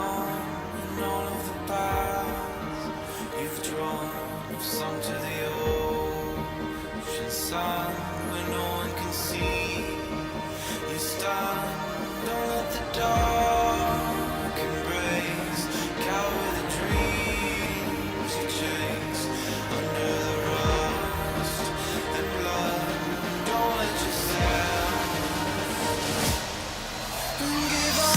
song and all of the paths you've drawn have sung to the ocean sun where no one can see. You stand, don't let the dark embrace, cower the dreams you chase under the rust and blood. Don't let yourself give up.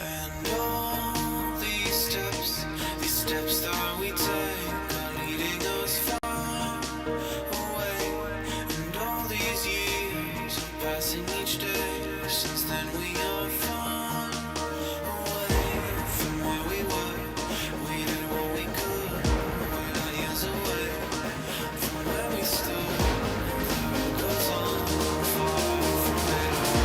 And all these steps that we take are leading us far away. And all these years are passing each day. Since then we are far away from where we were. We did what we could. We're not years away from where we stood. The road goes on far from it all.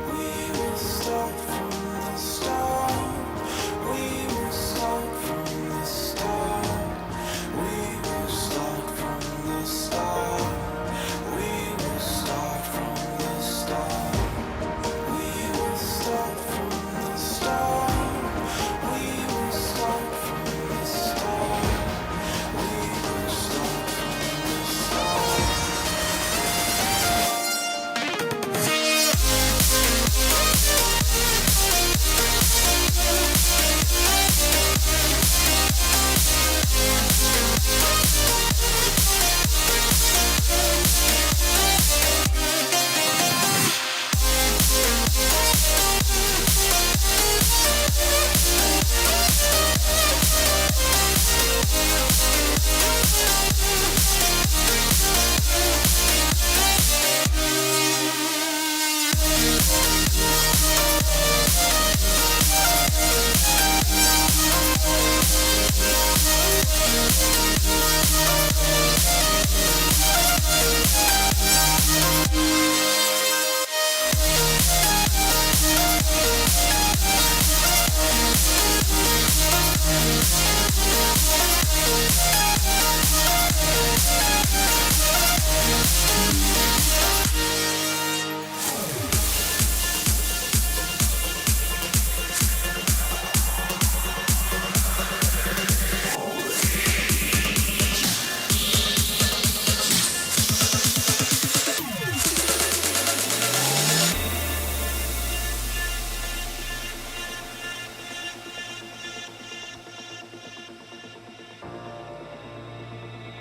We will start from the start. We will start from the start. We will start from the start. We will start from the start. We will start from the start. We will start from the start. We will start from the start.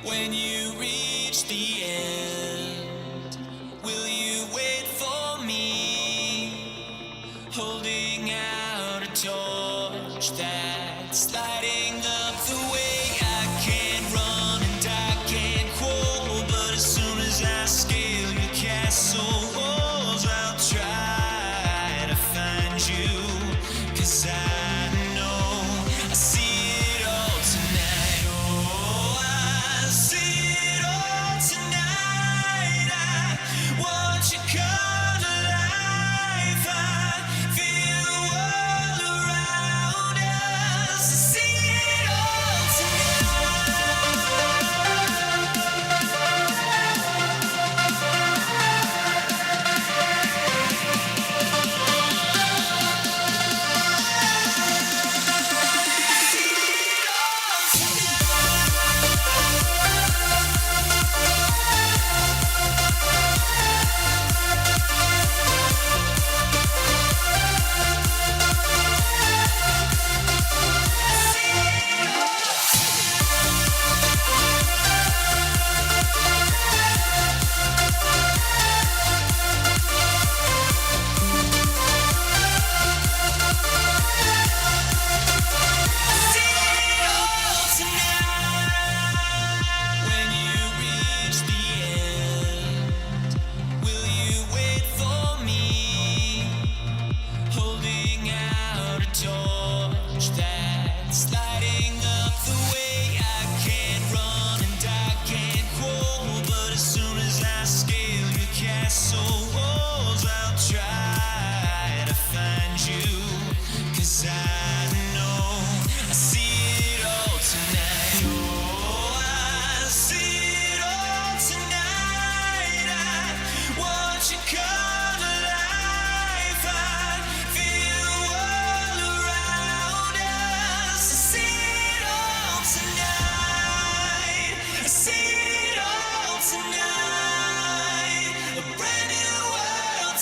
When you reach the end, will you wait for me? Holding out a torch that's lighting up the way. I can't run and I can't crawl, but as soon as I scale your castle walls, I'll try to find you. 'Cause I know I see it all tonight. Oh, I see it all tonight. I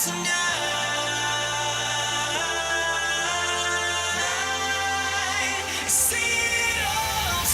tonight. See it all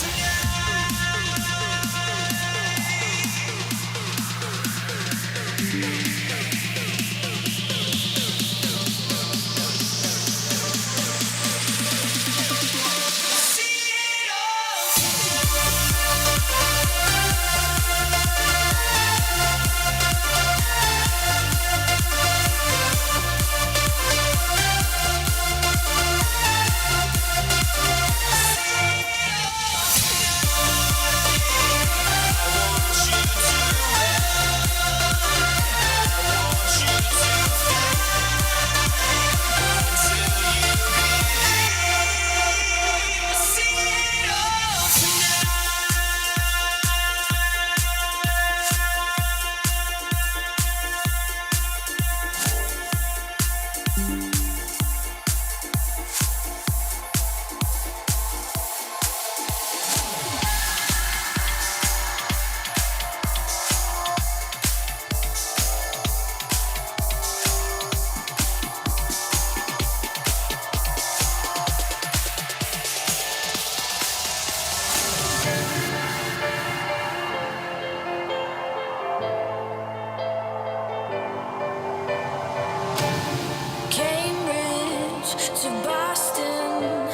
Cambridge to Boston,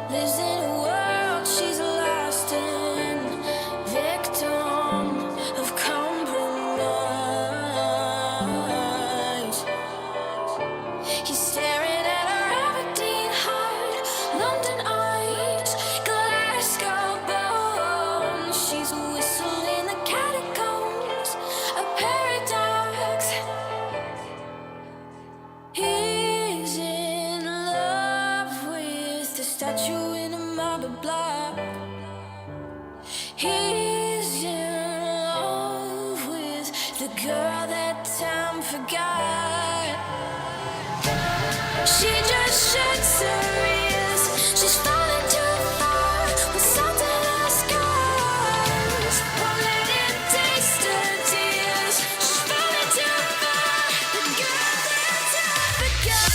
lives in a world she's lost in, victim of compromise. He's staring at her Aberdeen heart, London eyes, Glasgow bones. She's whistling the catacombs, a paradox. He's in love with the statue in a marble block. He's in love with the girl that time forgot. She just shuts her ears. She's falling too far with salt in her scars. Won't let him taste her tears. She's falling too far. The girl that time forgot.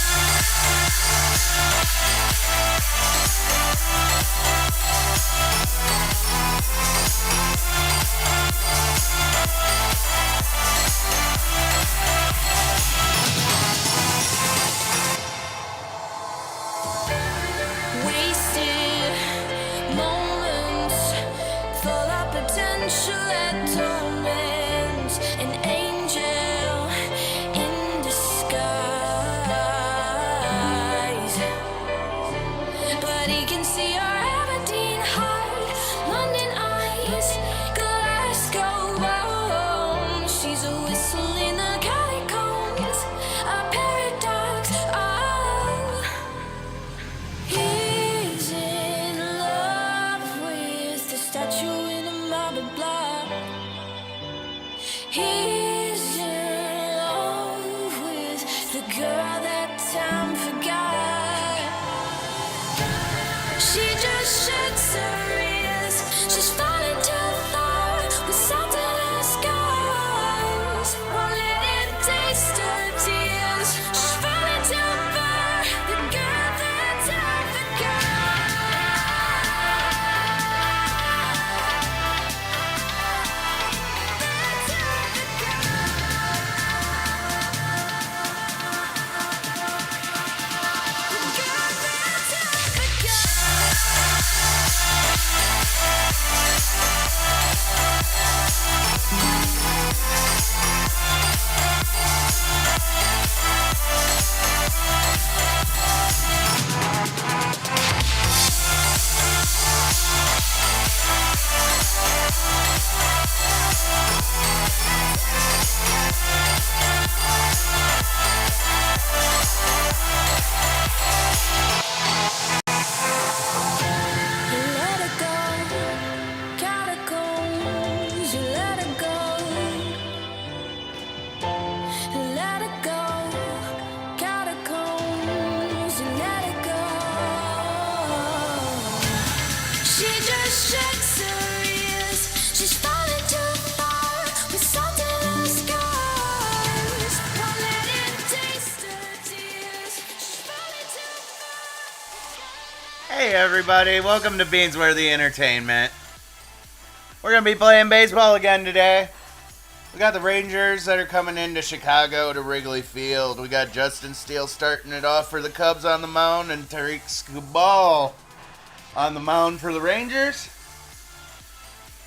Hey everybody, welcome to Beansworthy Entertainment. We're going to be playing baseball again today. We got the Rangers that are coming into Chicago to Wrigley Field. We got Justin Steele starting it off for the Cubs on the mound and Tariq Skubal on the mound for the Rangers.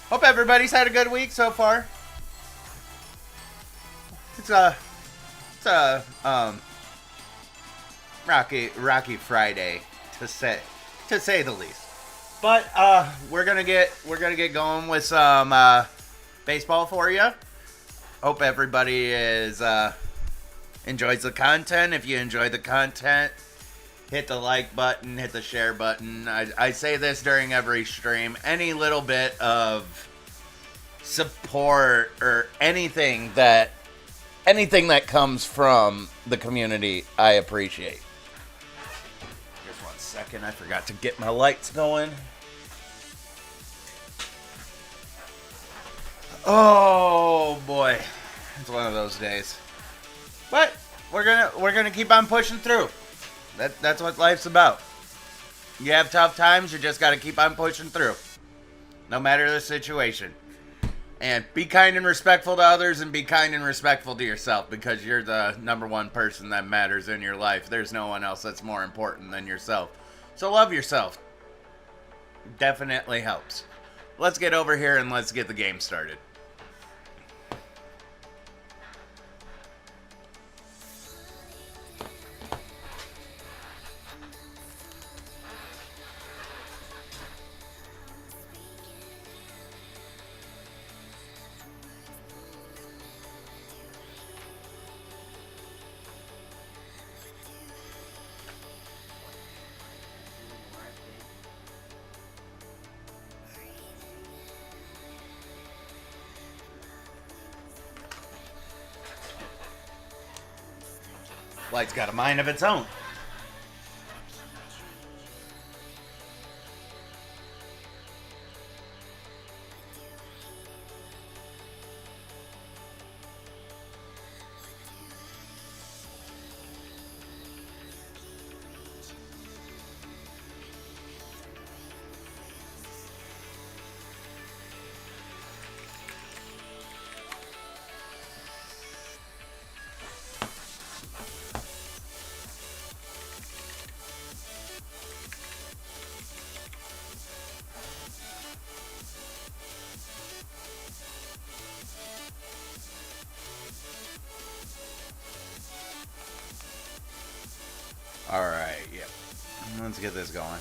Hope everybody's had a good week so far. It's a rocky Friday to say the least. But we're gonna get going with some baseball for you. Hope everybody enjoys the content. If you enjoy the content, hit the like button, hit the share button. I say this during every stream. Any little bit of support or anything that comes from the community, I appreciate. Just 1 second, I forgot to get my lights going. Oh boy, it's one of those days. But we're gonna keep on pushing through. That's what life's about. You have tough times, you just gotta keep on pushing through, no matter the situation. And be kind and respectful to others, and be kind and respectful to yourself, because you're the number one person that matters in your life. There's no one else that's more important than yourself. So love yourself. Definitely helps. Let's get over here and let's get the game started. Light's got a mind of its own. Alright, yep. Let's get this going.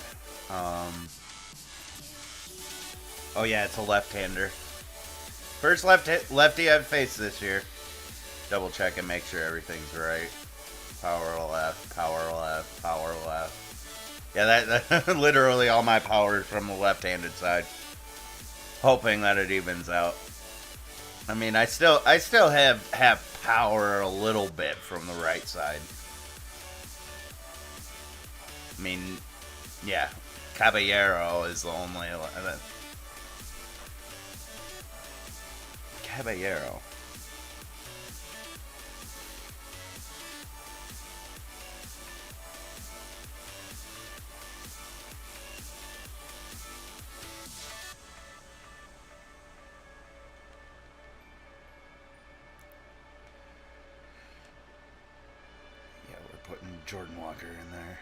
Oh yeah, it's a left-hander. First lefty I've faced this year. Double check and make sure everything's right. Power left, power left, power left. Yeah, that literally all my power is from the left-handed side. Hoping that it evens out. I mean, I still have power a little bit from the right side. I mean, yeah, Caballero is the only... Caballero. Yeah, we're putting Jordan Walker in there.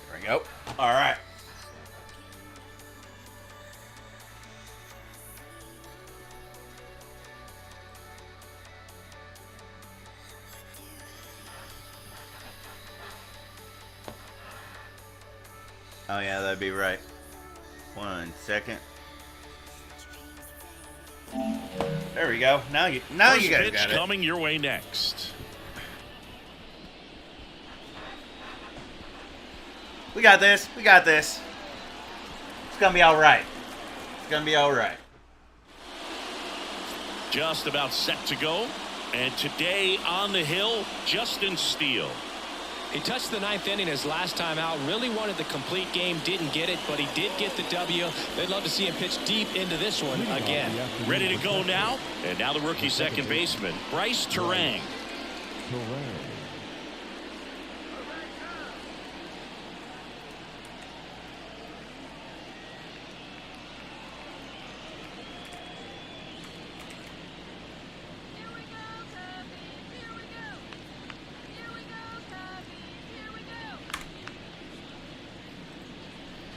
There we go. All right. Oh yeah, that'd be right. 1 second. There we go. Now you guys got it. Coming your way next. We got this. We got this. It's gonna be all right. It's gonna be all right. Just about set to go. And today on the hill, Justin Steele. He touched the ninth inning his last time out. Really wanted the complete game. Didn't get it, but he did get the W. They'd love to see him pitch deep into this one again. Ready to go now. And now the rookie second baseman, Bryce Terang.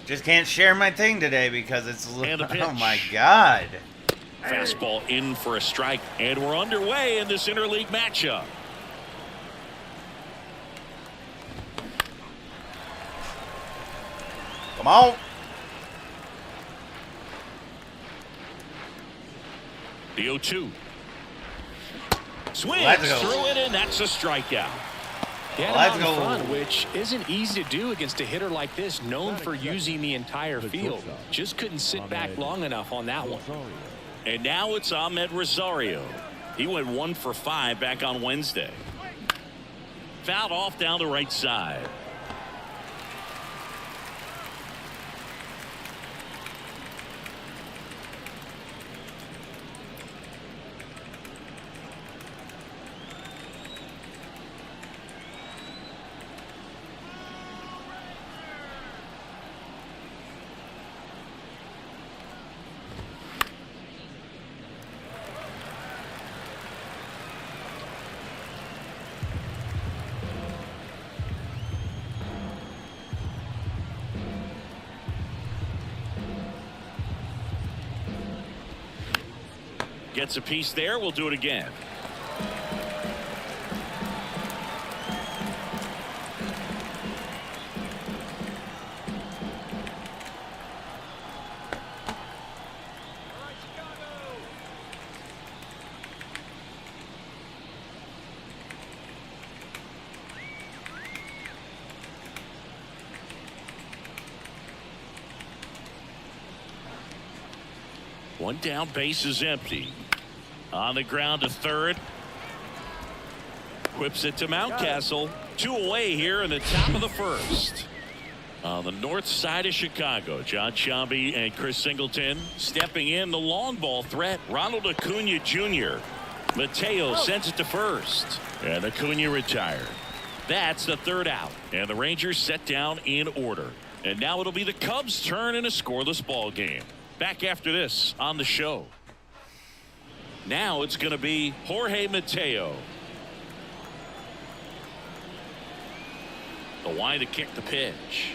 Just can't share my thing today because it's And a pitch. oh my god. Fastball in for a strike. And we're underway in this interleague matchup. Come on. The 0-2. Swings Let's go. through it, and that's a strikeout. He had him Let's out in go. front, which isn't easy to do against a hitter like this, known for using the entire field. Just couldn't sit back long enough on that one. And now it's Ahmed Rosario. He went 1 for 5 back on Wednesday. Fouled off down the right side. Gets a piece there. We'll do it again. One down, base is empty. On the ground to third. Whips it to Mountcastle. 2 away here in the top of the first. On the north side of Chicago, John Sciambi and Chris Singleton stepping in. The long ball threat, Ronald Acuna Jr. Mateo sends it to first. And Acuna retired. That's the third out. And the Rangers set down in order. And now it'll be the Cubs' turn in a scoreless ball game. Back after this on the show. Now it's going to be Jorge Mateo. The line to kick the pitch.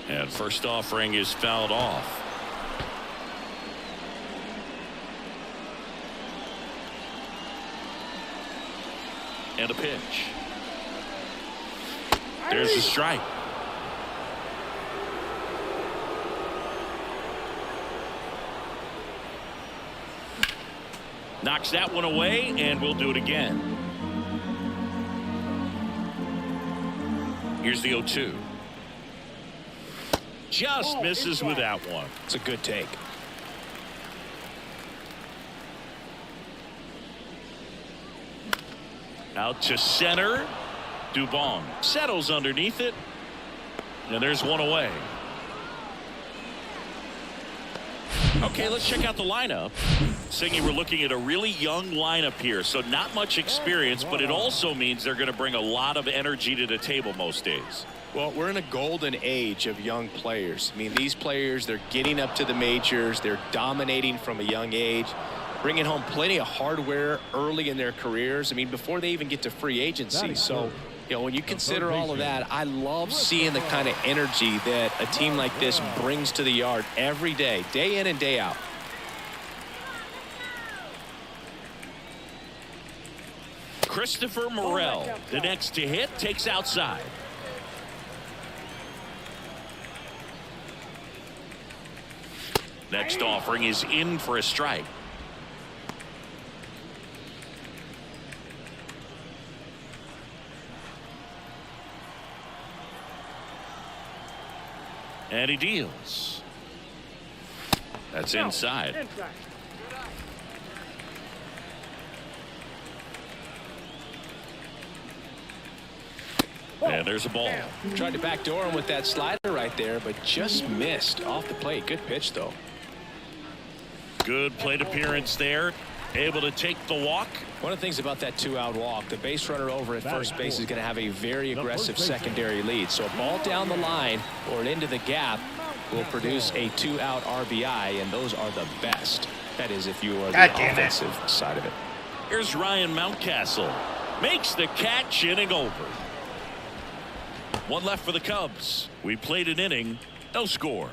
And first offering is fouled off. And a pitch. There's a strike. Knocks that one away, and we'll do it again. Here's the 0-2. Just misses with that one. It's a good take. Out to center. Dubon settles underneath it. And there's one away. Okay, let's check out the lineup. Singy, we're looking at a really young lineup here, so not much experience, but it also means they're going to bring a lot of energy to the table most days. Well, we're in a golden age of young players. I mean, these players, they're getting up to the majors. They're dominating from a young age, bringing home plenty of hardware early in their careers. I mean, before they even get to free agency. So, you know, when you consider all of that, I love seeing the kind of energy that a team like this brings to the yard every day in and day out. Christopher Morel, the next to hit, takes outside. Next offering is in for a strike. And he deals. That's inside. And there's a ball. Tried to backdoor him with that slider right there, but just missed off the plate. Good pitch, though. Good plate appearance there. Able to take the walk. One of the things about that 2-out walk, the base runner over at first base is going to have a very aggressive secondary lead. So a ball down the line or into the gap will produce a 2-out RBI, and those are the best. That is if you are the offensive side of it. Here's Ryan Mountcastle. Makes the catch, inning over. One left for the Cubs. We played an inning, no score.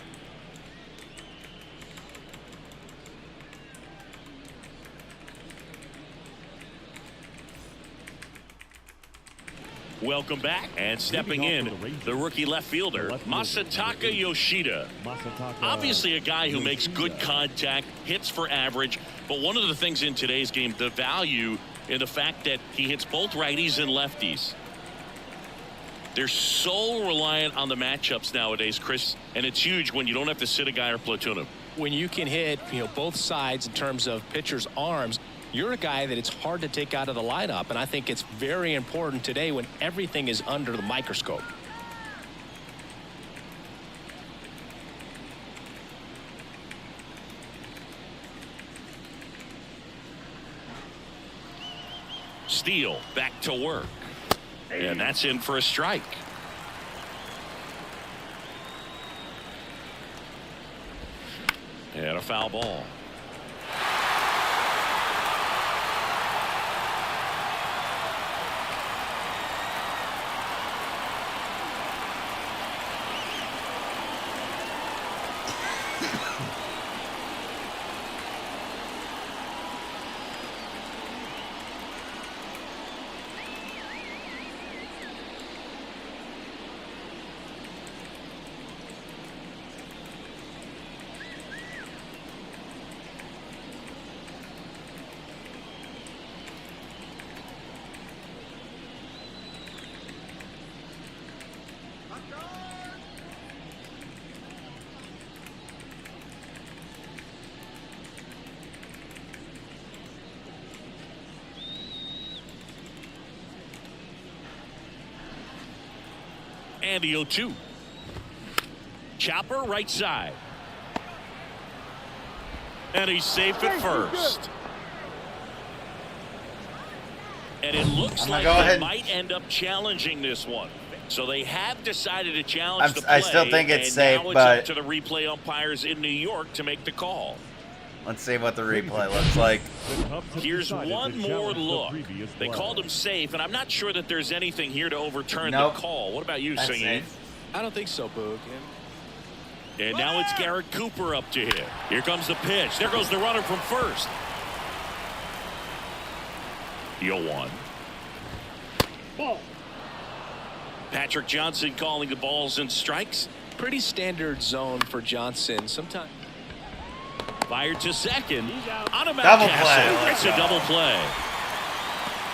Welcome back, and stepping in, the rookie left fielder, Masataka Yoshida. Obviously a guy who makes good contact, hits for average, but one of the things in today's game, the value in the fact that he hits both righties and lefties. They're so reliant on the matchups nowadays, Chris, and it's huge when you don't have to sit a guy or platoon him. When you can hit, both sides in terms of pitchers' arms, you're a guy that it's hard to take out of the lineup, and I think it's very important today when everything is under the microscope. Steele back to work, and that's in for a strike. And a foul ball. And the 0-2. Chopper right side. And he's safe at first. And it looks like they might end up challenging this one. So they have decided to challenge the play. I still think it's safe, now it's but up to the replay umpires in New York to make the call. Let's see what the replay looks like. Here's one more look. They called him safe, and I'm not sure that there's anything here to overturn the call. What about you, Singy? I don't think so, Boog. And now it's Garrett Cooper up to hit. Here comes the pitch. There goes the runner from first. 0-1. Ball. Patrick Johnson calling the balls and strikes. Pretty standard zone for Johnson. Sometimes. Fired to second on a double play. It's a double play.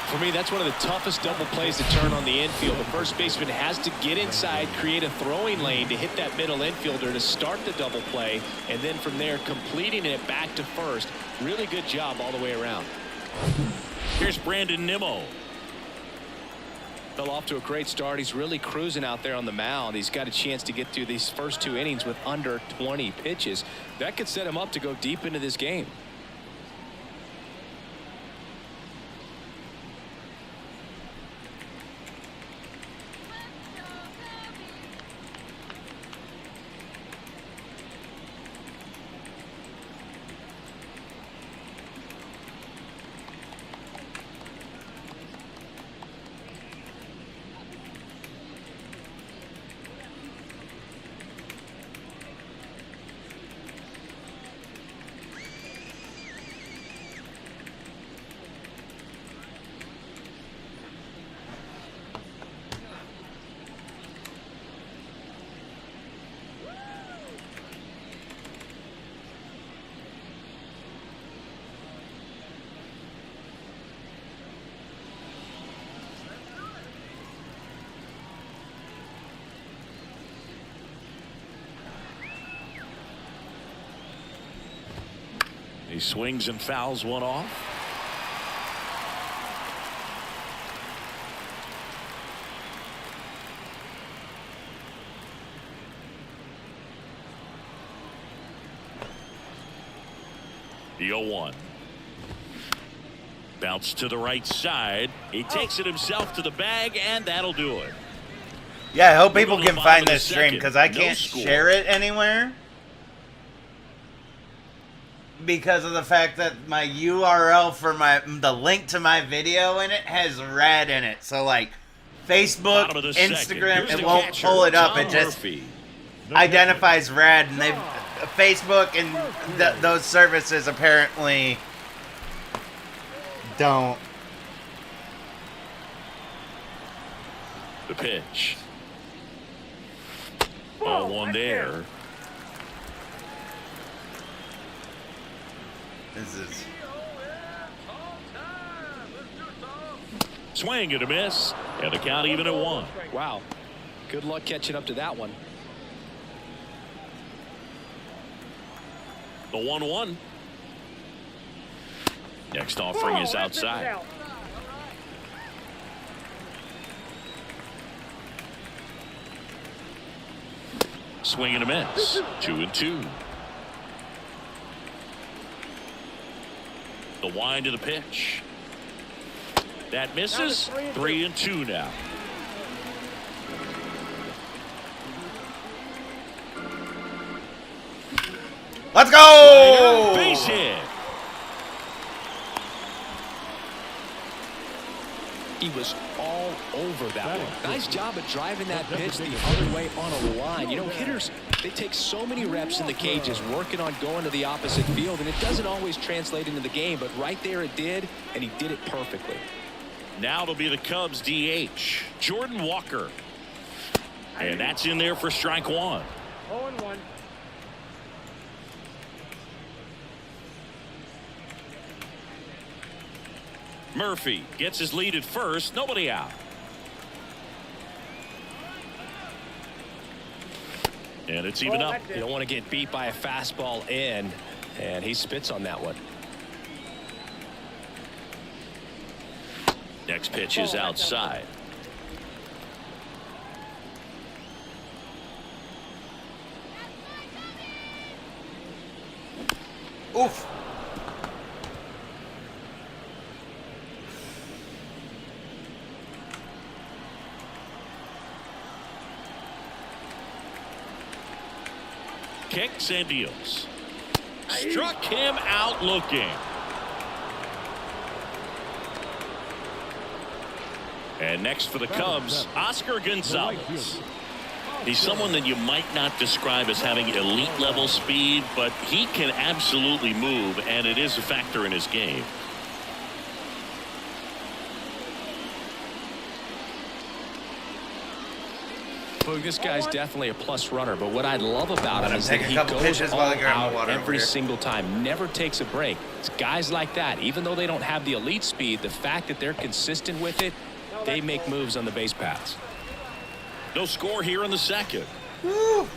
For me, that's one of the toughest double plays to turn on the infield. The first baseman has to get inside, create a throwing lane to hit that middle infielder to start the double play, and then from there completing it back to first. Really good job all the way around. Here's Brandon Nimmo. Fell off to a great start. He's really cruising out there on the mound. He's got a chance to get through these first 2 innings with under 20 pitches. That could set him up to go deep into this game. He swings and fouls one off. The 0-1. Bounce to the right side. He takes it himself to the bag, and that'll do it. Yeah, I hope We'll people go to can the bottom find of the this stream second. because I No can't score. share it anywhere because of the fact that my URL for the link to my video in it has red in it. So like Facebook, Bottom of the second. Instagram, Here's it the won't catcher, pull it up. Tom It just Murphy. identifies red, and they Facebook and those services apparently don't. The pitch. 0-1 there. This is Swing and a miss, and the count even at 1. Wow. Good luck catching up to that one. The 1-1. Next offering is outside. Swing and a miss. 2-2. The wind of the pitch. That misses. 3-2 now. let's go. Base hit. He was all over that one. Nice job of driving that pitch the other way on a line. You know, hitters, they take so many reps in the cages working on going to the opposite field, and it doesn't always translate into the game, but right there it did, and he did it perfectly. Now it'll be the Cubs DH, Jordan Walker. And that's in there for strike 1. 0-1. Murphy gets his lead at first. Nobody out. And it's even up. You don't want to get beat by a fastball in, and he spits on that one. Next pitch is outside. Oof. Kicks and deals. Struck him out looking. And next for the Cubs, Oscar Gonzalez. He's someone that you might not describe as having elite level speed, but he can absolutely move, and it is a factor in his game. Boog, this guy's definitely a plus runner, but what I love about him him is that take a he couple goes pitches all while I grab my out water over every here. single time, never takes a break. It's guys like that, even though they don't have the elite speed, the fact that they're consistent with it, they make moves on the base paths. No score here in the second. Woo.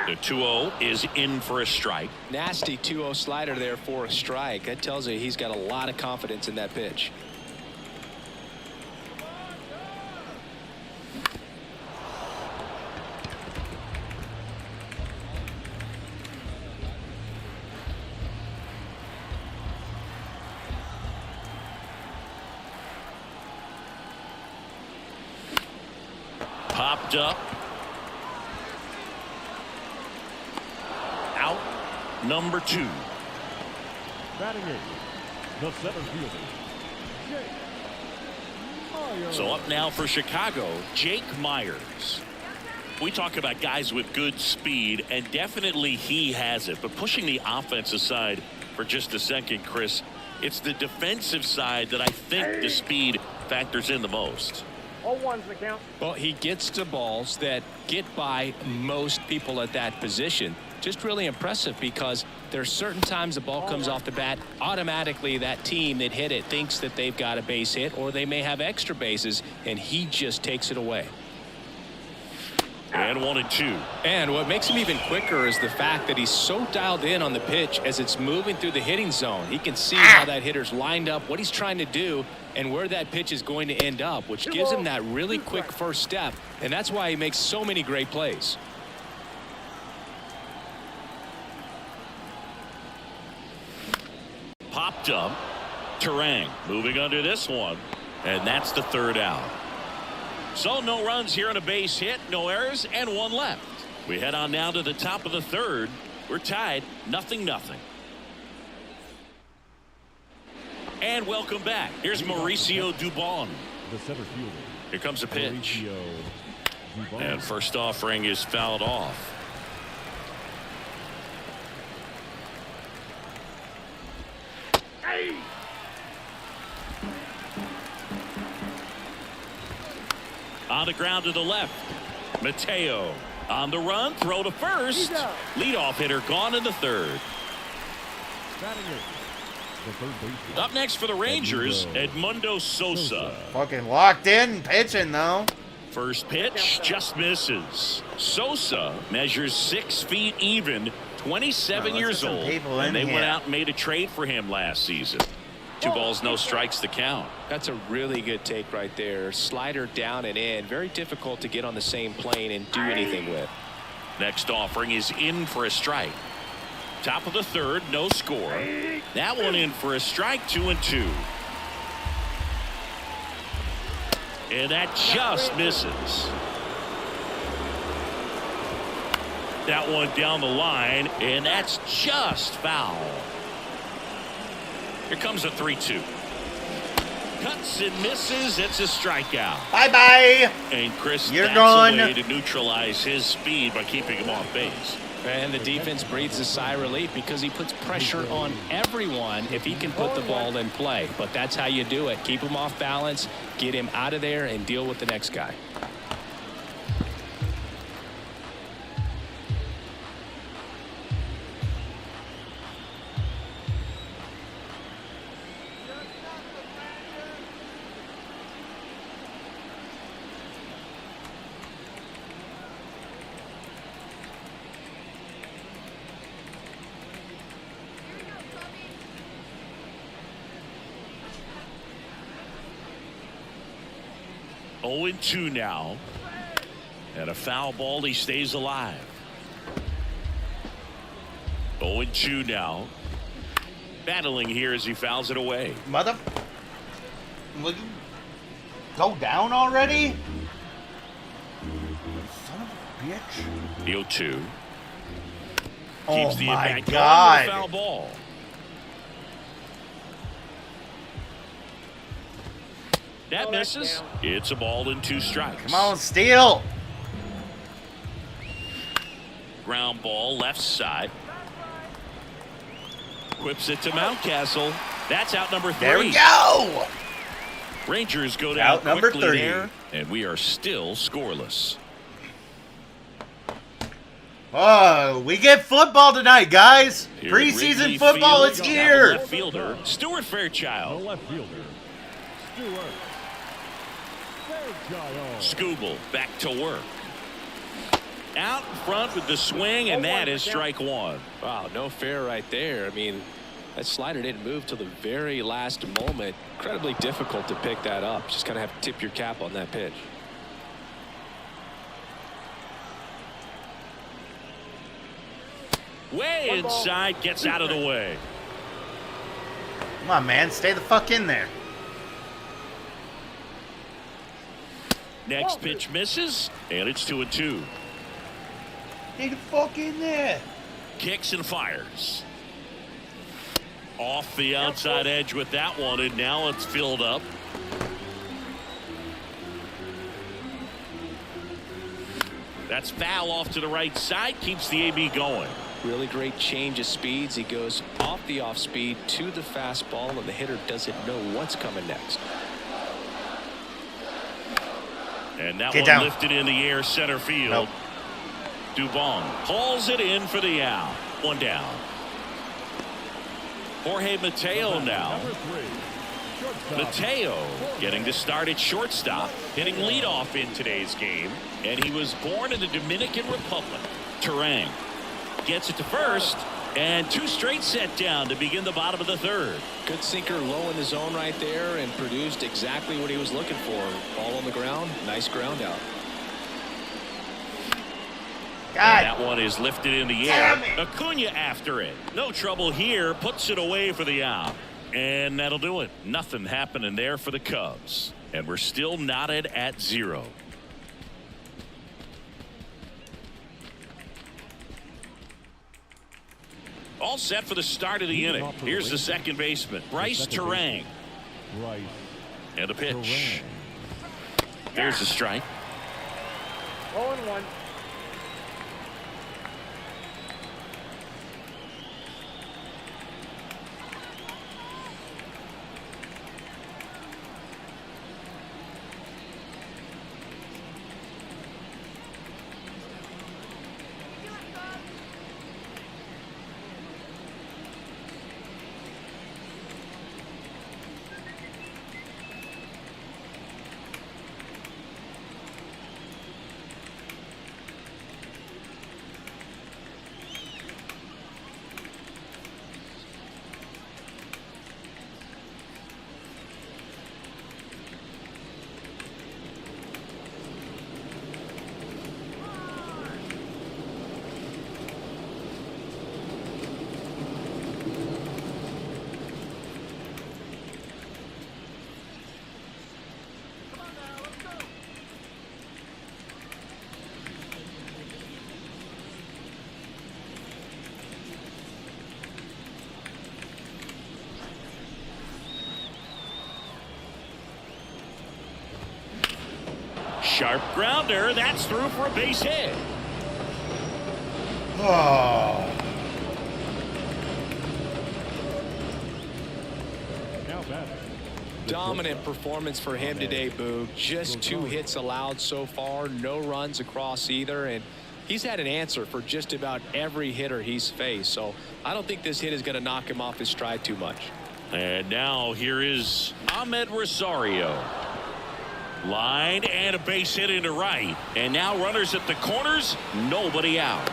The 2-0 is in for a strike. Nasty 2-0 slider there for a strike. That tells you he's got a lot of confidence in that pitch. Popped up. Out number 2. Batting in, the center fielder, Jake Myers. So up now for Chicago, Jake Myers. We talk about guys with good speed, and definitely he has it. But pushing the offense aside for just a second, Chris, it's the defensive side that I think the speed factors in the most. 0-1's the count. Well, he gets to balls that get by most people at that position. Just really impressive because there's certain times the ball comes off the bat, automatically that team that hit it thinks that they've got a base hit or they may have extra bases, and he just takes it away. And 1-2. And what makes him even quicker is the fact that he's so dialed in on the pitch as it's moving through the hitting zone. He can see how that hitter's lined up, what he's trying to do, and where that pitch is going to end up, which gives him that really quick first step, and that's why he makes so many great plays. Popped up. Terang moving under this one. And that's the third out. So no runs here on a base hit, no errors, and one left. We head on now to the top of the third. We're tied 0-0. And welcome back. Here's Mauricio Dubon. The center fielder. Here comes a pitch. Mauricio Dubon. And first offering is fouled off. On the ground to the left. Mateo on the run. Throw to first. Leadoff hitter gone in the third. Batting it. The third baseman. Up next for the Rangers, Edmundo Sosa. Fucking locked in pitching though. First pitch just misses. Sosa measures 6 feet even, 27 let's years get some old, people in and they went here. out and made a trade for him last season. 2 balls, no strikes to count. That's a really good take right there. Slider down and in. Very difficult to get on the same plane and do anything with. Next offering is in for a strike. Top of the third, no score. That one in for a strike, 2-2. And that just misses. That one down the line, and that's just foul. Here comes a 3-2. Cuts and misses. It's a strikeout. Bye-bye. And Chris, You're that's gone. a way to neutralize his speed by keeping him off base. And the defense breathes a sigh of relief because he puts pressure on everyone if he can put the ball in play. But that's how you do it. Keep him off balance, get him out of there, and deal with the next guy. Oh, 0-2 now. And a foul ball, he stays alive. 0-2 now. Battling here as he fouls it away. Mother. Will you go down already? Son of a bitch. The 0-2. Oh Keeps the my impact God. going with a foul ball. That misses. It's a ball and 2 strikes. Come on, steal. Ground ball left side. Whips it to Mountcastle. That's out number 3. There we go. Rangers go down Out number quickly 3. there, and we are still scoreless. Oh, we get football tonight, guys. Here at Preseason Wrigley football Field, is down the here. Left fielder Stuart The Fairchild. left fielder. Stewart. Fairchild. Scooble back to work. Out in front with the swing, and that is strike 1. Wow, no fair right there. I mean, that slider didn't move till the very last moment. Incredibly difficult to pick that up. Just kind of have to tip your cap on that pitch. Way inside, gets out of the way. Come on, man. Stay the fuck in there. Next pitch misses, and it's 2-2. Stay the fuck in there. Kicks and fires. Off the outside edge with that one, and now it's filled up. That's foul off to the right side, keeps the AB going. Really great change of speeds. He goes off the off speed to the fastball, and the hitter doesn't know what's coming next. And that Get one down. lifted in the air center field. Nope. Dubon hauls it in for the out. 1 down. Jorge Mateo now. Number 3. Shortstop. Mateo getting to start at shortstop, hitting leadoff in today's game, and he was born in the Dominican Republic. Terang gets it to first, and 2 straight set down to begin the bottom of the third. Good sinker low in the zone right there and produced exactly what he was looking for. Ball on the ground. Nice ground out. God. That one is lifted in the air. Acuna after it. No trouble here. Puts it away for the out. And that'll do it. Nothing happening there for the Cubs. And we're still knotted at 0. All set for the start of the inning. Here's the second baseman, Bryce Terang. Bryce. And a pitch. Terang. There's the strike. 0-1. Sharp grounder. That's through for a base hit. Oh. Now batting. Dominant performance for him today, Boog. Just 2 hits allowed so far, no runs across either, and he's had an answer for just about every hitter he's faced. So I don't think this hit is going to knock him off his stride too much. And now here is Ahmed Rosario. Line and a base hit into right. And now runners at the corners. Nobody out.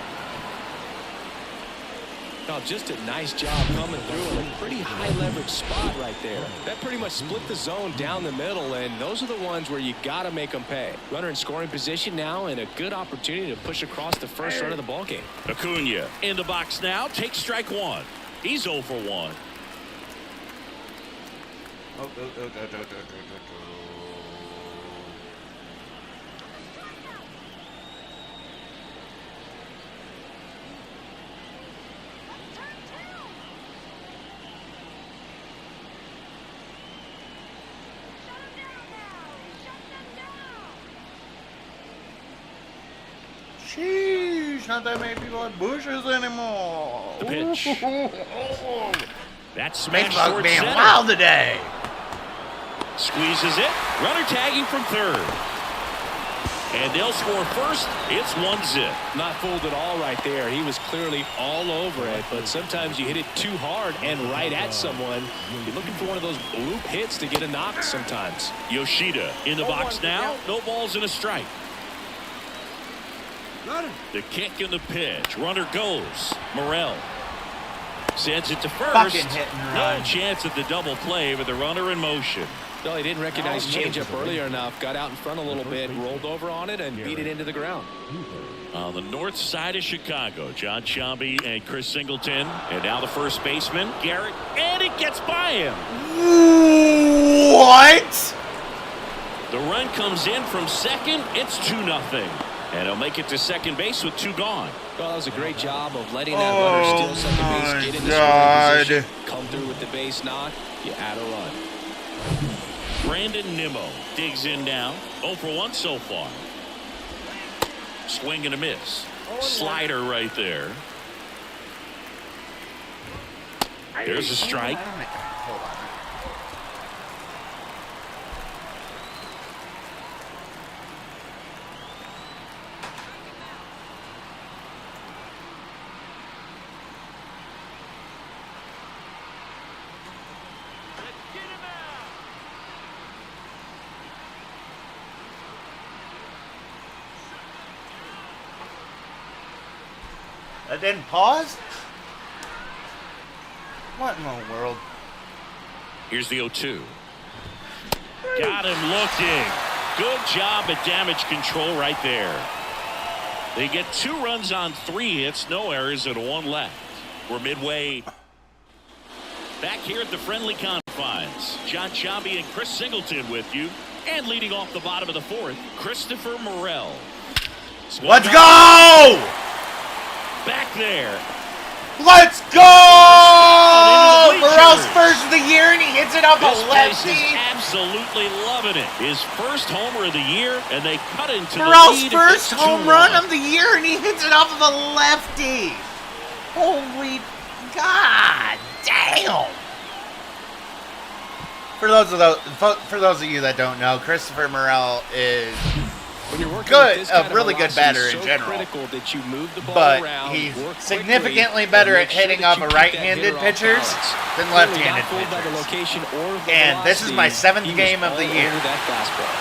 Oh, just a nice job coming through in a pretty high leverage spot right there. That pretty much split the zone down the middle, and those are the ones where you got to make them pay. Runner in scoring position now, and a good opportunity to push across the first run of the ballgame. Acuna in the box now. Takes strike 1. He's 0 for 1. Sheesh, not that many people have bushes anymore. The pitch. That smash Baseball's towards being center. wild today. Squeezes it. Runner tagging from third. And they'll score first. It's 1-0. Not fooled at all right there. He was clearly all over it, but sometimes you hit it too hard and right at someone. You're looking for one of those bloop hits to get a knock sometimes. Yoshida in the box now. No balls and a strike. The kick and the pitch. Runner goes. Morel sends it to first. Fucking hit and No run. chance at the double play with the runner in motion. No, he didn't recognize changeup earlier enough. Got out in front a little bit, rolled over on it, and beat it into the ground. On the north side of Chicago, John Sciambi and Chris Singleton. And now the first baseman, Garrett. And it gets by him. What? The run comes in from second. It's 2-0. And he'll make it to second base with 2 gone. Well, that was a great job of letting that runner steal second base, get in the God. scoring position, come through with the base knock, you add a run. Brandon Nimmo digs in now. 0 for 1 so far. Swing and a miss. Slider right there. There's a strike. Hold on. That didn't pause? What in the world? Here's the 0-2. Got him looking. Good job at damage control right there. They get 2 runs on 3 hits, no errors, and 1 left. We're midway back here at the friendly confines. John Chambi and Chris Singleton with you. And leading off the bottom of the 4th, Christopher Morel. Let's go! Back there. Let's go! Morel's first of the year, and he hits it off a This place is lefty. absolutely loving it. His first homer of the year, and they cut into the Morel's lead. first It's home 2-1. run of the year, and he hits it off of a lefty. Holy God, damn! For those of you that don't know, Christopher Morel is When you're working good, with this a kind of really good velocity, batter in so general. critical that you move the ball but around, he's work significantly quickly, better and at make sure hitting that off you of keep that right-handed hitter off pitchers balance. than Clearly left-handed not fooled by the pitchers. location or the And this is my velocity. 7th He game was of the all year. over that fastball.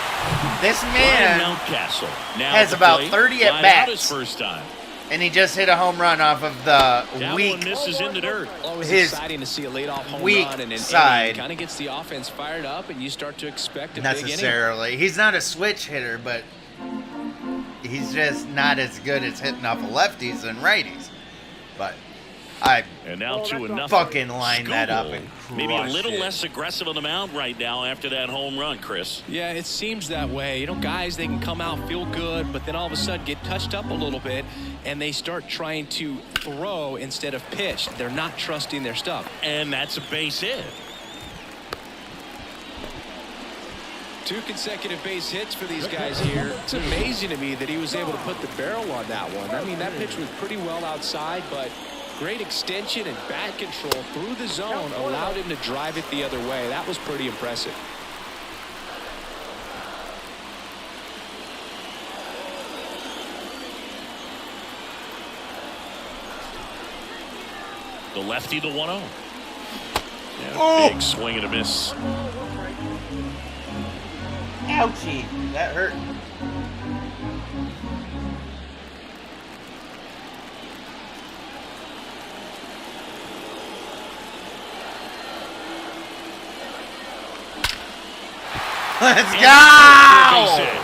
This Ryan man Mountcastle now has at the about plate. 30 Line out his at-bats. first time. and he just hit a home run off of the That weak one misses in the dirt. Always his exciting to see a leadoff home weak run and an side. kind of gets the offense fired up, and you start to expect a big inning. necessarily. He's not a switch hitter, but he's just not as good as hitting off of lefties than righties. But I And now 2-0. fucking lined that up and Maybe a crushed little it. less aggressive on the mound right now after that home run, Chris. Yeah, it seems that way. You know, guys, they can come out, feel good, but then all of a sudden get touched up a little bit, and they start trying to throw instead of pitch. They're not trusting their stuff. And that's a base hit. 2 consecutive base hits for these guys here. It's amazing to me that he was able to put the barrel on that one. I mean, that pitch was pretty well outside, but great extension and bat control through the zone allowed him to drive it the other way. That was pretty impressive. The lefty, the 1-0. Yeah, Oh! big swing and a miss. Ouchie, that hurt. Let's Base go! hit.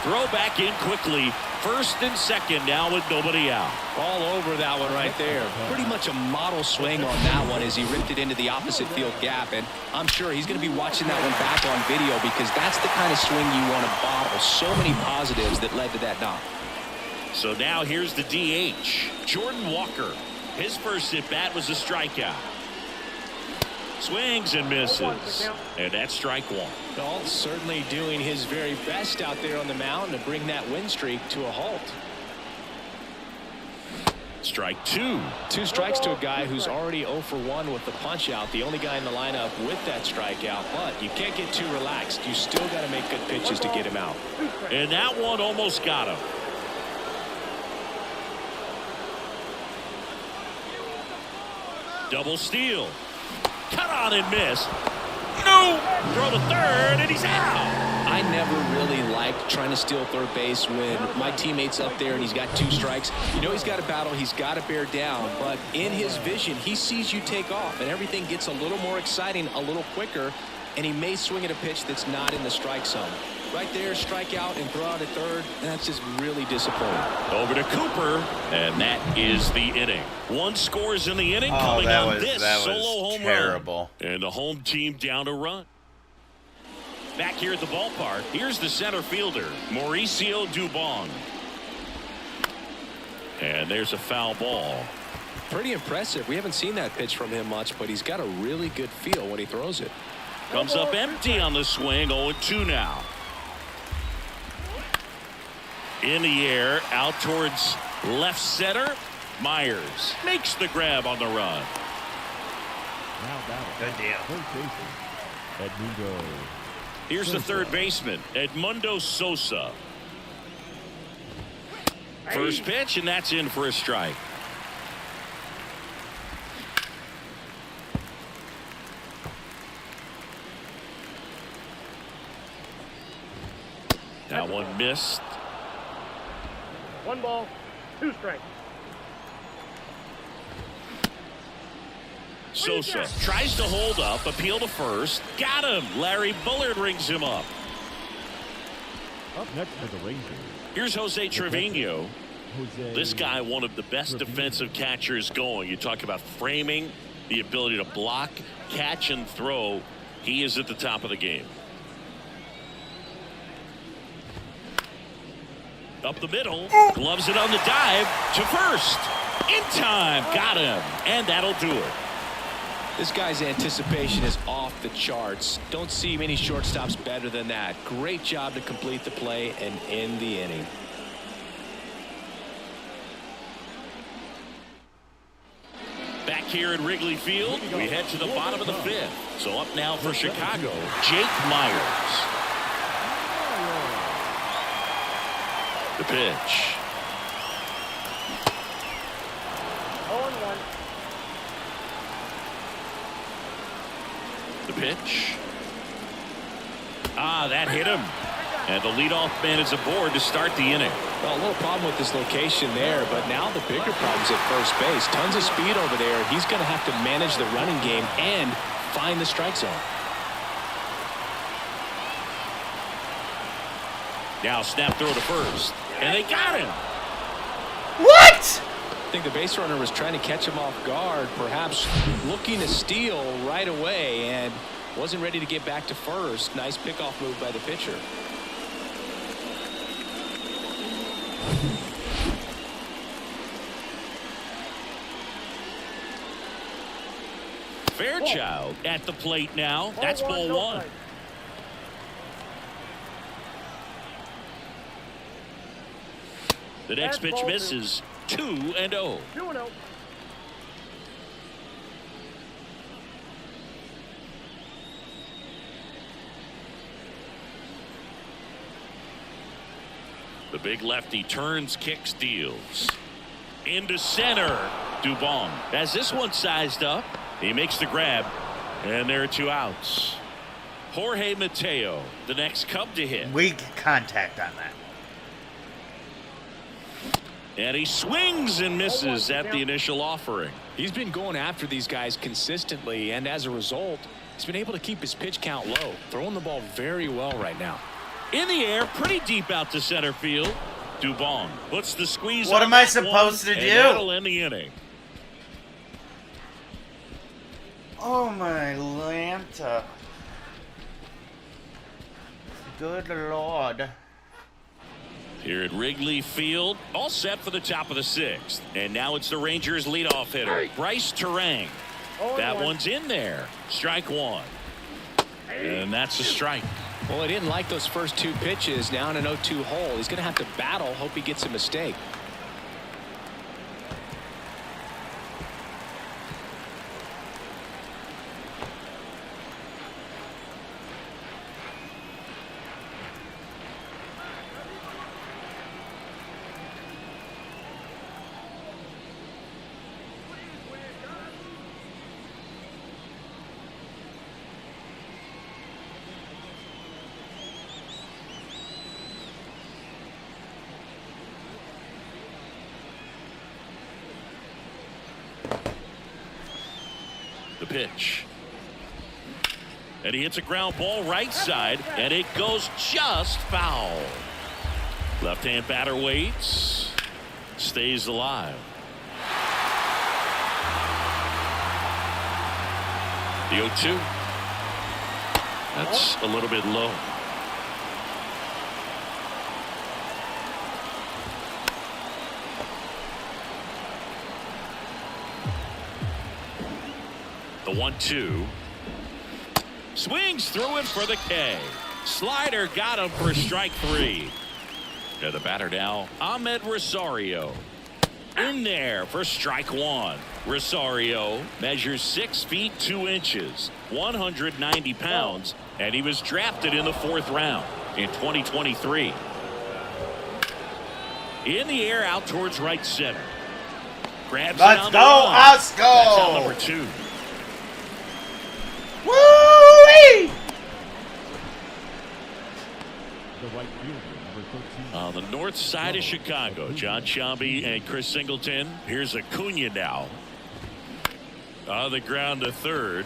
Throw back in quickly. First and second now with nobody out. All over that one right there. Pretty much a model swing on that one as he ripped it into the opposite field gap. And I'm sure he's going to be watching that one back on video because that's the kind of swing you want to bottle. So many positives that led to that knock. So now here's the DH, Jordan Walker. His first at bat was a strikeout. Swings and misses. And that's strike 1. Galt certainly doing his very best out there on the mound to bring that win streak to a halt. Strike 2. 2 strikes to a guy who's already 0 for 1 with the punch out. The only guy in the lineup with that strikeout. But you can't get too relaxed. You still got to make good pitches to get him out. And that one almost got him. Double steal. Cut on and miss. No! Throw to third, and he's out. I never really liked trying to steal third base when my teammate's up there and he's got 2 strikes. You know he's got to battle, he's got to bear down, but in his vision, he sees you take off and everything gets a little more exciting, a little quicker, and he may swing at a pitch that's not in the strike zone. Right there, strike out and throw out at third, that's just really disappointing. Over to Cooper, and that is the inning. 1 scores in the inning coming on this solo home terrible. run. And the home team down a run. Back here at the ballpark, here's the center fielder, Mauricio Dubon. And there's a foul ball. Pretty impressive. We haven't seen that pitch from him much, but he's got a really good feel when he throws it. Comes up empty on the swing, 0-2 now. In the air, out towards left center. Myers makes the grab on the run. Now battle. Good deal. First baseman, Edmundo. Here's the third baseman, Edmundo Sosa. First pitch, and that's in for a strike. That one missed. 1 ball, 2 strikes. Sosa tries to hold up, appeal to first. Got him. Larry Bullard rings him up. Up next for the Rangers, Here's Jose Trevino. Jose This guy, one of the best Trevino. defensive catchers going. You talk about framing, the ability to block, catch, and throw. He is at the top of the game. Up the middle, gloves it on the dive to first. In time, got him, and that'll do it. This guy's anticipation is off the charts. Don't see many shortstops better than that. Great job to complete the play and end the inning. Back here at Wrigley Field, we head to the bottom of the fifth. So up now for Chicago, Jake Myers. The pitch. 0-1. The pitch. That hit him. And the leadoff man is aboard to start the inning. Well, a little problem with this location there, but now the bigger problem's at first base. Tons of speed over there. He's going to have to manage the running game and find the strike zone. Now snap throw to first. And they got him. What? I think the base runner was trying to catch him off guard, perhaps looking to steal right away, and wasn't ready to get back to first. Nice pickoff move by the pitcher. Fairchild at the plate now. That's ball one. The next pitch misses. 2-0. 2-0. The big lefty turns, kicks, deals. Into center. Dubon has this one sized up. He makes the grab. And there are 2 outs. Jorge Mateo, the next Cub to hit. Weak contact on that. And he swings and misses at the initial offering. He's been going after these guys consistently, and as a result, he's been able to keep his pitch count low, throwing the ball very well right now. In the air, pretty deep out to center field. Dubon puts the squeeze What on am I that supposed one, to and do? that'll end the inning. Oh my Lanta. Good Lord. Here at Wrigley Field, all set for the top of the 6th. And now it's the Rangers leadoff hitter, Bryce Terang. That one's in there. Strike 1. And that's a strike. Well, he didn't like those first 2 pitches. Now in an 0-2 hole, he's going to have to battle, hope he gets a mistake. The pitch. And he hits a ground ball right side, and it goes just foul. Left-hand batter waits. Stays alive. The 0-2. That's a little bit low. The 1-2. Swings through him for the K. Slider got him for strike 3. To the batter now, Ahmed Rosario. In there for strike 1. Rosario measures 6 feet 2 inches, 190 pounds, and he was drafted in the 4th round in 2023. In the air out towards right center. Grabs it Let's on go, the run. Osco! That's out number 2. Woo-wee! The right fielder, number 13. On the north side of Chicago, John Sciambi and Chris Singleton. Here's Acuna now. On the ground to third.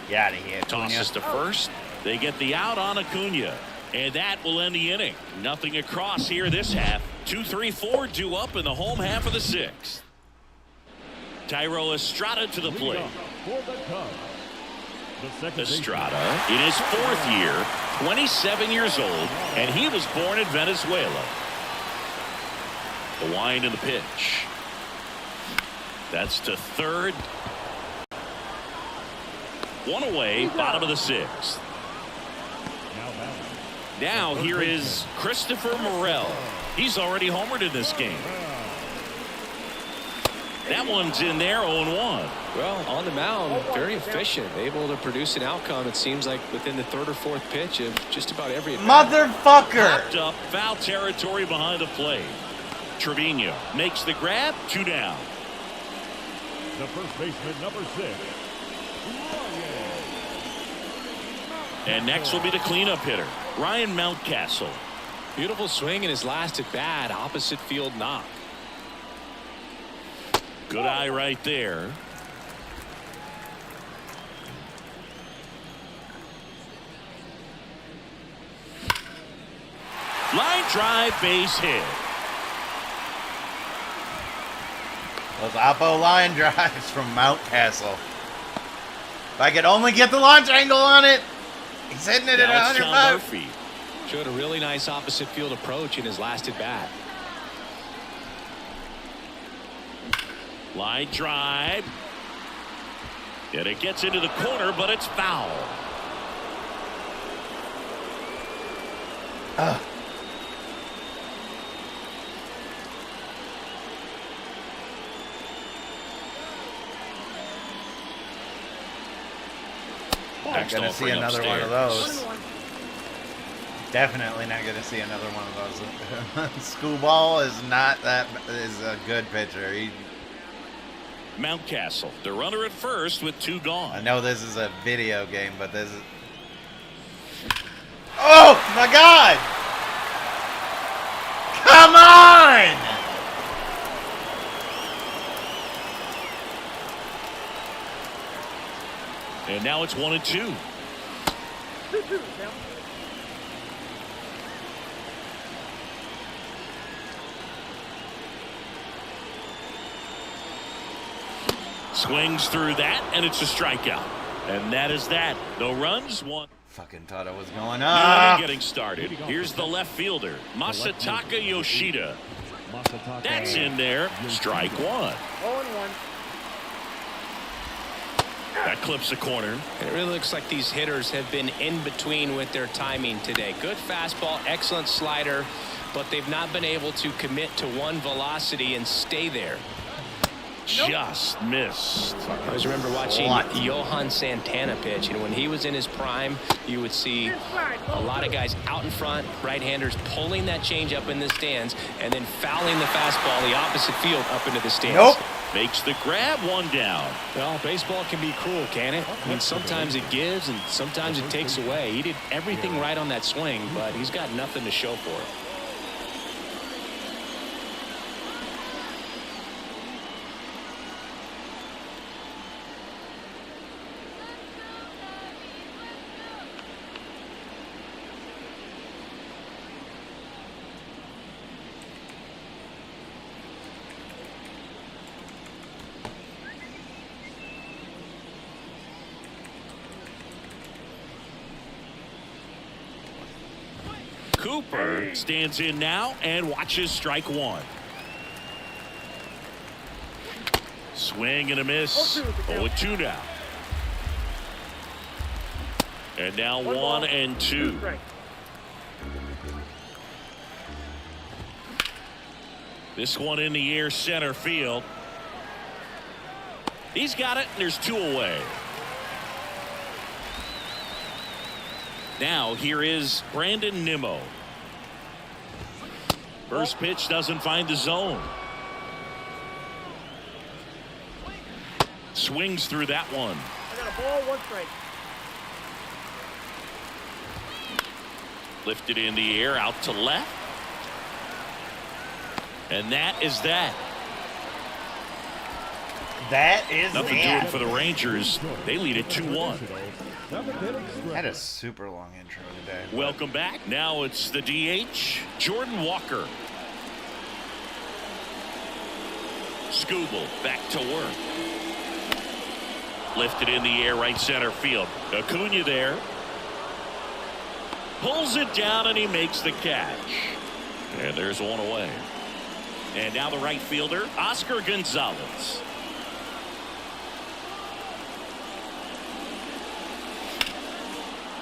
Get out of here, Tosses to first. They get the out on Acuna. And that will end the inning. Nothing across here this half. 2-3-4 due up in the home half of the sixth. Tyro Estrada to the plate. For the Cubs, the second baseman, Estrada in his fourth year, 27 years old, and he was born in Venezuela. The wind and the pitch. That's to third. One away, bottom of the sixth. now batting. Now here is Christopher Morel. He's already homered in this game. That one's in there, 0-1. Well, on the mound, very efficient, able to produce an outcome, it seems like, within the third or fourth pitch of just about every at-bat. Motherfucker! Popped up, foul territory behind the plate. Trevino makes the grab, 2 down. The first baseman, number 6. And next will be the cleanup hitter, Ryan Mountcastle. Beautiful swing in his last at-bat, opposite field knock. Good eye right there. Line drive, base hit. Those Oppo line drives from Mountcastle. If I could only get the launch angle on it. He's hitting it at Now it's John 105. Murphy. Showed a really nice opposite field approach in his last at-bat. Line drive. And it gets into the corner, but it's foul. Not gonna see offering another one of upstairs. those. Definitely not gonna see another one of those. Screwball is not that is a good pitcher. Mountcastle, the runner at first with 2 I gone. know this is a video game, but this is. Oh my God! Come on! And now it's 1-2. 2-2 now. Swings through that, and it's a strikeout. And that is that. No runs, 1. Fucking thought I was going New up. inning getting started. Here's the left fielder, Masataka Yoshida. Masataka. That's in there. Strike 1. 0-1. That clips the corner. And it really looks like these hitters have been in between with their timing today. Good fastball, excellent slider, but they've not been able to commit to one velocity and stay there. Just missed. I always remember watching What? Johan Santana pitch, and when he was in his prime, you would see a lot of guys out in front, right-handers pulling that change up in the stands, and then fouling the fastball the opposite field up into the stands. Nope. Makes the grab, 1 down. Well, baseball can be cruel, can it? I mean, sometimes it gives and sometimes it takes away. He did everything right on that swing, but he's got nothing to show for it. Cooper stands in now and watches strike 1. Swing and a miss. 0-2 now. And now 1-2. Strike. This one in the air, center field. He's got it, and there's 2 away. Now here is Brandon Nimmo. First pitch doesn't find the zone. Swings through that one. I got a ball, 1 strike. Lifted in the air, out to left. And that is that. That is Nothing that. doing for the Rangers. They lead it 2-1. Number seventh inning Had stretch. a super long intro today. Welcome back. Now it's the DH, Jordan Walker. Scooble back to work. Lifted in the air, right center field. Acuna there. Pulls it down and he makes the catch. And there's one away. And now the right fielder, Oscar Gonzalez.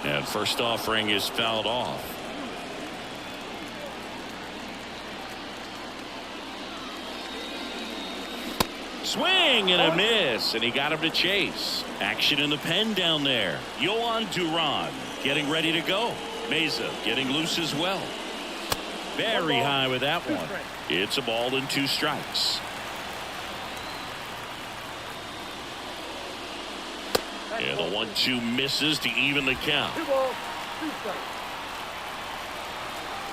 And first offering is fouled off. Swing and a miss, and he got him to chase. Action in the pen down there. Yohan Duran getting ready to go. Meza getting loose as well. Very high with that one. It's a ball and 2 strikes. And the 1-2 misses to even the count. 2 balls, 2 strikes.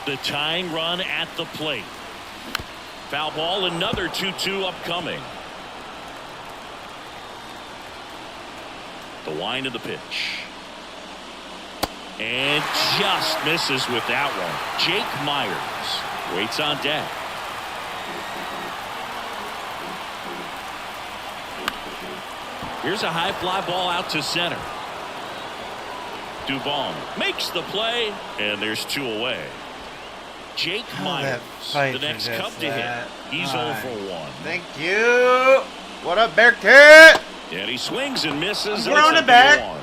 The tying run at the plate. Foul ball, another 2-2 upcoming. The wind of the pitch. And just misses with that one. Jake Myers waits on deck. Here's a high fly ball out to center. Duvall makes the play, and there's 2 away. Jake Myers, the next Cub to hit. He's 0 for 1. Thank you. What up, Bearcat? And he swings and misses. I'm throwing it back. 1.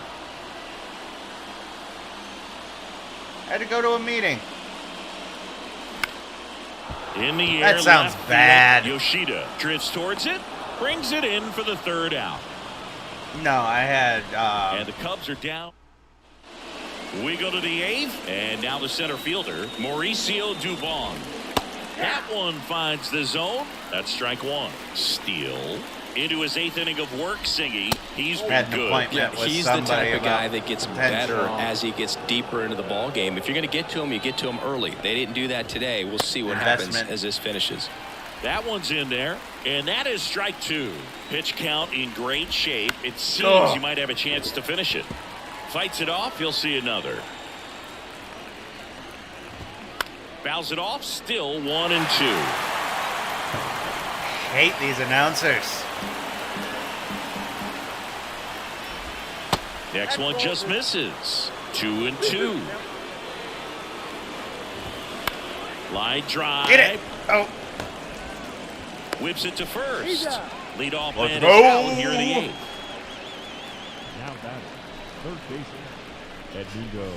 I had to go to a meeting. In the air, That sounds left bad. field, Yoshida drifts towards it, brings it in for the 3rd out. No, I had. And the Cubs are down. We go to the 8th, and now the center fielder, Mauricio Dubon. That one finds the zone. That's strike 1. Steal. Into his 8th inning of work, Singy. He's been Had an good. appointment with He's the somebody type of guy about that gets potential. better as he gets deeper into the ball game. If you're going to get to him, you get to him early. They didn't do that today. We'll see what happens Investment. as this finishes. That one's in there, and that is strike 2. Pitch count in great shape. It seems Oh. he might have a chance to finish it. Fights it off, you'll see another. Fouls it off, still 1 and 2. Hate these announcers. Next one just misses. 2 and 2. Line drive. Get it. Oh. Whips it to first. Lead off Let's man go. is out here in the 8th. Now batting, third baseman, Edmundo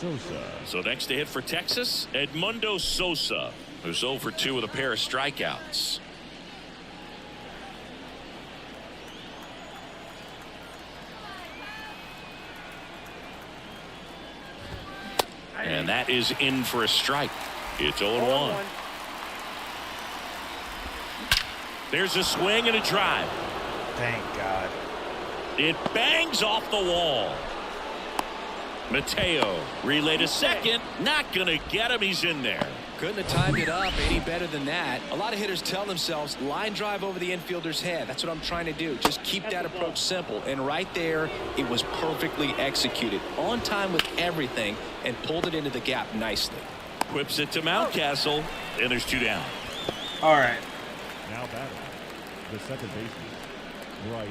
Sosa. So next to hit for Texas, Edmundo Sosa, who's 0 for 2 with a pair of strikeouts. And that is in for a strike. It's 0-1. There's a swing and a drive. Thank God. It bangs off the wall. Mateo relay to second. Not going to get him. He's in there. Couldn't have timed it up any better than that. A lot of hitters tell themselves line drive over the infielder's head. That's what I'm trying to do. Just keep that approach simple. And right there, it was perfectly executed. On time with everything and pulled it into the gap nicely. Whips it to Mountcastle, and there's 2 down. All right. Now batting, the second baseman, Bryce.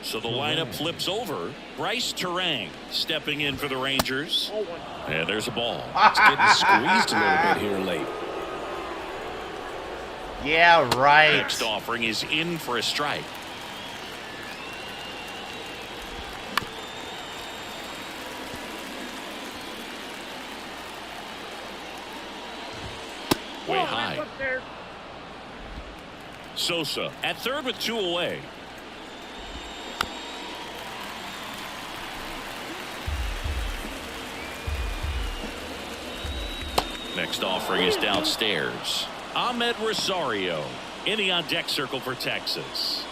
So the lineup flips over. Bryce Terang stepping in for the Rangers. And there's a ball. It's getting squeezed a little bit here late. Yeah, right. Next offering is in for a strike. Way high. Sosa at third with 2 away. Next offering is downstairs. Ahmed Rosario in the on-deck circle for Texas.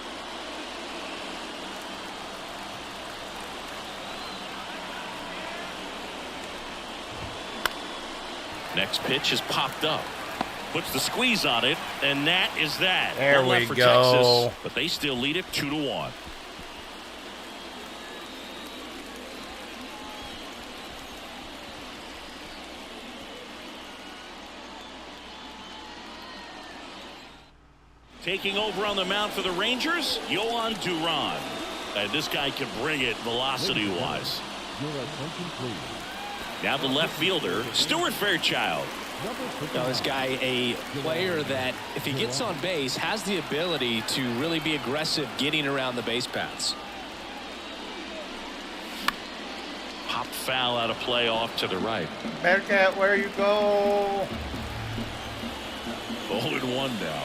Next pitch is popped up. Puts the squeeze on it, and that is that. There One left we for go. Texas, but they still lead it 2-1. Taking over on the mound for the Rangers, Yohan Duran. And this guy can bring it velocity-wise. Your attention, please. Now the left fielder, Stuart Fairchild. Now this guy, a player that, if he gets on base, has the ability to really be aggressive getting around the base paths. Pop foul out of play off to the right. Bearcat, where you go? 0-1 now.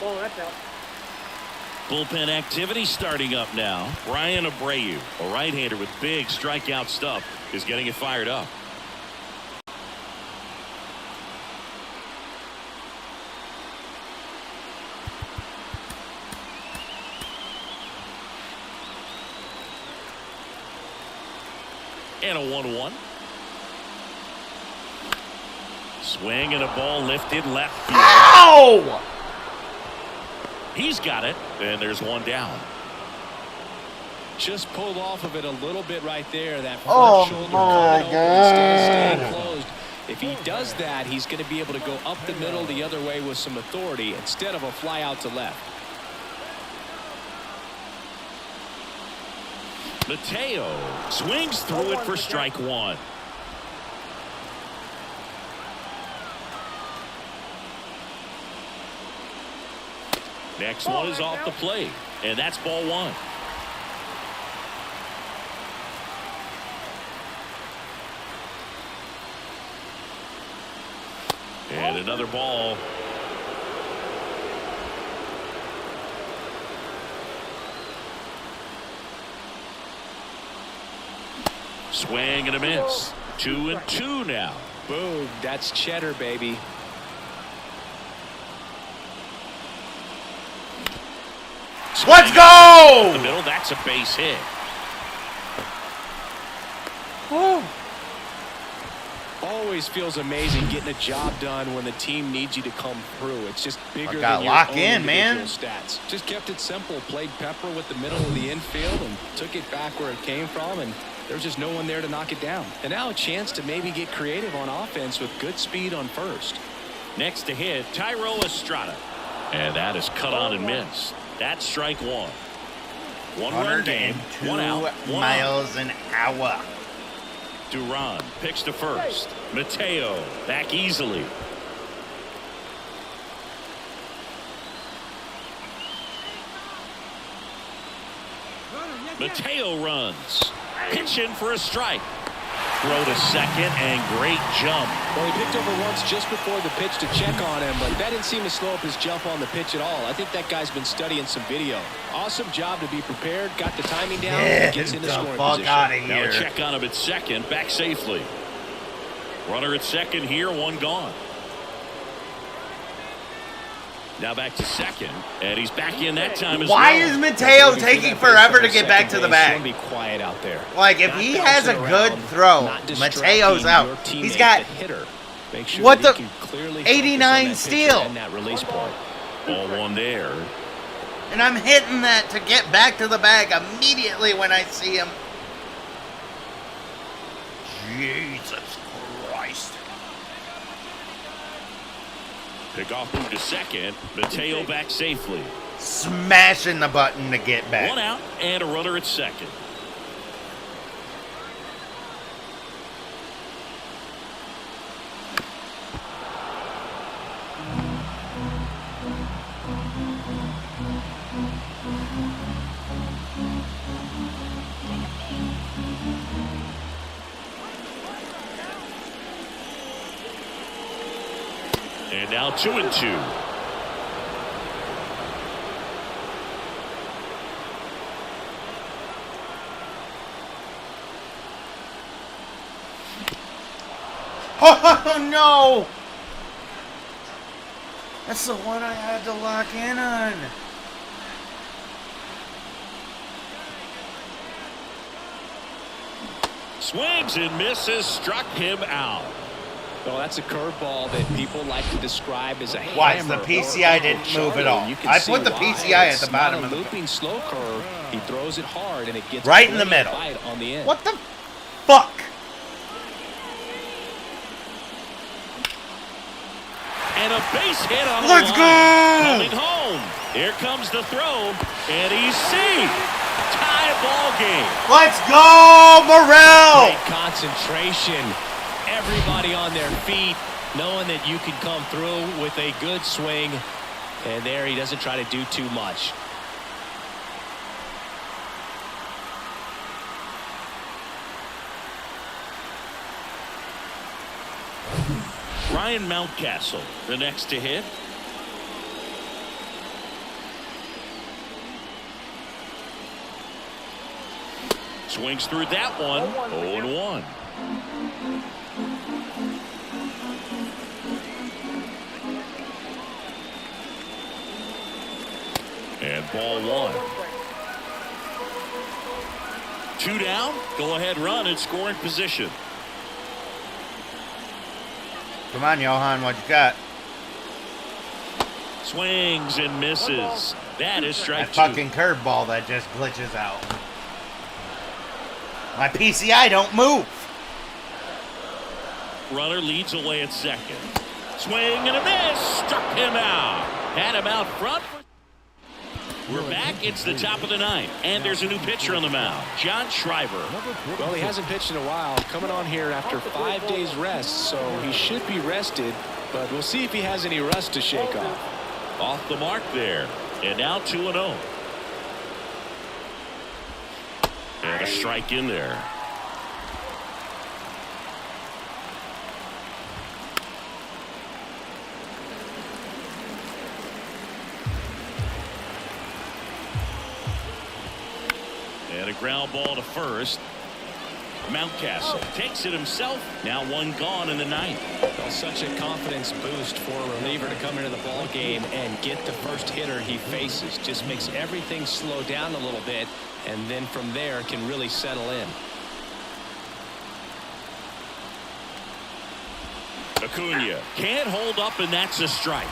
Oh, that's out. Bullpen activity starting up now. Brian Abreu, a right-hander with big strikeout stuff, is getting it fired up. And a 1-1. Swing and a ball lifted left field. Ow! He's got it, and there's one down. Just pulled off of it a little bit right there. That Oh, front shoulder my coming over instead of staying God. closed. If he does that, he's going to be able to go up the middle the other way with some authority instead of a fly out to left. Mateo swings through it for strike one. Next one is off the plate, and that's ball one. And another ball. Swing and a miss. 2-2 now. Boom. That's cheddar, baby. Let's go! The middle, that's a base hit. Woo. Always feels amazing getting a job done when the team needs you to come through. It's just bigger I gotta than your lock own in, man. individual stats. Just kept it simple. Played pepper with the middle of the infield and took it back where it came from, and there's just no one there to knock it down. And now a chance to maybe get creative on offense with good speed on first. Next to hit, Tyro Estrada. And that is cut on and missed. That's strike one. One-run game, 102 one out, one miles an hour. out. Duran picks to first. Mateo back easily. Mateo runs. Pitching for a strike. Throw to second and great jump. Well, he picked over once just before the pitch to check on him, but that didn't seem to slow up his jump on the pitch at all. I think that guy's been studying some video. Awesome job to be prepared, got the timing down, and gets into scoring position. Out of Now a here. check on him at second, back safely. Runner at second here, one gone. Now back to second, and he's back in that time as Why well. is Mateo taking forever to get back to the bag? Be quiet out there. Like, if he has a good throw, Mateo's out. He's got what the 89 steal. That release point. Ball one there. And I'm hitting that to get back to the bag immediately when I see him. Jesus Christ. Pick off move to second. Mateo back safely. Smashing the button to get back. One out and a runner at second. And now 2-2. Oh no! That's the one I had to lock in on. Swings and misses, struck him out. Well, that's a curveball that people like to describe as a Watch, hammer. the PCI didn't move at all. You can I see put the why. PCI at It's the bottom not of a the looping slow curve. He throws it hard, and it gets right in the plenty of middle. bite on the end. What the fuck? And a base hit on the Let's line. go! Coming home. Here comes the throw. And he's safe. Tie ball game. Let's go, Morrell! Great concentration. Everybody on their feet, knowing that you can come through with a good swing. And there he doesn't try to do too much. Ryan Mountcastle, the next to hit. Swings through that one. 0-1. And ball one. 2 down. Go ahead run in scoring position. Come on, Johan, what you got? Swings and misses. That is strike That 2. fucking curveball that just glitches out. My PCI don't move. Runner leads away at second. Swing and a miss. Struck him out. Had him out front. We're back. It's the top of the ninth. And there's a new pitcher on the mound. John Schreiber. Well, he hasn't pitched in a while. Coming on here after 5 days rest, so he should be rested. But we'll see if he has any rust to shake off. Off the mark there. And now 2-0. And a strike in there. And a ground ball to first. Mountcastle takes it himself. Now 1 gone in the ninth. Well, such a confidence boost for a reliever to come into the ball game and get the first hitter he faces. Just makes everything slow down a little bit, and then from there can really settle in. Acuna can't hold up, and that's a strike.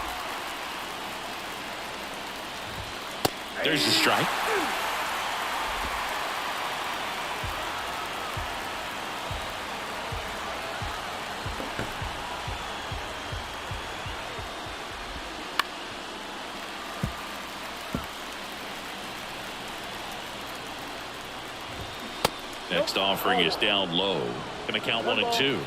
There's a strike. Next offering is down low. Going to count 1 and 2.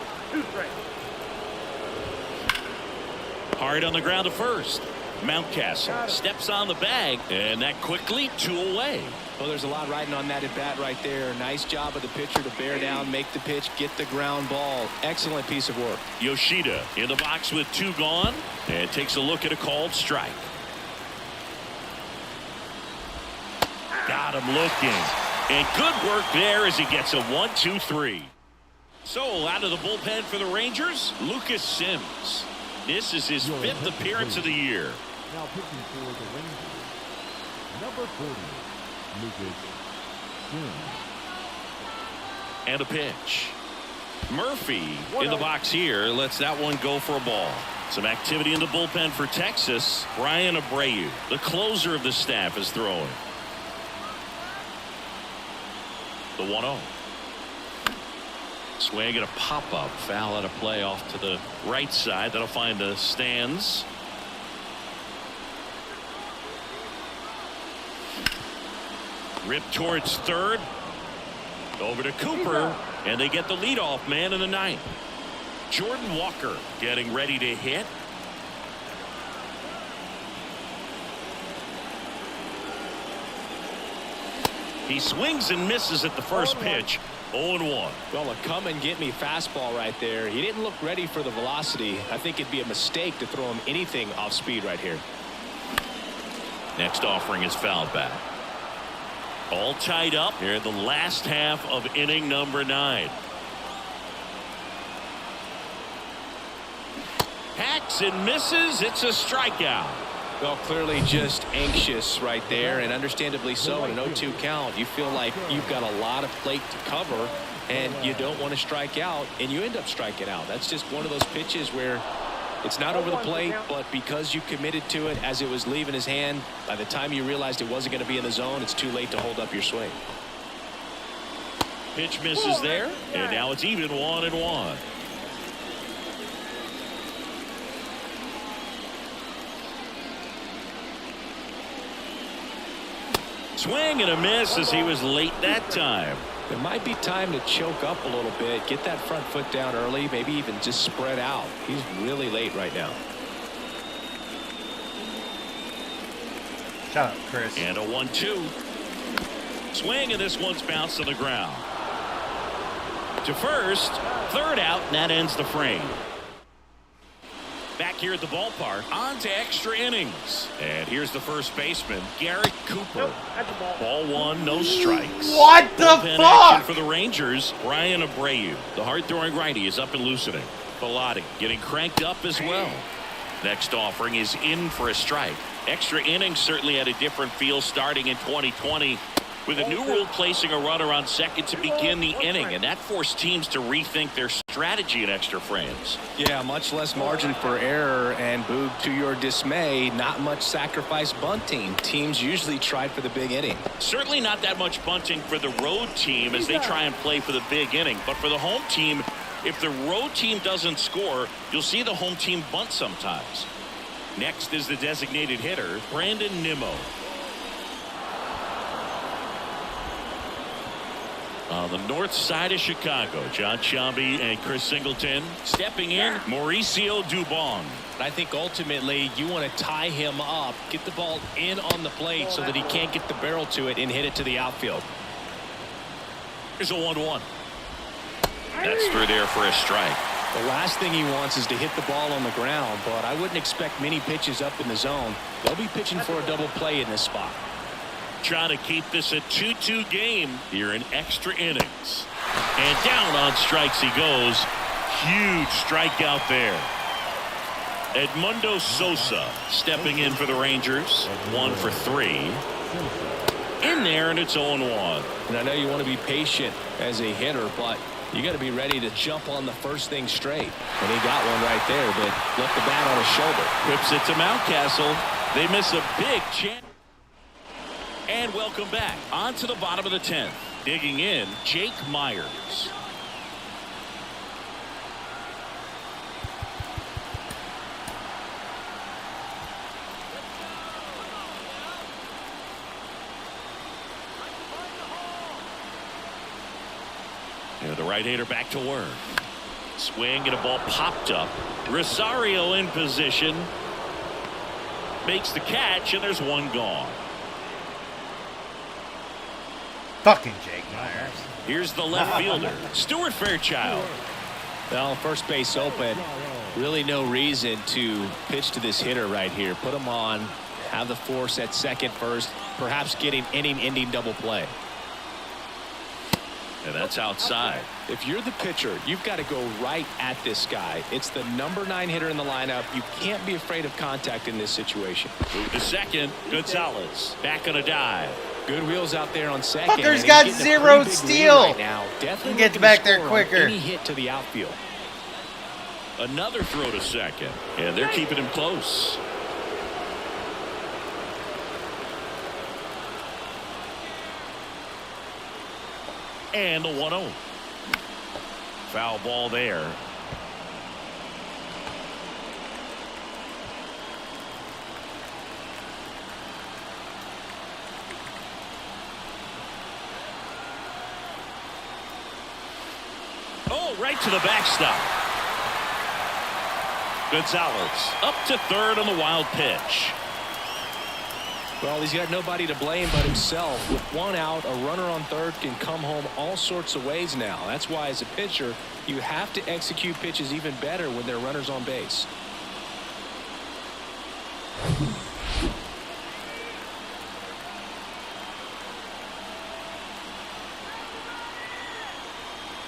Hard on the ground to first. Mountcastle steps on the bag, and that quickly 2 away. Well, there's a lot riding on that at bat right there. Nice job of the pitcher to bear down, make the pitch, get the ground ball. Excellent piece of work. Yoshida in the box with 2 gone, and takes a look at a called strike. Got him looking. And good work there as he gets a 1-2-3. So out of the bullpen for the Rangers, Lucas Sims. This is his 5th appearance of the year. Now pitching for the Rangers, number 40, Lucas Sims. And a pitch. Murphy in the box here lets that one go for a ball. Some activity in the bullpen for Texas. Brian Abreu, the closer of the staff, is throwing. The 1-0. Swing and a pop-up. Foul out of play off to the right side. That'll find the stands. Rip towards third. Over to Cooper. And they get the leadoff man in the ninth. Jordan Walker getting ready to hit. He swings and misses at the first pitch. 0-1. Well, a come and get me fastball right there. He didn't look ready for the velocity. I think it'd be a mistake to throw him anything off speed right here. Next offering is fouled back. All tied up here in the last half of inning number 9. Hacks and misses. It's a strikeout. Well, clearly just anxious right there, and understandably so. In an 0-2 count, you feel like you've got a lot of plate to cover, and you don't want to strike out, and you end up striking out. That's just one of those pitches where it's not over the plate, but because you committed to it as it was leaving his hand, by the time you realized it wasn't going to be in the zone, it's too late to hold up your swing. Pitch misses there, and now it's even 1-1. Swing and a miss as he was late that time. There might be time to choke up a little bit, get that front foot down early, maybe even just spread out. He's really late right now. Shut up, Chris. And a 1-2. Swing, and this one's bounced to the ground. To first, third out, and that ends the frame. Back here at the ballpark, on to extra innings. And here's the first baseman, Garrett Cooper. That's a ball. Ball one, no strikes. What the Bullpen fuck? action for the Rangers, Brian Abreu. The hard-throwing righty is up and loosening. Pilati getting cranked up as well. Next offering is in for a strike. Extra innings certainly had a different feel starting in 2020 with a new rule placing a runner on second to begin the inning, and that forced teams to rethink their strategy in extra frames. Yeah, much less margin for error, and Boog, to your dismay, not much sacrifice bunting. Teams usually tried for the big inning. Certainly not that much bunting for the road team as they try and play for the big inning, but for the home team, if the road team doesn't score, you'll see the home team bunt sometimes. Next is the designated hitter, Brandon Nimmo. On the north side of Chicago, John Sciambi and Chris Singleton. Stepping in, Mauricio Dubon. I think ultimately you want to tie him up, get the ball in on the plate so that he can't get the barrel to it and hit it to the outfield. Here's a 1-1. That's through there for a strike. The last thing he wants is to hit the ball on the ground, but I wouldn't expect many pitches up in the zone. They'll be pitching for a double play in this spot. Trying to keep this a 2-2 game here in extra innings. And down on strikes he goes. Huge strikeout there. Edmundo Sosa stepping in for the Rangers. 1 for 3. In there, and it's 0-1. And I know you want to be patient as a hitter, but you got to be ready to jump on the first thing straight. And he got one right there, but left the bat on his shoulder. Whips it to Mountcastle. They miss a big chance. And welcome back. On to the bottom of the 10th. Digging in, Jake Myers. And the right-hander back to work. Swing and a ball popped up. Rosario in position. Makes the catch, and there's one gone. Fucking Jake Myers. Here's the left fielder, Stuart Fairchild. Well, first base open. Really no reason to pitch to this hitter right here. Put him on, have the force at second first, perhaps getting inning-ending double play. And that's outside. If you're the pitcher, you've got to go right at this guy. It's the number 9 hitter in the lineup. You can't be afraid of contact in this situation. Move to second. Gonzalez back on a dive. Good wheels out there on second. Fucker's and got he's getting a zero pretty big steal. lead right now. Definitely Get looking back to there score on quicker. Any hit to the outfield. Another throw to second. And they're keeping him close. And the 1-0. Foul ball there. Oh, right to the backstop. Gonzalez up to third on the wild pitch. Well, he's got nobody to blame but himself. With one out, a runner on third can come home all sorts of ways now. That's why, as a pitcher, you have to execute pitches even better when there are runners on base.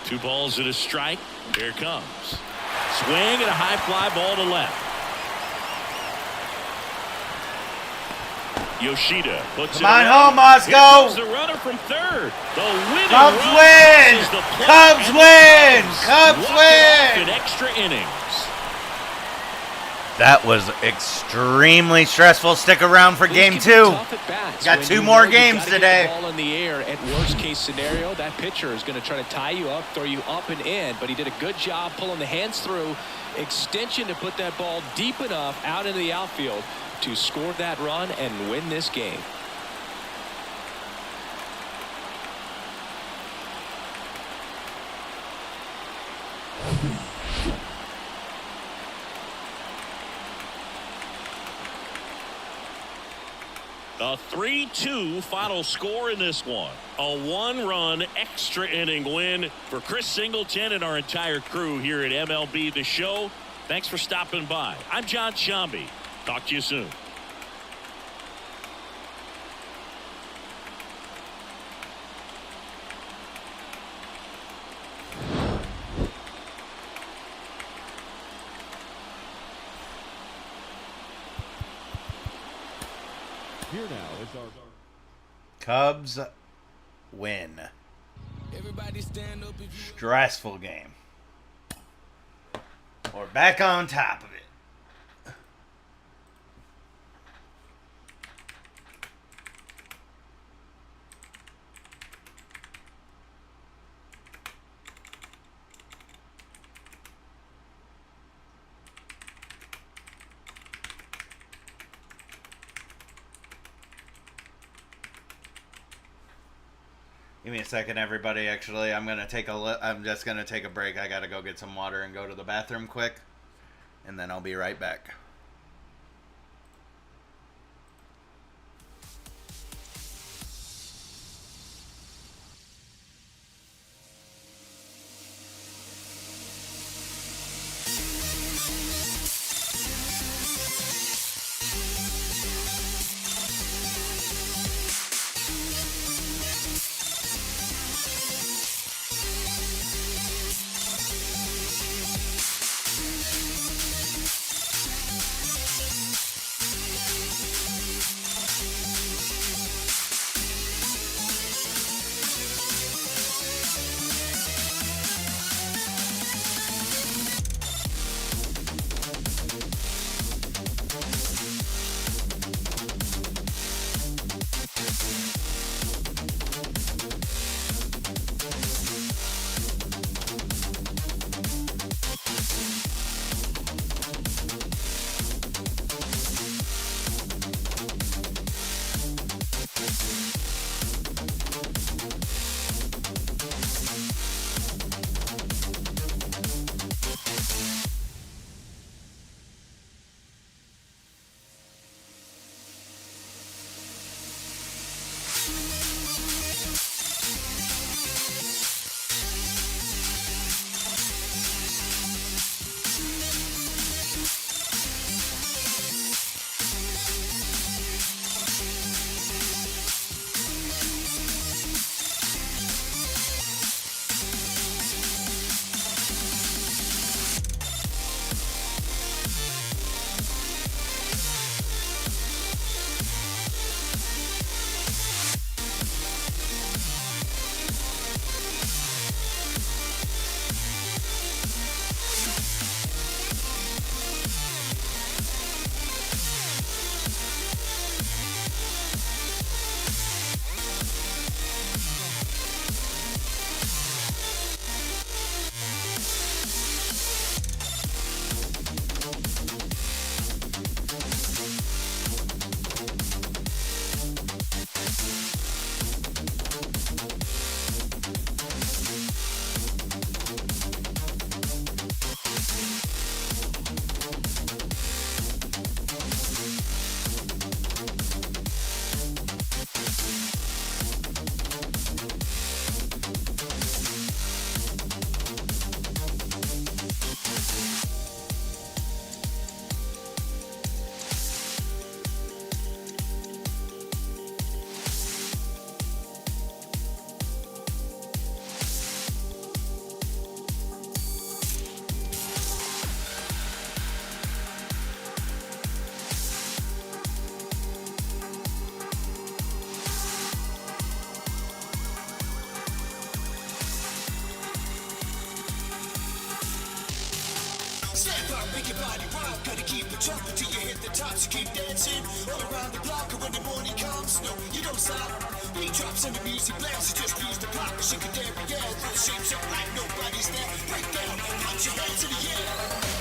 Two balls and a strike. Here it comes. Swing and a high fly ball to left. Yoshida puts Come it on around. home, Moscow. Here comes the runner from third. The winning Cubs run win! crosses the plate, Cubs and the win! Cubs Cubs walk it off win! in extra innings. That was extremely stressful. Stick around for These game can be 2. tough at bats Got when 2 you more know you games gotta get today. the ball in the air. At worst case scenario, that pitcher is going to try to tie you up, throw you up and in, but he did a good job pulling the hands through. Extension to put that ball deep enough out into the outfield to score that run and win this game. A 3-2 final score in this one. A one-run extra inning win for Chris Singleton and our entire crew here at MLB The Show. Thanks for stopping by. I'm John Shambi. Talk to you soon. Here now is our Cubs win. Everybody stand up if you Stressful game. We're back on top of it. Give me a second, everybody. Actually, I'm just gonna take a break. I gotta go get some water and go to the bathroom quick, and then I'll be right back. make your body rock. Gotta keep it jumping till you hit the top. So keep dancing all around the block. And when the morning comes, no, you don't stop. Beat drops and the music blasts. So just use the pop and shake a dairy, yeah. Throw the shapes up like nobody's there. Break down, put your hands in the air.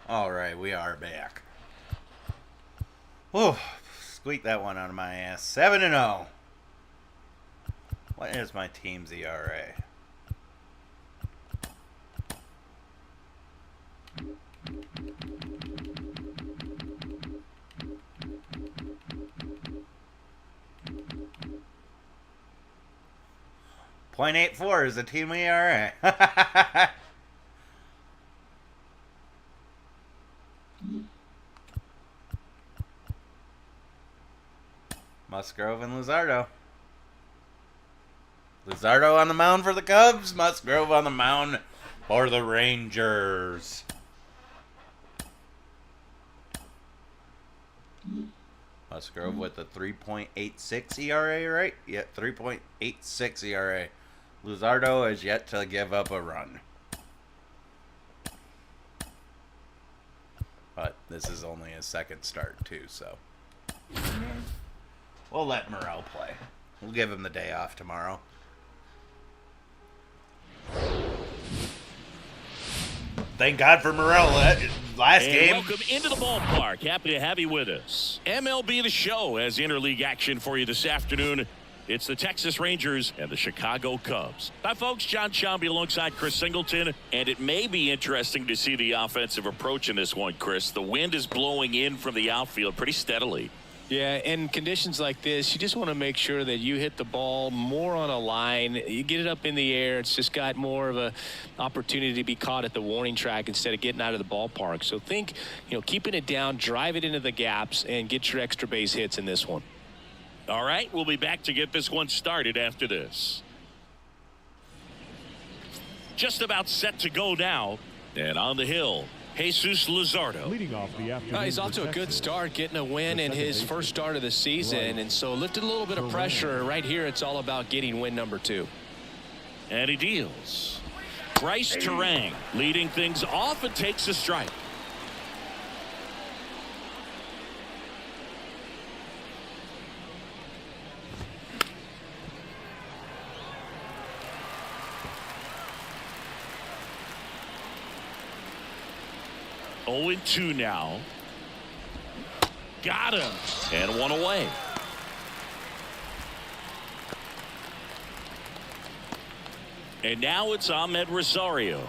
All right, we are back. Whew, squeak that one out of my ass. 7-0. What is my team's ERA? .84 is the team ERA. Musgrove and Luzardo. Luzardo on the mound for the Cubs. Musgrove on the mound for the Rangers. Musgrove with a 3.86 ERA, right? Yeah, 3.86 ERA. Luzardo has yet to give up a run. But this is only his second start, too, so we'll let Morel play. We'll give him the day off tomorrow. Thank God for Morel last And game. welcome into the ballpark. Happy to have you with us. MLB The Show has interleague action for you this afternoon. It's the Texas Rangers and the Chicago Cubs. Hi, folks. John Sciambi alongside Chris Singleton. And it may be interesting to see the offensive approach in this one, Chris. The wind is blowing in from the outfield pretty steadily. Yeah, in conditions like this, you just want to make sure that you hit the ball more on a line. You get it up in the air. It's just got more of a opportunity to be caught at the warning track instead of getting out of the ballpark. So think, keeping it down, drive it into the gaps, and get your extra base hits in this one. All right, we'll be back to get this one started after this. Just about set to go now. And on the hill, Jesus Luzardo. Leading off the afternoon. He's off to a good start, getting a win in his first start of the season, and so lifted a little bit of pressure. Right here, it's all about getting win number 2. And he deals. Bryce Terang leading things off and takes a strike. Oh, 0-2 now. Got him. And one away. And now it's Ahmed Rosario.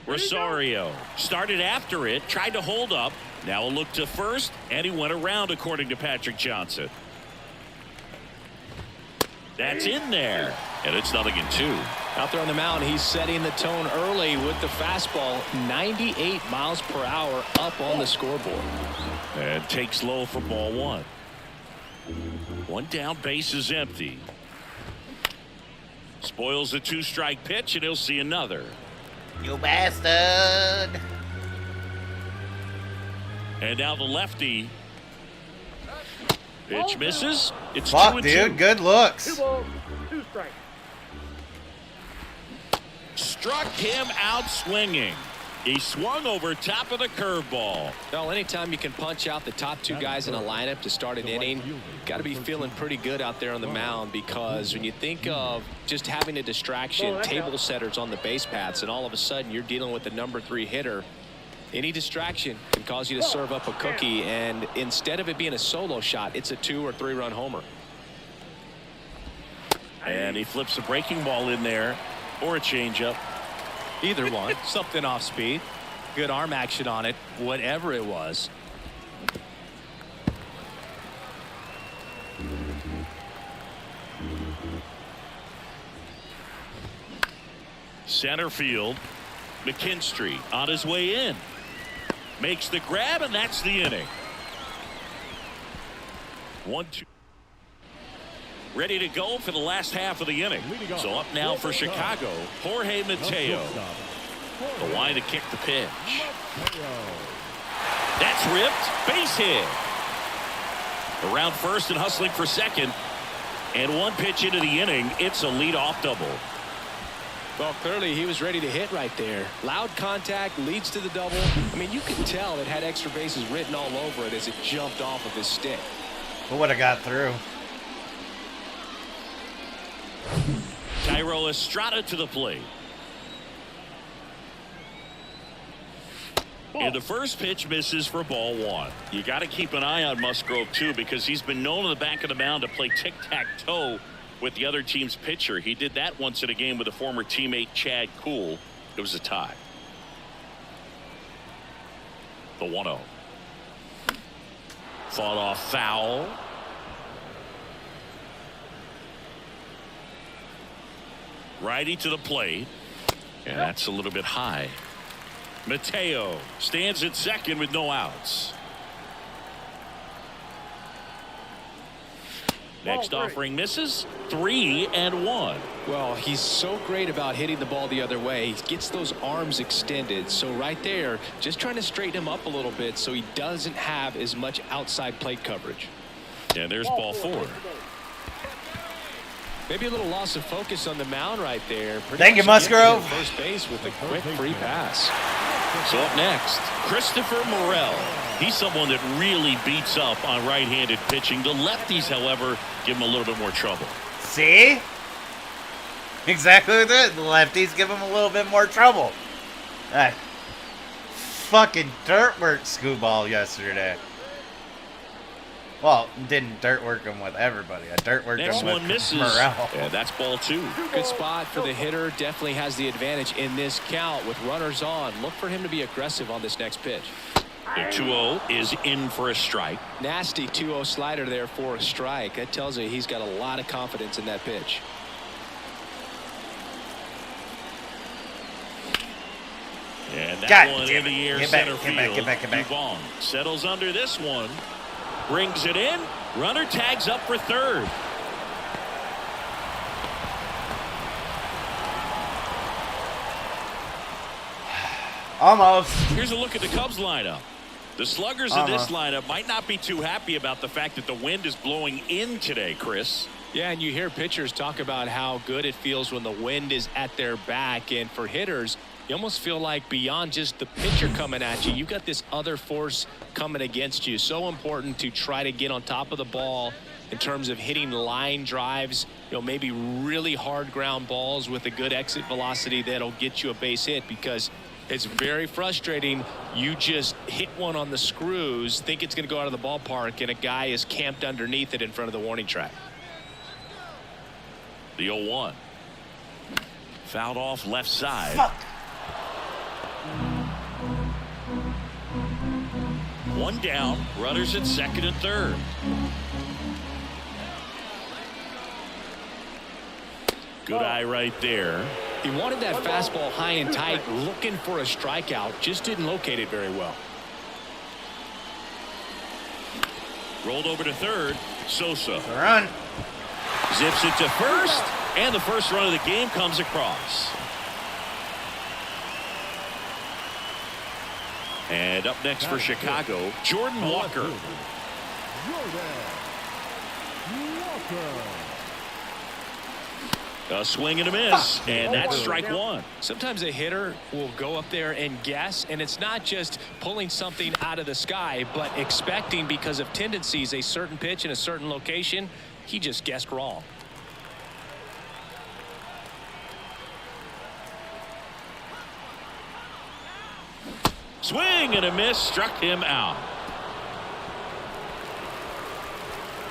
Rosario started after it, tried to hold up. Now a look to first, and he went around, according to Patrick Johnson. That's in there, and it's 0-2. Out there on the mound, he's setting the tone early with the fastball, 98 miles per hour up on the scoreboard. And takes low for ball 1. One down, base is empty. Spoils the 2-strike pitch, and he'll see another. You bastard! And now the lefty. Pitch misses. It's Fuck, 2-2. dude. Good looks. 2 balls, 2 strikes. Struck him out swinging. He swung over top of the curveball. Well, anytime you can punch out the top 2 guys in a lineup to start an inning, got to be feeling pretty good out there on the mound, because when you think of just having a distraction, table setters on the base paths, and all of a sudden you're dealing with the number 3 hitter, any distraction can cause you to serve up a cookie, and instead of it being a solo shot, it's a 2 or 3 run homer. And he flips a breaking ball in there, or a changeup. Either one. Something off speed. Good arm action on it, whatever it was. Center field. McKinstry on his way in. Makes the grab, and that's the inning. 1-2. Ready to go for the last half of the inning. So up now for Chicago, Jorge Mateo. The line to kick the pitch. That's ripped. Base hit. Around first and hustling for second. And one pitch into the inning. It's a leadoff double. Well, clearly he was ready to hit right there. Loud contact leads to the double. I mean, you can tell it had extra bases written all over it as it jumped off of his stick. Who would have got through? Cairo Estrada to the plate. And the first pitch misses for ball one. You got to keep an eye on Musgrove, too, because he's been known on the back of the mound to play tic-tac-toe with the other team's pitcher. He did that once in a game with a former teammate, Chad Kuhl. It was a tie. The 1-0. Fought off foul. Righty to the plate. And that's a little bit high. Mateo stands at second with no outs. Next offering misses. 3-1. Well, he's so great about hitting the ball the other way. He gets those arms extended. So right there, just trying to straighten him up a little bit so he doesn't have as much outside plate coverage. And there's ball four. Maybe a little loss of focus on the mound right there. Thank you, Musgrove. First base with a quick free pass. So up next, Christopher Morel. He's someone that really beats up on right-handed pitching. The lefties, however, give him a little bit more trouble. See? Exactly what it is. The lefties give him a little bit more trouble. That fucking dirt work Scooball yesterday. Well, didn't dirt work him with everybody. I dirt worked Next him one with misses. Morel. And that's ball two. Good spot for the hitter. Definitely has the advantage in this count with runners on. Look for him to be aggressive on this next pitch. The 2-0 is in for a strike. Nasty 2-0 slider there for a strike. That tells you he's got a lot of confidence in that pitch. And that God one damn in the it. air Get back, center get field. back, get back, get back. Duvall settles under this one. Brings it in. Runner tags up for third. Almost. Here's a look at the Cubs lineup. The sluggers in this lineup might not be too happy about the fact that the wind is blowing in today, Chris. Yeah, and you hear pitchers talk about how good it feels when the wind is at their back. And for hitters, you almost feel like beyond just the pitcher coming at you, you've got this other force coming against you. So important to try to get on top of the ball in terms of hitting line drives, maybe really hard ground balls with a good exit velocity that'll get you a base hit, because it's very frustrating. You just hit one on the screws, think it's going to go out of the ballpark, and a guy is camped underneath it in front of the warning track. The 0-1. Fouled off left side. Fuck. One down. Runners at second and third. Good eye right there. He wanted that fastball high and tight, looking for a strikeout. Just didn't locate it very well. Rolled over to third. Sosa Run. zips it to first, and the first run of the game comes across. And up next for Chicago, Jordan Walker. A swing and a miss, and that's strike one. Sometimes a hitter will go up there and guess, and it's not just pulling something out of the sky, but expecting, because of tendencies, a certain pitch in a certain location. He just guessed wrong. Swing and a miss, struck him out.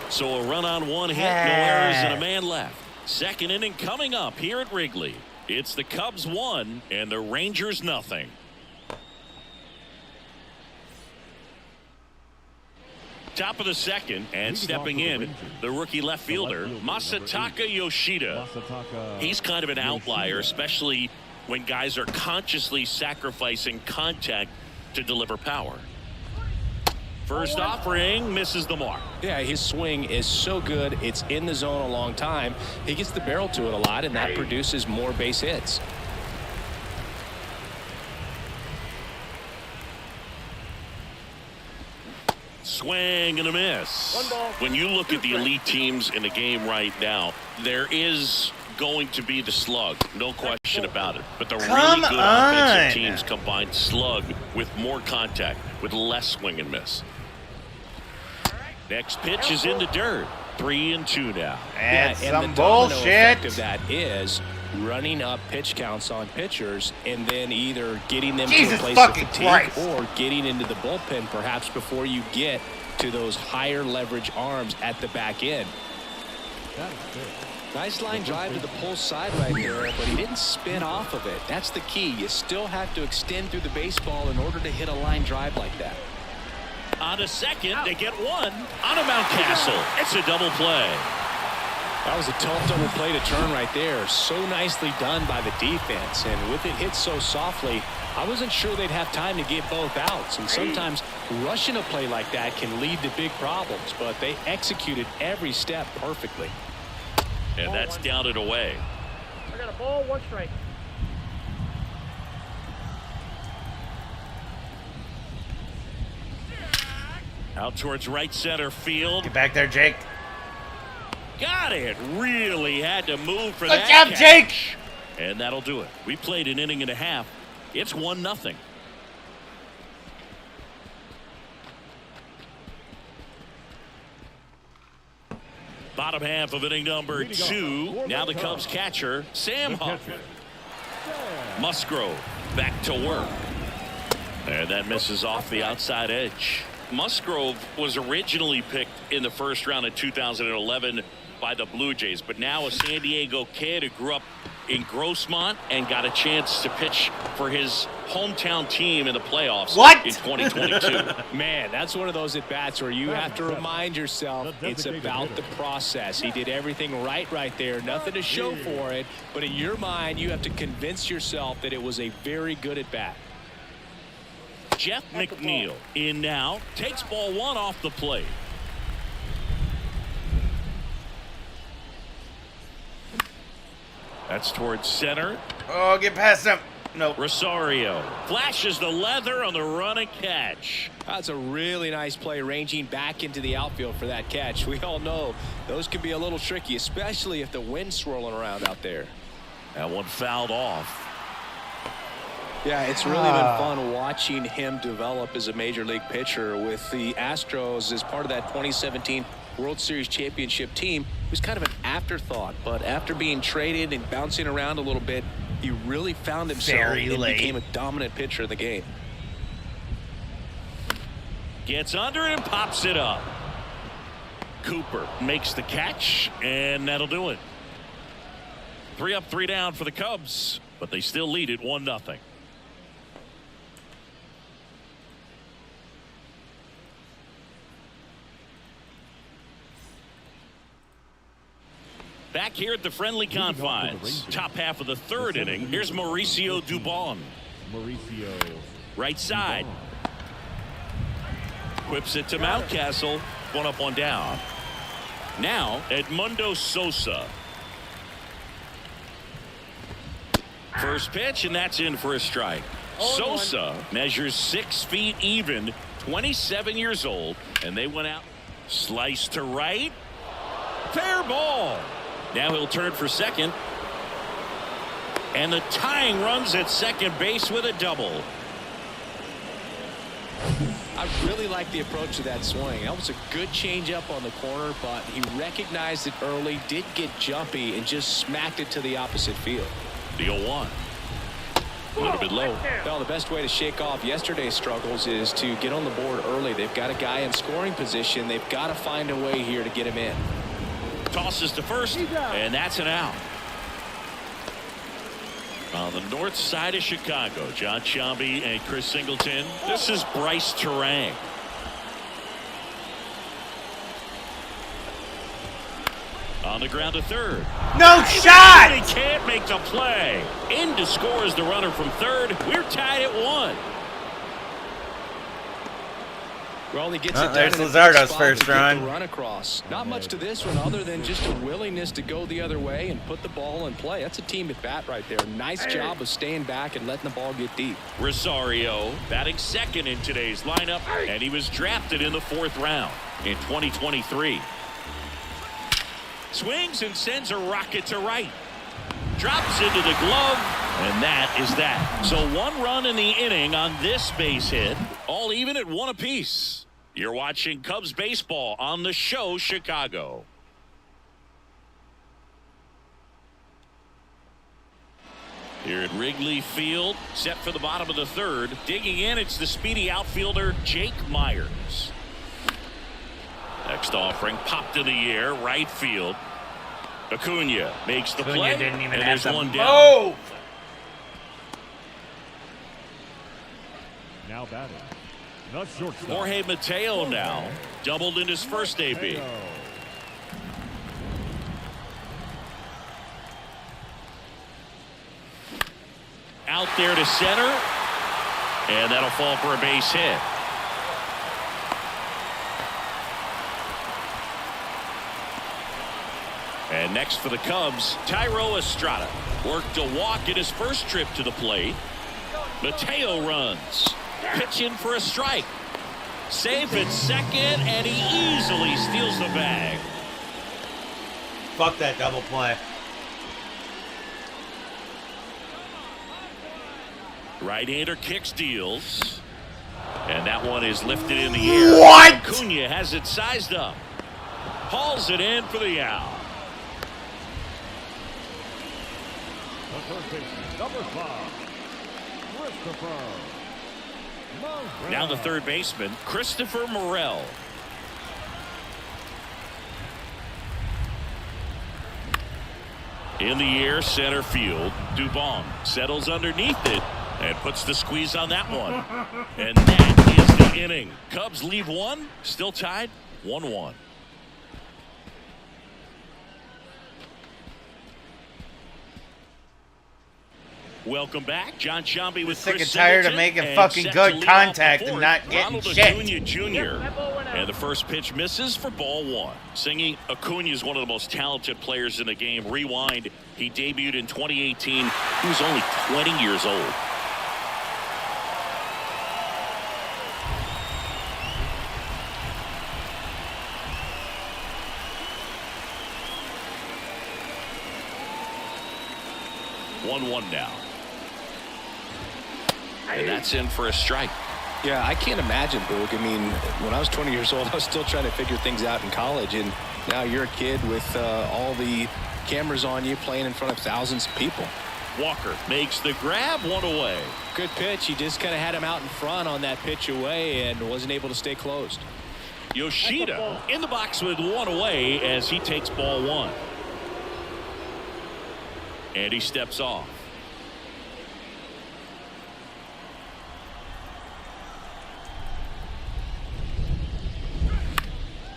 So a run on one hit, no errors, and a man left. Second inning coming up here at Wrigley. It's the Cubs 1 and the Rangers nothing. Top of the second, and stepping in, the rookie left fielder, Masataka Yoshida. He's kind of an outlier, especially when guys are consciously sacrificing contact to deliver power. First offering misses the mark. Yeah, his swing is so good. It's in the zone a long time. He gets the barrel to it a lot, and that produces more base hits. Swing and a miss. One ball, When you look at the 2 strikes. elite teams in the game right now, there is going to be the slug, no question about it. But the Come really good on. offensive teams combine slug with more contact, with less swing and miss. Next pitch is in the dirt. 3-2 now. And the some domino bullshit. effect of that is running up pitch counts on pitchers and then either getting them to a Jesus place fucking of fatigue Christ. or getting into the bullpen perhaps before you get to those higher leverage arms at the back end. That is fair. Nice line drive to the pull side right there, but he didn't spin off of it. That's the key. You still have to extend through the baseball in order to hit a line drive like that. On a second, they get one on a Mountcastle. It's a double play. That was a tough double play to turn right there. So nicely done by the defense. And with it hit so softly, I wasn't sure they'd have time to get both outs. And sometimes rushing a play like that can lead to big problems. But they executed every step perfectly. And that's down and away. I got a ball, 1 strike. Out towards right center field. Get back there, Jake. Got it. Really had to move for Good that job, catch. Jake. And that'll do it. We played an inning and a half. It's 1-0. Bottom half of inning number 2. Now the Cubs catcher, Sam Hoffman. Musgrove back to work. And that misses off the outside edge. Musgrove was originally picked in the first round in 2011 by the Blue Jays, but now a San Diego kid who grew up in Grossmont and got a chance to pitch for his hometown team in the playoffs in 2022. Man, that's one of those at-bats where you have to remind yourself it's about the process. He did everything right there. Nothing to show for it, but in your mind, you have to convince yourself that it was a very good at-bat. Jeff McNeil in now, takes ball 1 off the plate. That's towards center. Oh, get past him. No. Rosario flashes the leather on the run and catch. That's a really nice play, ranging back into the outfield for that catch. We all know those can be a little tricky, especially if the wind's swirling around out there. That one fouled off. Yeah, it's really been fun watching him develop as a major league pitcher with the Astros as part of that 2017 World Series championship team. It was kind of an afterthought, but after being traded and bouncing around a little bit, he really found himself and became a dominant pitcher in the game. Gets under it and pops it up. Cooper makes the catch, and that'll do it. 3 up, 3 down for the Cubs, but they still lead it 1-0. Back here at the friendly confines, top half of the 3rd inning. Here's Mauricio Dubon. Mauricio. Right side. Whips it to Mountcastle. 1 up, 1 down. Now, Edmundo Sosa. First pitch, and that's in for a strike. Sosa measures 6 feet even, 27 years old, and they went out. Slice to right. Fair ball. Now he'll turn for second. And the tying runs at second base with a double. I really like the approach of that swing. That was a good changeup on the corner, but he recognized it early, did get jumpy, and just smacked it to the opposite field. The 0-1. A little bit low. Well, the best way to shake off yesterday's struggles is to get on the board early. They've got a guy in scoring position. They've got to find a way here to get him in. Tosses to first, and that's an out. On the north side of Chicago, John Sciambi and Chris Singleton. This is Bryce Terang. On the ground to third. No shot! He can't make the play. In to score is the runner from third. We're tied at 1. Well, he gets Oh, it done there's in a big Luzardo's spot first to get the run. run across. Not much to this one other than just a willingness to go the other way and put the ball in play. That's a team at bat right there. Nice job of staying back and letting the ball get deep. Rosario batting second in today's lineup, and he was drafted in the 4th round in 2023. Swings and sends a rocket to right. Drops into the glove, and that is that. So 1 run in the inning on this base hit, all even at 1 apiece. You're watching Cubs baseball on the show Chicago. Here at Wrigley Field, set for the bottom of the 3rd. Digging in, it's the speedy outfielder Jake Myers. Next offering popped in the air, right field. Acuna makes the play, didn't even and have there's to 1 down. move. Now batting. The shortstop. Jorge Mateo now doubled in his first AB. Mateo. Out there to center, and that'll fall for a base hit. And next for the Cubs, Tyro Estrada worked a walk in his first trip to the plate. Mateo runs, pitch in for a strike. Safe at second, and he easily steals the bag. Fuck that double play. Right-hander kicks, deals, and that one is lifted in the air. What? Acuna has it sized up, hauls it in for the out. The third baseman, number 5, Christopher Morel. Now the third baseman, Christopher Morel. In the air, center field. Dubon settles underneath it and puts the squeeze on that one. And that is the inning. Cubs leave 1, still tied 1-1. Welcome back. John Sciambi with Sick Chris and tired of Singleton, making and fucking set good to lead off contact the and 4th, not getting Ronald shit. Acuna Jr. That ball went out. And the first pitch misses for ball 1. Singy, Acuna is one of the most talented players in the game. Rewind, he debuted in 2018. He was only 20 years old. One now. And that's in for a strike. Yeah, I can't imagine, Boog. I mean, when I was 20 years old, I was still trying to figure things out in college, and now you're a kid with all the cameras on you playing in front of thousands of people. Walker makes the grab, 1 away. Good pitch. He just kind of had him out in front on that pitch away and wasn't able to stay closed. Yoshida in the box with 1 away as he takes ball 1. And he steps off.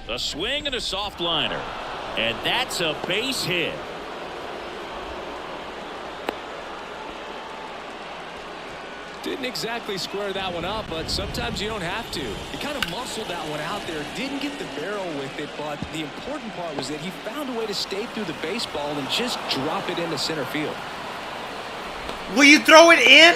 A swing and a soft liner. And that's a base hit. Didn't exactly square that one up, but sometimes you don't have to. He kind of muscled that one out there. Didn't get the barrel with it, but the important part was that he found a way to stay through the baseball and just drop it into center field. Will you throw it in?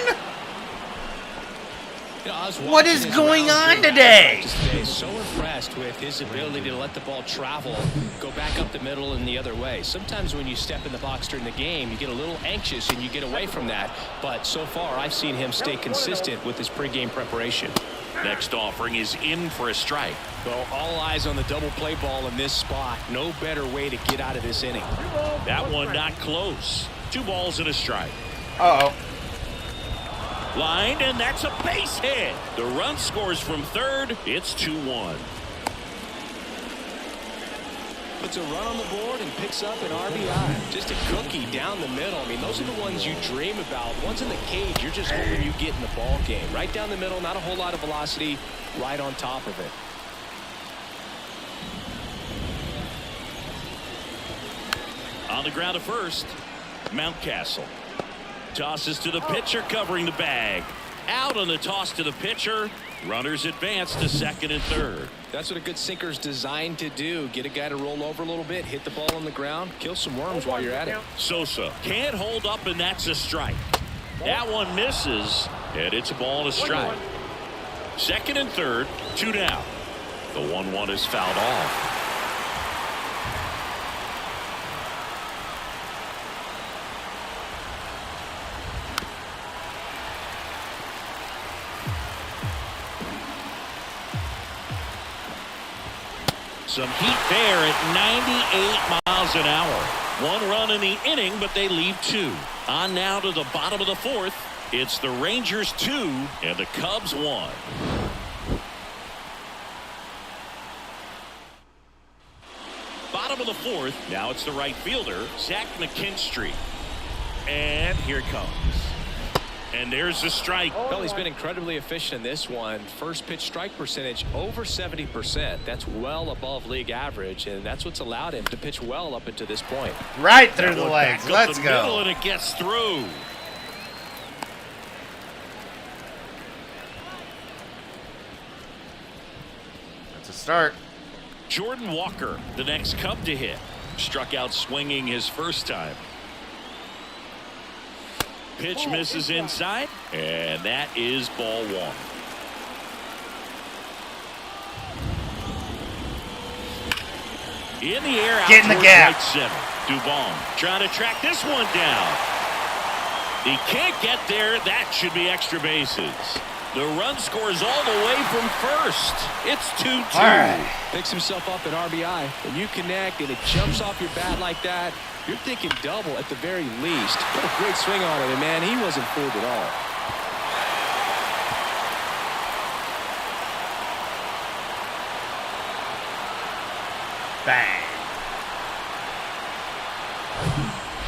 You know, I was What watching is his going rounds on during today? practice today? So impressed with his ability to let the ball travel, go back up the middle and the other way. Sometimes when you step in the box during the game, you get a little anxious and you get away from that. But so far, I've seen him stay consistent with his pregame preparation. Next offering is in for a strike. Well, all eyes on the double play ball in this spot. No better way to get out of this inning. That one not close. 2 balls and a strike. Uh-oh. Line, and that's a base hit. The run scores from third. It's 2-1. Puts a run on the board and picks up an RBI. Just a cookie down the middle. I mean, those are the ones you dream about. Ones in the cage, you're just hoping you get in the ball game. Right down the middle, not a whole lot of velocity, right on top of it. On the ground at first, Mountcastle tosses to the pitcher covering the bag. Out on the toss to the pitcher. Runners advance to second and third. That's what a good sinker's designed to do. Get a guy to roll over a little bit, hit the ball on the ground, kill some worms while you're at it. Sosa can't hold up, and that's a strike. That one misses, and it's a ball and a strike. Second and third, 2 down. The 1-1 is fouled off. Some heat there at 98 miles an hour. 1 run in the inning, but they leave 2. On now to the bottom of the 4th. It's the Rangers 2 and the Cubs 1. Bottom of the 4th. Now it's the right fielder, Zach McKinstry. And here it comes. And there's the strike. Well, he's been incredibly efficient in this one. First pitch strike percentage over 70%. That's well above league average, and that's what's allowed him to pitch well up until this point. Right through That the one legs. back up Let's the go. middle, and it gets through. That's a start. Jordan Walker, the next Cub to hit. Struck out swinging his first time. Pitch misses inside, and that is ball 1. In the air, out Get in the towards gap. right center. Dubon trying to track this one down. He can't get there. That should be extra bases. The run scores all the way from first. It's 2-2. All right. Picks himself up at RBI. When you connect and it jumps off your bat like that, you're thinking double at the very least. What a great swing on it, and man, he wasn't fooled at all. Bang.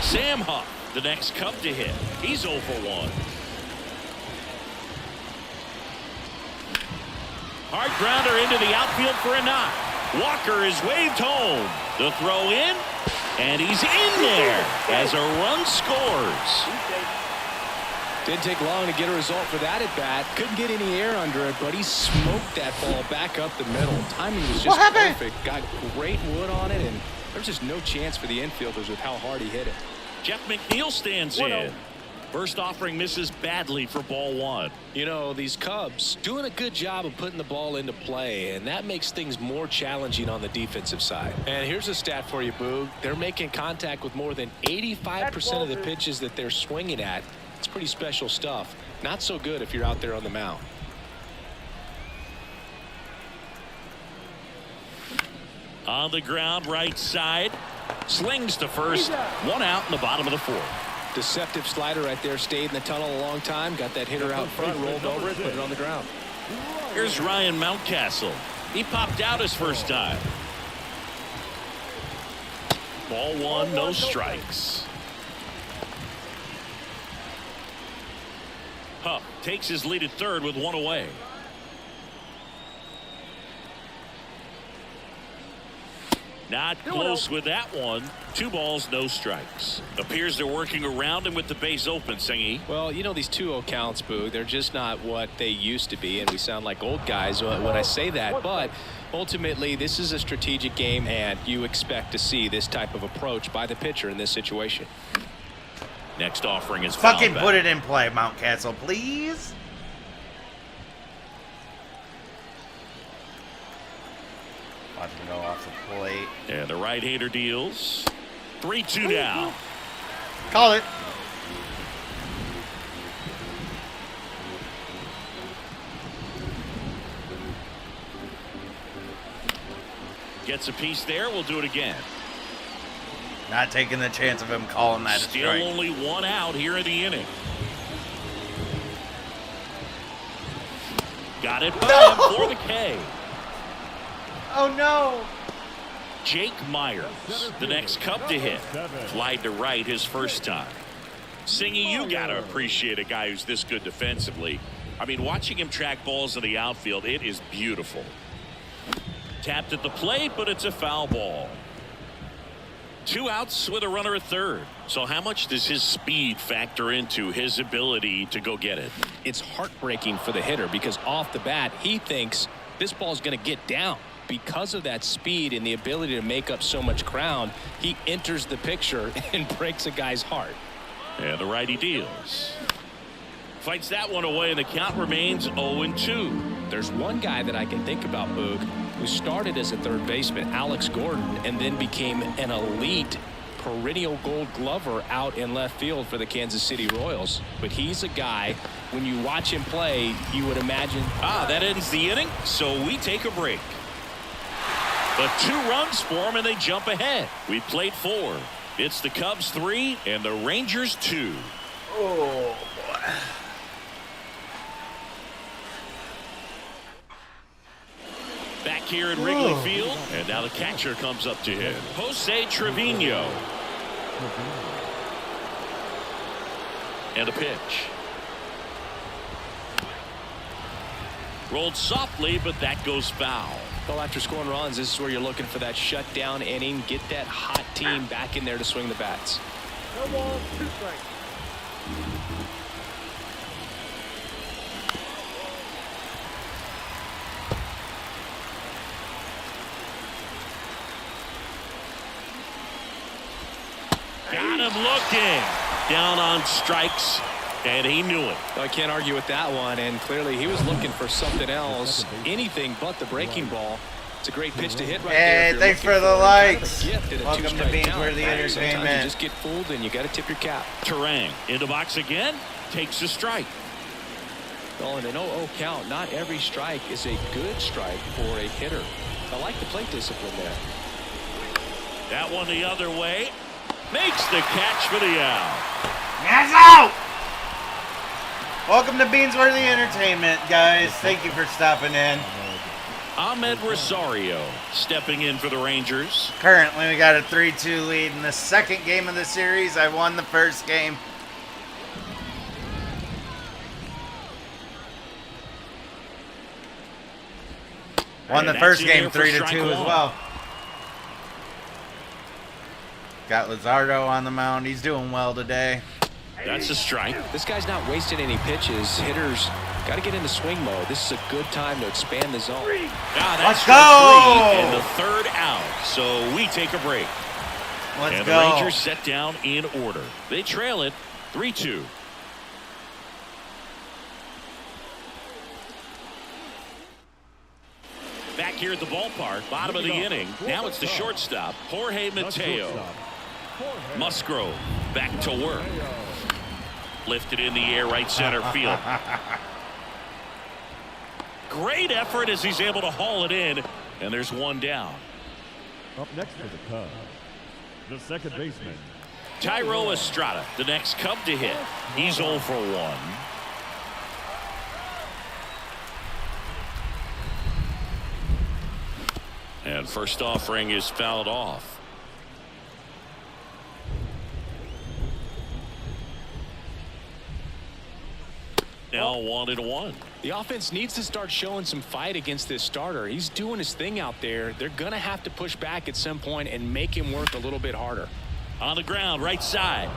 Sam Huff, the next Cub to hit. He's 0 for 1. Hard grounder into the outfield for a knock. Walker is waved home. The throw in, and he's in there as a run scores. Didn't take long to get a result for that at bat. Couldn't get any air under it, but he smoked that ball back up the middle. Timing was just perfect. Got great wood on it, and there's just no chance for the infielders with how hard he hit it. Jeff McNeil stands in. First offering misses badly for ball 1. You know, these Cubs doing a good job of putting the ball into play, and that makes things more challenging on the defensive side. And here's a stat for you, Boog. They're making contact with more than 85% of the pitches that they're swinging at. It's pretty special stuff. Not so good if you're out there on the mound. On the ground, right side. Slings to first. 1 out in the bottom of the 4th. Deceptive slider right there. Stayed in the tunnel a long time. Got that hitter out front, rolled over it, put it on the ground. Here's Ryan Mountcastle. He popped out his first time. Ball 1, no strikes. Huff takes his lead at third with 1 away. Not close with that one. 2 balls, no strikes. Appears they're working around him with the base open, Singy. Well, you know, these 2-0 counts, Boo, they're just not what they used to be, and we sound like old guys when I say that, but ultimately this is a strategic game, and you expect to see this type of approach by the pitcher in this situation. Next offering is fouled Fucking back. put it in play, Mountcastle, please. Watch him go off the plate. And the right-hander deals. 3-2 now. Call it. Gets a piece there. We'll do it again. Not taking the chance of him calling that a Still strike. only 1 out here in the inning. Got it by him for the K. Oh no! Jake Myers, the next Cub to hit. Flied to right his first time. Singy, you got to appreciate a guy who's this good defensively. I mean, watching him track balls in the outfield, it is beautiful. Tapped at the plate, but it's a foul ball. 2 outs with a runner at third. So how much does his speed factor into his ability to go get it? It's heartbreaking for the hitter because off the bat, he thinks this ball's going to get down. Because of that speed and the ability to make up so much ground, he enters the picture and breaks a guy's heart. And the righty deals. Fights that one away, and the count remains 0-2. There's one guy that I can think about, Boog, who started as a third baseman, Alex Gordon, and then became an elite perennial Gold Glover out in left field for the Kansas City Royals. But he's a guy, when you watch him play, you would imagine. That ends the inning, so we take a break. But 2 runs for them, and they jump ahead. We played 4. It's the Cubs 3 and the Rangers 2. Oh, boy. Back here at Wrigley Field, and now the catcher comes up to hit. Jose Trevino. And a pitch. Rolled softly, but that goes foul. Well, after scoring runs, this is where you're looking for that shutdown inning. Get that hot team back in there to swing the bats. No ball, 2 strikes. Got him looking. Down on strikes, and he knew it. I can't argue with that one, and clearly he was looking for something else, anything but the breaking ball. It's a great pitch to hit right there. Hey, thanks for the likes. Welcome to Beansworthy Sometimes you Entertainment. just get fooled, and you got to tip your cap. Terang in the box again, takes a strike. Well, in an 0-0 count, not every strike is a good strike for a hitter. I like the plate discipline there. That one the other way. Makes the catch for the out. That's out! Welcome to Beansworthy Entertainment, guys. Thank you for stopping in. Ahmed Rosario stepping in for the Rangers. Currently, we got a 3-2 lead in the second game of the series. I won the first game. Won the first game 3-2 as well. Got Luzardo on the mound. He's doing well today. That's a strike. This guy's not wasting any pitches. Hitters got to get into swing mode. This is a good time to expand the zone. Let's go! 3 and the third out. So we take a break. Let's and go. the Rangers set down in order. They trail it 3-2. Back here at the ballpark, bottom of the inning. Now it's the shortstop, Jorge Mateo. Musgrove back to work. Lifted in the air, right center field. Great effort as he's able to haul it in, and there's one down. Up next for the Cubs, the second baseman, Tyro Estrada, the next Cub to hit. He's 0 for 1. And first offering is fouled off. Now 1-1. The offense needs to start showing some fight against this starter. He's doing his thing out there. They're going to have to push back at some point and make him work a little bit harder. On the ground, right side.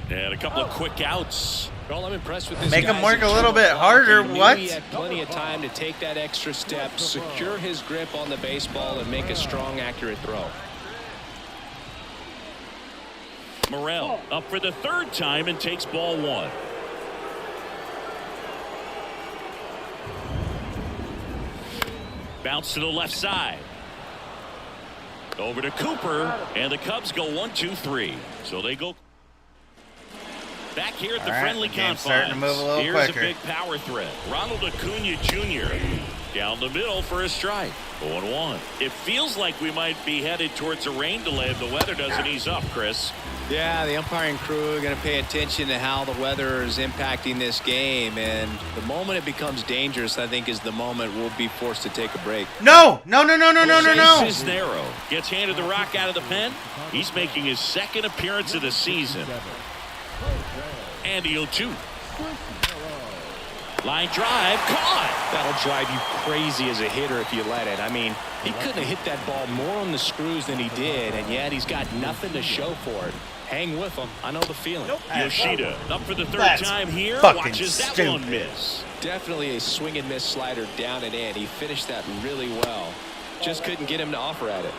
And a couple of quick outs. Well, I'm impressed with this. Make him guy's work a little bit internal harder. block. He knew What? He had plenty of time to take that extra step, secure his grip on the baseball, and make a strong, accurate throw. Morel up for the third time and takes ball 1. Bounce to the left side. Over to Cooper, and the Cubs go 1-2-3. So they go back here at the friendly game's starting to confines. move a little Here's quicker. a big power threat. Ronald Acuna Jr. down the middle for a strike. 0-1. It feels like we might be headed towards a rain delay if the weather doesn't ease up, Chris. Yeah, the umpiring crew are going to pay attention to how the weather is impacting this game, and the moment it becomes dangerous, I think, is the moment we'll be forced to take a break. No! Cisnero gets handed the rock out of the pen. He's making his second appearance of the season. And the 0-2. Line drive, caught. That'll drive you crazy as a hitter if you let it. I mean, he couldn't have hit that ball more on the screws than he did, and yet he's got nothing to show for it. Hang with him. I know the feeling. Yoshida up for the third That's time here. fucking Watches that stupid. one miss. Definitely a swing and miss slider down and in. He finished that really well. Just couldn't get him to offer at it.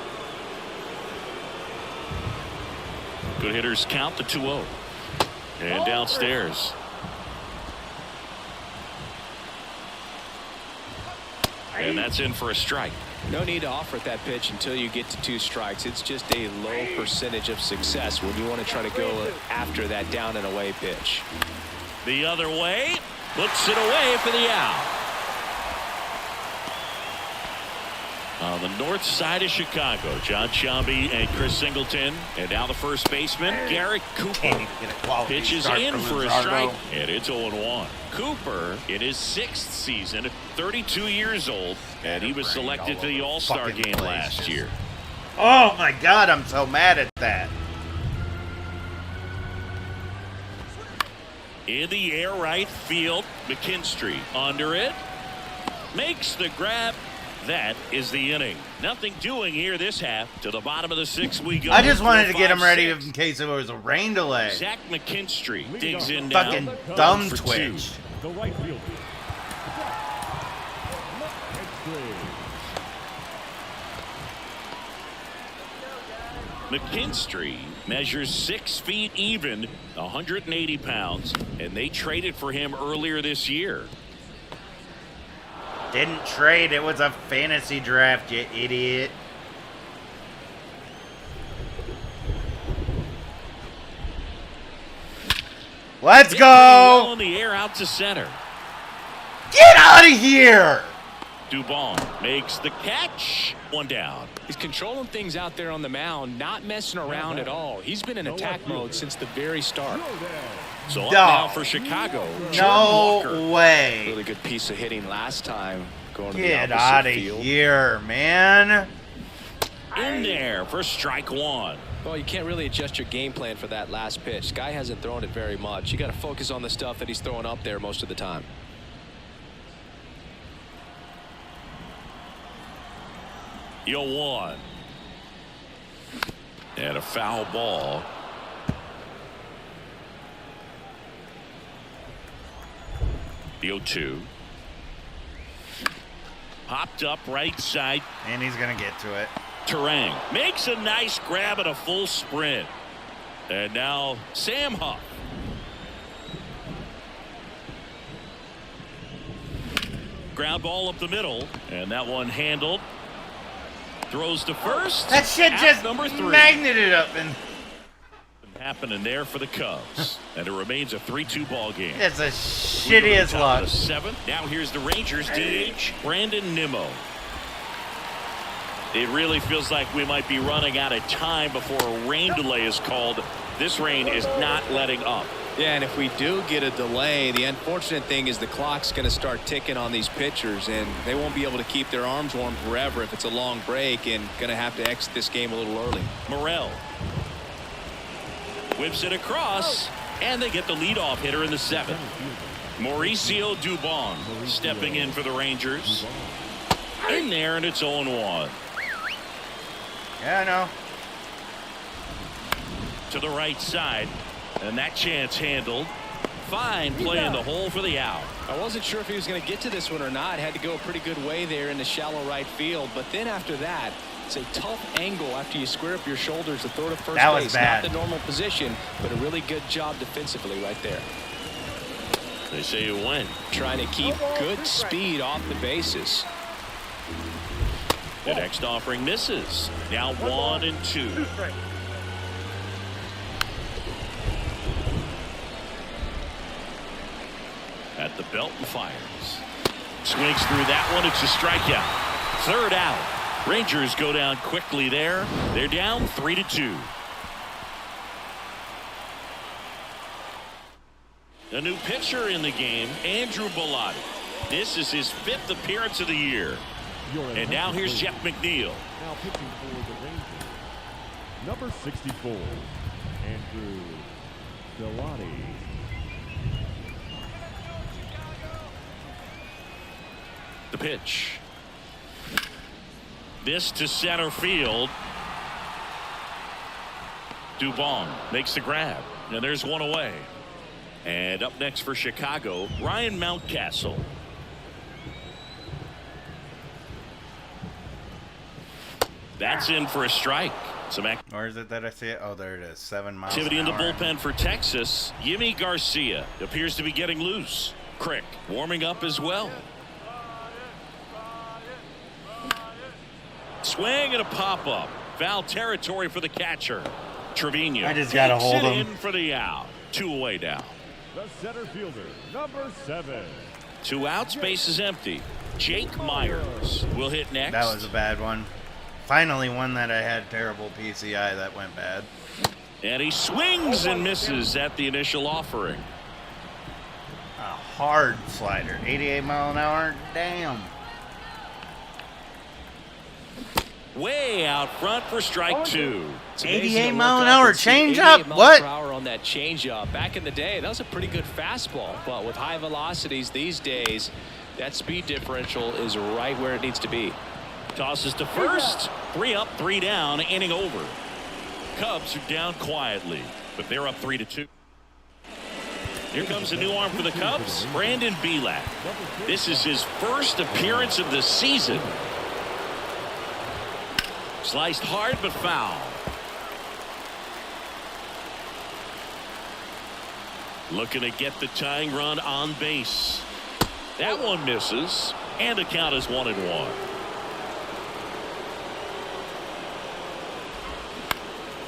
Good hitters count the 2-0. And downstairs. And that's in for a strike. No need to offer at that pitch until you get to 2 strikes. It's just a low percentage of success when you want to try to go after that down and away pitch. The other way. Puts it away for the out. On the north side of Chicago, John Sciambi and Chris Singleton. And now the first baseman, Garrett Cooper. Pitches in for a strike, and it's 0-1. Cooper, in his 6th season, 32 years old, and he was selected for the All-Star game last year. Oh my God, I'm so mad at that. In the air right field, McKinstry under it. Makes the grab. That is the inning. Nothing doing here this half. To the bottom of the 6th we go. I just wanted to get him ready 4-5-6. in case it was a rain delay. Zach McKinstry digs in now. Fucking 1 dumb for 2. twitch. The right fielder. McKinstry measures 6 feet even, 180 pounds, and they traded for him earlier this year. Didn't trade. It was a fantasy draft, you idiot. Let's Hit pretty well go. in the air out to center. Get out of here. Dubon makes the catch. 1 down. He's controlling things out there on the mound, not messing around at all. He's been in attack mode since the very start. So up No. now for Chicago. Jordan No Walker. way. Really good piece of hitting last time. Going to Get the out opposite of field. here, man. In there for strike 1. Well, you can't really adjust your game plan for that last pitch. Guy hasn't thrown it very much. You got to focus on the stuff that he's throwing up there most of the time. Yo 1. And a foul ball. Yo 2. Popped up right side. And he's going to get to it. Terang makes a nice grab at a full sprint. And now Sam Huff. Ground ball up the middle. And that one handled. Throws to first. That shit Out just number 3. magneted up. And Happening there for the Cubs. And it remains a 3-2 ball game. it's a We go shitty to as the top luck. of the 7th. Now here's the Rangers DH, Brandon Nimmo. It really feels like we might be running out of time before a rain delay is called. This rain is not letting up. Yeah, and if we do get a delay, the unfortunate thing is the clock's going to start ticking on these pitchers, and they won't be able to keep their arms warm forever if it's a long break, and going to have to exit this game a little early. Morel whips it across, and they get the leadoff hitter in the 7th. Mauricio Dubon stepping in for the Rangers. In there, and it's 0-1. Yeah, I know. To the right side, and that chance handled. Fine play in the hole for the out. I wasn't sure if he was going to get to this one or not. Had to go a pretty good way there in the shallow right field. But then after that, it's a tough angle after you square up your shoulders to throw to first That was base. bad. Not the normal position, but a really good job defensively right there. They say you win. Trying to keep good speed off the bases. The next offering misses. Now 1-2. At the belt and fires. Swings through that one. It's a strikeout. 3rd out. Rangers go down quickly there. They're down 3-2. A new pitcher in the game, Andrew Bellotti. This is his 5th appearance of the year. And now here's Jeff McNeil. Now pitching for the Rangers, number 64, Andrew Bellotti. The pitch. This to center field. Dubon makes the grab, and there's one away. And up next for Chicago, Ryan Mountcastle. That's in for a strike. Or is it that I see it? Oh, there it is. 7 miles Activity an in the hour. bullpen for Texas. Yimi Garcia appears to be getting loose. Crick warming up as well. Swing and a pop-up. Foul territory for the catcher. Trevino I just gotta takes hold it him. in for the out. 2 away now. The center fielder, number 7. 2 outs, base is empty. Jake Myers will hit next. That was a bad one. Finally one that I had terrible PCI that went bad. And he swings and misses at the initial offering. A hard slider. 88 mile an hour. Damn. Way out front for strike 2. It's amazing 88 to mile look an up hour and see changeup? 88 miles What? per hour on that changeup. Back in the day, that was a pretty good fastball. But with high velocities these days, that speed differential is right where it needs to be. Tosses to first. 3 up, 3 down, inning over. Cubs are down quietly, but they're up 3-2. Here comes a new arm for the Cubs, Brandon Belak. This is his first appearance of the season. Sliced hard but foul. Looking to get the tying run on base. That one misses, and the count is 1-1.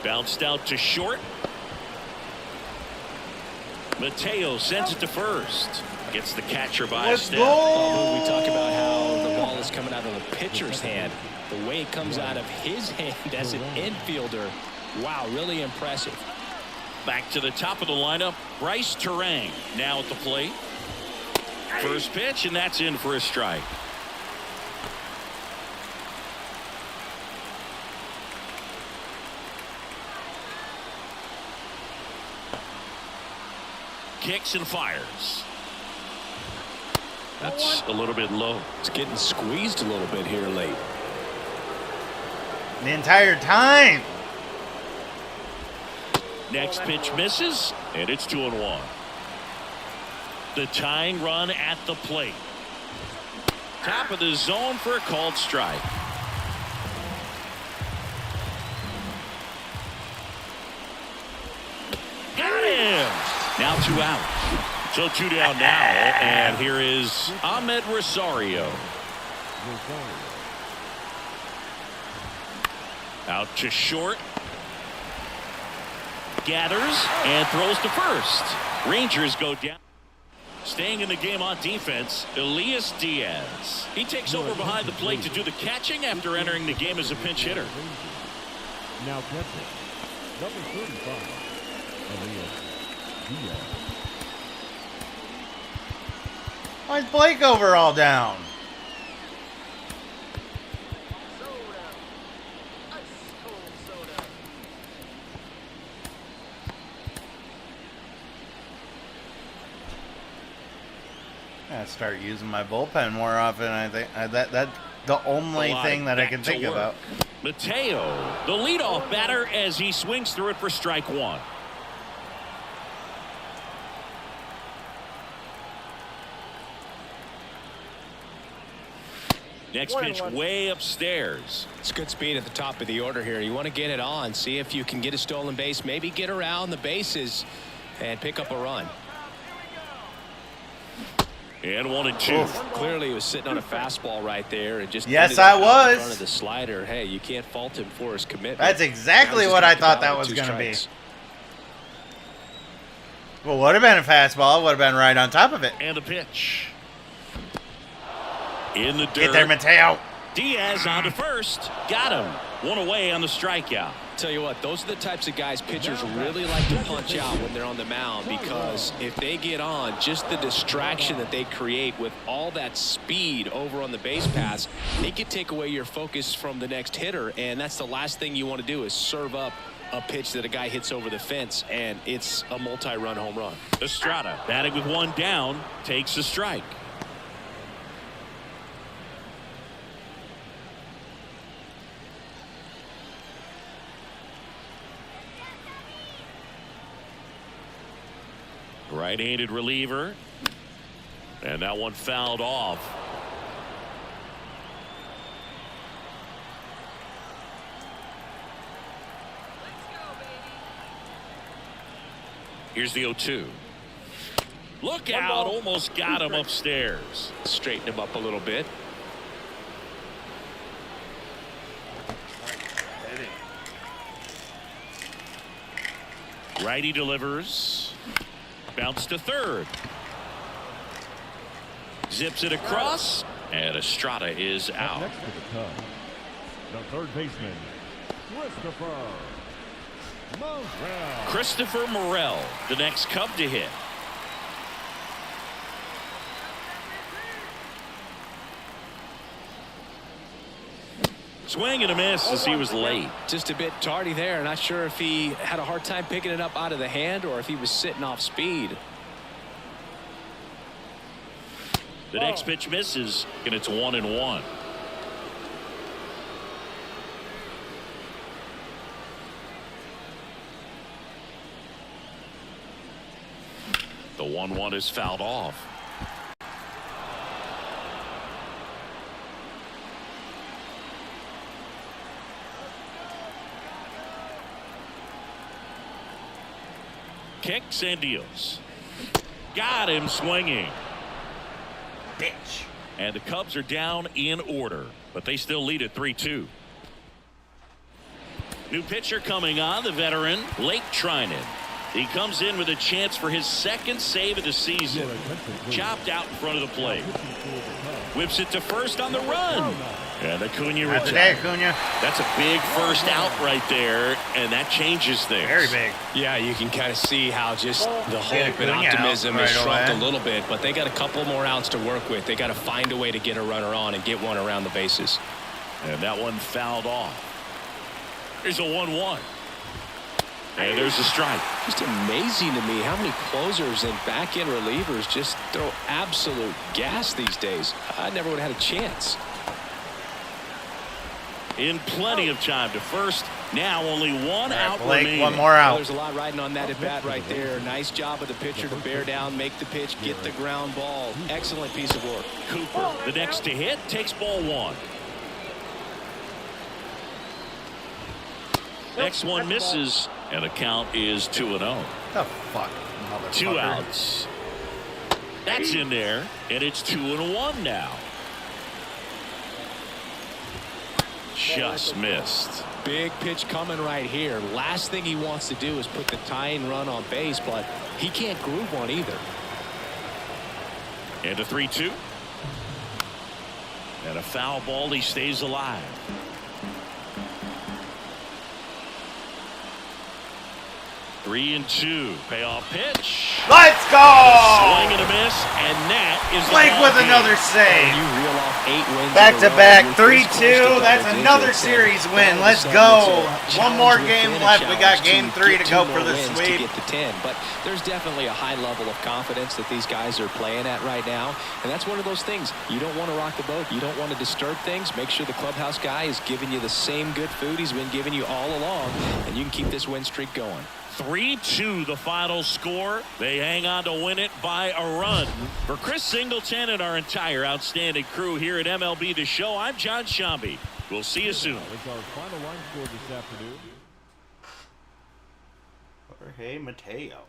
Bounced out to short. Mateo sends it to first. Gets the catcher by a step. Oh, we talk about how the ball is coming out of the pitcher's hand. The way it comes out of his hand as an infielder. Wow, really impressive. Back to the top of the lineup, Bryce Terang now at the plate. First pitch, and that's in for a strike. Kicks and fires. That's a little bit low. It's getting squeezed a little bit here late. The entire time. Next pitch misses, and it's 2-1. The tying run at the plate. Top of the zone for a called strike. Got him! Now 2 out. So 2 down now, and here is Ahmed Rosario. Out to short. Gathers and throws to first. Rangers go down. Staying in the game on defense, Elias Diaz. He takes over behind the plate to do the catching after entering the game as a pinch hitter. Now catching, number 35, Elias Diaz. Why is Blake overall down? I gotta start using my bullpen more often. I think that's the only thing that I can think about. Mateo, the leadoff batter, as he swings through it for strike 1. Next pitch way upstairs. It's good speed at the top of the order here. You want to get it on, see if you can get a stolen base, maybe get around the bases and pick up a run. And 1-2. Clearly he was sitting on a fastball right there and just Yes, ended up I out in was. front of the slider. Hey, you can't fault him for his commitment. That's exactly Now what he's I just thought about that with was 2 going to be. strikes. Well, would have been a fastball. Would have been right on top of it. And a pitch. In the dirt. Get there, Mateo. Diaz on to first. Got him. 1 away on the strikeout. Tell you what, those are the types of guys pitchers really like to punch out when they're on the mound, because if they get on, just the distraction that they create with all that speed over on the base pass, it could take away your focus from the next hitter, and that's the last thing you want to do is serve up a pitch that a guy hits over the fence, and it's a multi-run home run. Estrada batting with 1 down, takes a strike. Right-handed reliever. And that one fouled off. Here's the 0-2. Look out, almost got him upstairs. Straighten him up a little bit. Righty delivers. Bounce to third. Zips it across. And Estrada is Up out. next to the Cubs, the third baseman, Christopher Morel. Christopher Morel, the next Cub to hit. Swing and a miss as he was late. Just a bit tardy there. Not sure if he had a hard time picking it up out of the hand or if he was sitting off speed. The next pitch misses, and it's 1-1. The 1-1 is fouled off. Kicks and deals. Got him swinging. Bitch. And the Cubs are down in order, but they still lead at 3-2. New pitcher coming on, the veteran, Lake Trinan. He comes in with a chance for his second save of the season. Chopped out in front of the plate. Whips it to first on the run. And Acuna That's a day, retired. Acuna. That's a big first out right there, and that changes things. Very big. Yeah, you can kind of see how just the hope and Acuna out optimism has right shrunk away. a little bit, but they got a couple more outs to work with. They got to find a way to get a runner on and get one around the bases. And that one fouled off. Here's a 1-1. And there's a strike. Just amazing to me how many closers and back-end relievers just throw absolute gas these days. I never would have had a chance. In plenty of time to first. Now only one out Blake, remaining. one more Well, out. there's a lot riding on that at bat right there. Nice job of the pitcher to bear down, make the pitch, get the ground ball. Excellent piece of work. Cooper, the next to hit, takes ball one. Next one misses, and the count is 2-0. The fuck, motherfucker. 2 outs. That's in there, and it's 2-1 now. Just missed. Big pitch coming right here. Last thing he wants to do is put the tying run on base, but he can't groove one either. And a 3-2. And a foul ball, he stays alive. 3-2. Payoff pitch. Let's go! Swing and a miss, and that is the Blake ball with game. another save. You reel off 8 wins Back in a to row, back, you're this close 3-2. to That's double another digits, series and win. all of a Let's sudden go. it's a One more challenge game within a left. We got challenge game to 3 to get go 2 for more the wins sweep. to get to 10. But there's definitely a high level of confidence that these guys are playing at right now, and that's one of those things. You don't want to rock the boat. You don't want to disturb things. Make sure the clubhouse guy is giving you the same good food he's been giving you all along, and you can keep this win streak going. 3-2 the final score. They hang on to win it by a run. For Chris Singleton and our entire outstanding crew here at MLB The Show, I'm John Shambi. We'll see you soon. That's our final line score this afternoon. Jorge Mateo.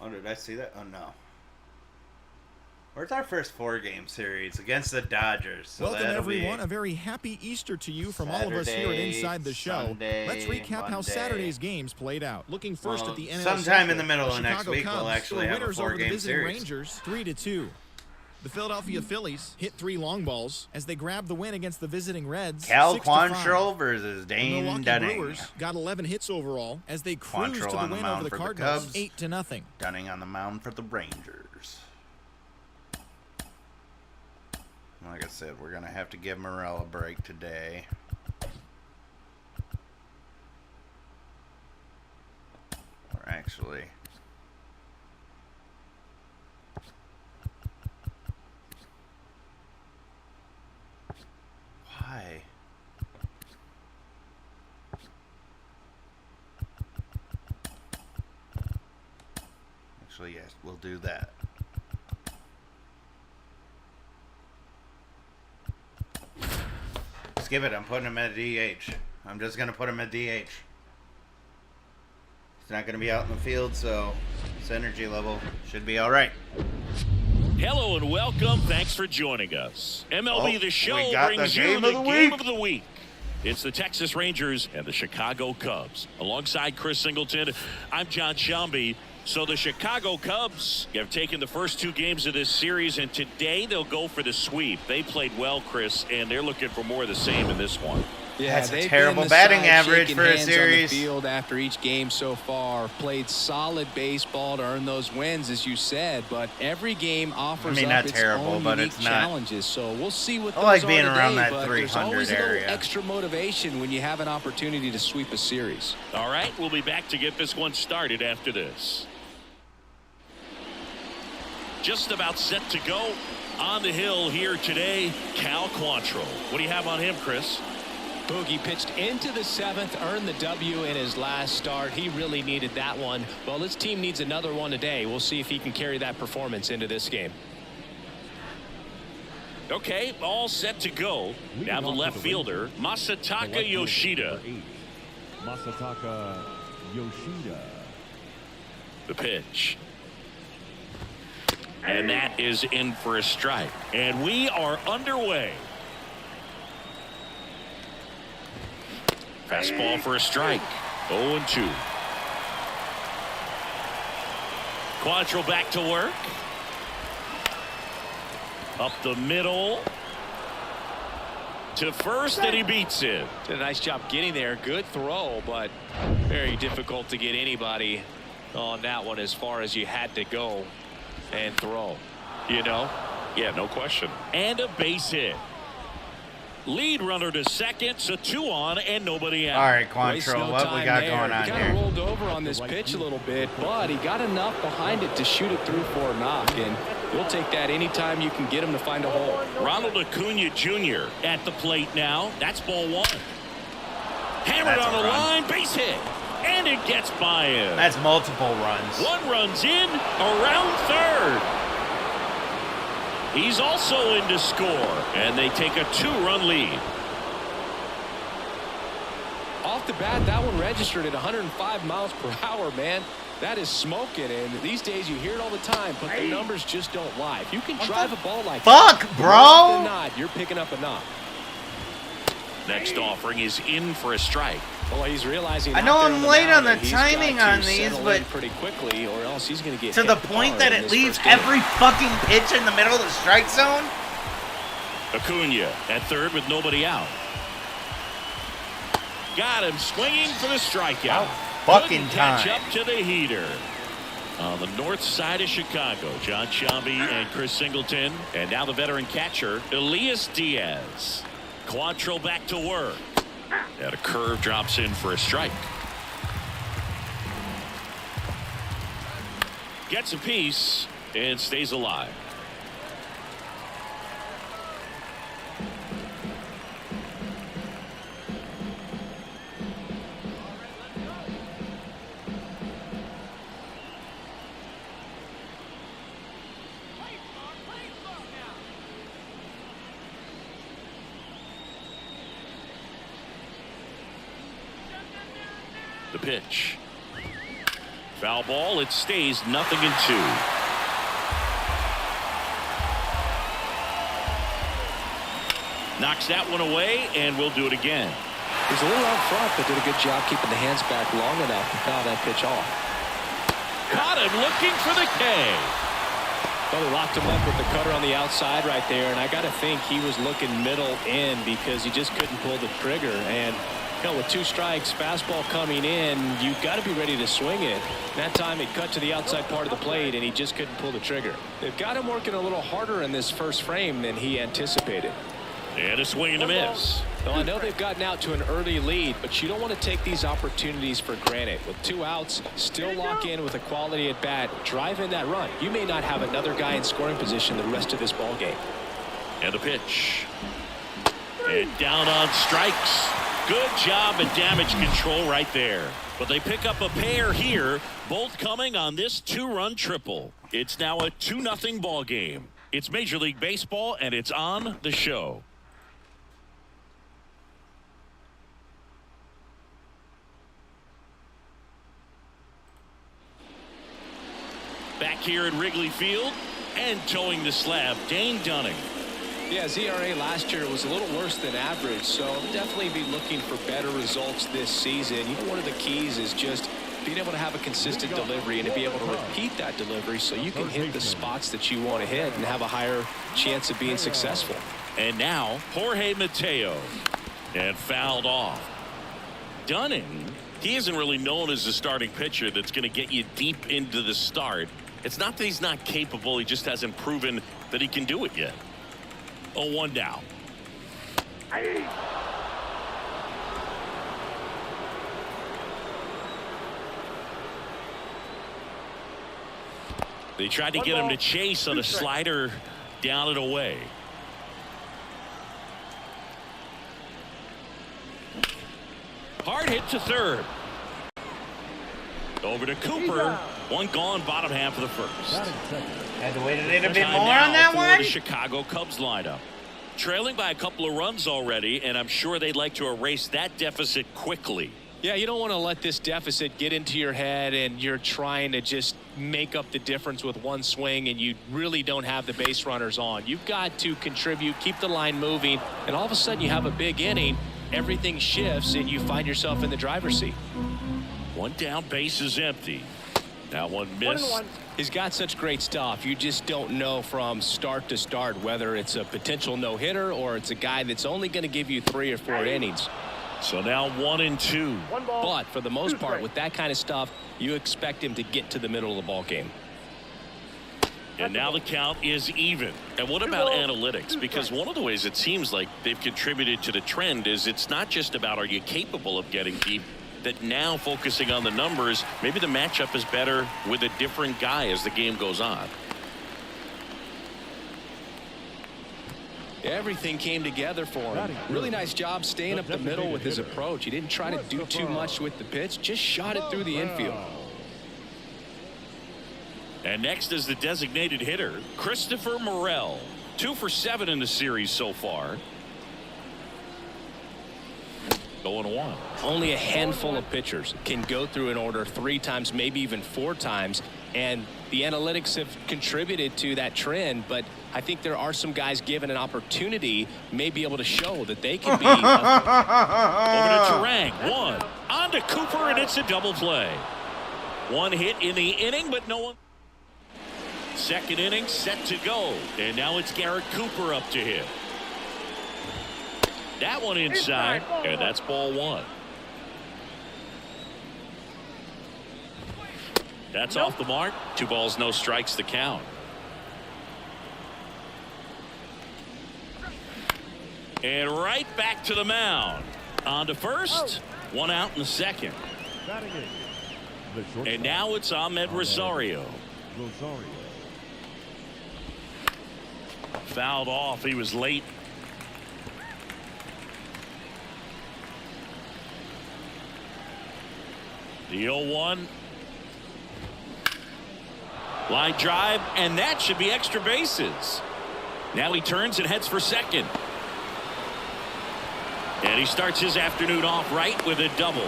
Oh, did I see that? Oh, no. Where's our first 4-game series against the Dodgers? So Welcome, that'll everyone. be A very happy Easter to you from all of us here at Saturday, Inside the Show. Sunday, Let's recap how Monday. Saturday's games played out. Looking first Well, at the NL sometime Central, in the middle the of next Chicago week, we'll Cubs actually were have a winners over the 4-game visiting series. Rangers 3-2. The Philadelphia Phillies hit 3 long balls as they grabbed the win against the visiting Reds. Cal 6-5. Quantrill versus The Dane Milwaukee Dunning. Brewers got 11 hits overall as they cruised Quantrill to the on the win mound over the for the Cardinals Cubs. 8-0. Dunning on the mound for the Rangers. Like I said, we're going to have to give Morel a break today. Or actually... Why? Actually, yes, we'll do that. Skip it. I'm putting him at DH. I'm just going to put him at DH. He's not going to be out in the field, so his energy level should be all right. Hello and welcome. Thanks for joining us. MLB The Show brings you the game of the week. It's the Texas Rangers and the Chicago Cubs. Alongside Chris Singleton, I'm John Shambi. So the Chicago Cubs have taken the first 2 games of this series, and today they'll go for the sweep. They played well, Chris, and they're looking for more of the same in this one. Yeah, that's a terrible batting average for a series. On the field after each game so far, played solid baseball to earn those wins, as you said. But every game offers up its own unique challenges. So we'll see what those are today. I like being around that 300 there's always area. A little extra motivation when you have an opportunity to sweep a series. All right, we'll be back to get this one started after this. Just about set to go on the hill here today, Cal Quantrill. What do you have on him, Chris? Boogie pitched into the 7th, earned the W in his last start. He really needed that one. Well, his team needs another one today. We'll see if he can carry that performance into this game. Okay, all set to go. Now the left fielder, Masataka Yoshida. Masataka Yoshida. The pitch. And that is in for a strike. And we are underway. Fastball for a strike. 0-2. Quantrill back to work. Up the middle. To first, and he beats it. Did a nice job getting there. Good throw, but very difficult to get anybody on that one as far as you had to go and throw. You know? Yeah, no question. And a base hit. Lead runner to second, so 2 on and nobody out. All right, Quantrill, what we got going on here? He kind of rolled over on this pitch a little bit, but he got enough behind it to shoot it through for a knock, and you'll take that anytime you can get him to find a hole. Ronald Acuna Jr. at the plate now. That's ball 1. Hammered on the line, base hit, and it gets by him. That's multiple runs. 1 run's in, around third. He's also in to score, and they take a 2-run lead. Off the bat, that one registered at 105 miles per hour, man. That is smoking, and these days you hear it all the time, but the numbers just don't lie. If you can drive a ball like that, bro, than not, you're picking up a knock. Next offering is in for a strike. Well, he's realizing. I know I'm late on the timing on these, but pretty quickly, or else he's going to get to the point that it leaves every fucking pitch in the middle of the strike zone. Acuna at third with nobody out. Got him swinging for the strikeout. Fucking catch time. Up to the heater. On the north side of Chicago, John Shambi and Chris Singleton, and now the veteran catcher Elias Diaz. Quantrill back to work. And a curve drops in for a strike. Gets a piece and stays alive. The pitch. Foul ball. It stays 0-2. Knocks that one away, and we'll do it again. He's a little out front, but did a good job keeping the hands back long enough to foul that pitch off. Caught him looking for the K. Well, he locked him up with the cutter on the outside right there, and I got to think he was looking middle in because he just couldn't pull the trigger. And with 2 strikes, fastball coming in, you've got to be ready to swing it. That time it cut to the outside part of the plate, and he just couldn't pull the trigger. They've got him working a little harder in this first frame than he anticipated. And a swing and a miss. Well, I know they've gotten out to an early lead, but you don't want to take these opportunities for granted. With 2 outs, still lock in with a quality at bat, drive in that run. You may not have another guy in scoring position the rest of this ball game. And a pitch. And down on strikes. Good job at damage control right there. But they pick up a pair here, both coming on this 2-run triple. It's now a 2-0 ball game. It's Major League Baseball, and it's on the show. Back here at Wrigley Field and towing the slab, Dane Dunning. Yeah, his ERA last year was a little worse than average, so definitely be looking for better results this season. You know, one of the keys is just being able to have a consistent delivery and to be able to repeat that delivery so you can hit the spots that you want to hit and have a higher chance of being successful. And now Jorge Mateo, and fouled off. Dunning, he isn't really known as a starting pitcher that's going to get you deep into the start. It's not that he's not capable, he just hasn't proven that he can do it yet. 0-1 now. They tried to get him to chase on a slider, down and away. Hard hit to third. Over to Cooper. One gone, bottom half of the first. Had to wait a little bit more on that one. The Chicago Cubs lineup. Trailing by a couple of runs already, and I'm sure they'd like to erase that deficit quickly. Yeah, you don't want to let this deficit get into your head and you're trying to just make up the difference with one swing and you really don't have the base runners on. You've got to contribute, keep the line moving, and all of a sudden you have a big inning, everything shifts and you find yourself in the driver's seat. One down, base is empty. Now one missed. He's got such great stuff. You just don't know from start to start whether it's a potential no-hitter or it's a guy that's only going to give you 3 or 4 innings. So now 1-2. But for the most part, with that kind of stuff, you expect him to get to the middle of the ball game. And now the count is even. And what about analytics? Because one of the ways it seems like they've contributed to the trend is it's not just about are you capable of getting deep, that now focusing on the numbers, maybe the matchup is better with a different guy as the game goes on. Everything came together for him. Really nice job staying up the middle with his approach. He didn't try to do too much with the pitch, just shot it through the infield. And next is the designated hitter, Christopher Morel. 2 for 7 in the series so far. 0-1. Only a handful of pitchers can go through an order 3 times, maybe even 4 times, and the analytics have contributed to that trend, but I think there are some guys given an opportunity may be able to show that they can be over to Turang. 1 on to Cooper, and it's a double play. 1 hit in the inning, but no one. Second inning set to go, and now it's Garrett Cooper up to hit. That one inside, and that's ball 1. That's off the mark. 2 balls, no strikes, the count. And right back to the mound. On to first. 1 out in the second. And now it's Ahmed Rosario. Fouled off. He was late. The 0-1. Line drive, and that should be extra bases. Now he turns and heads for second. And he starts his afternoon off right with a double.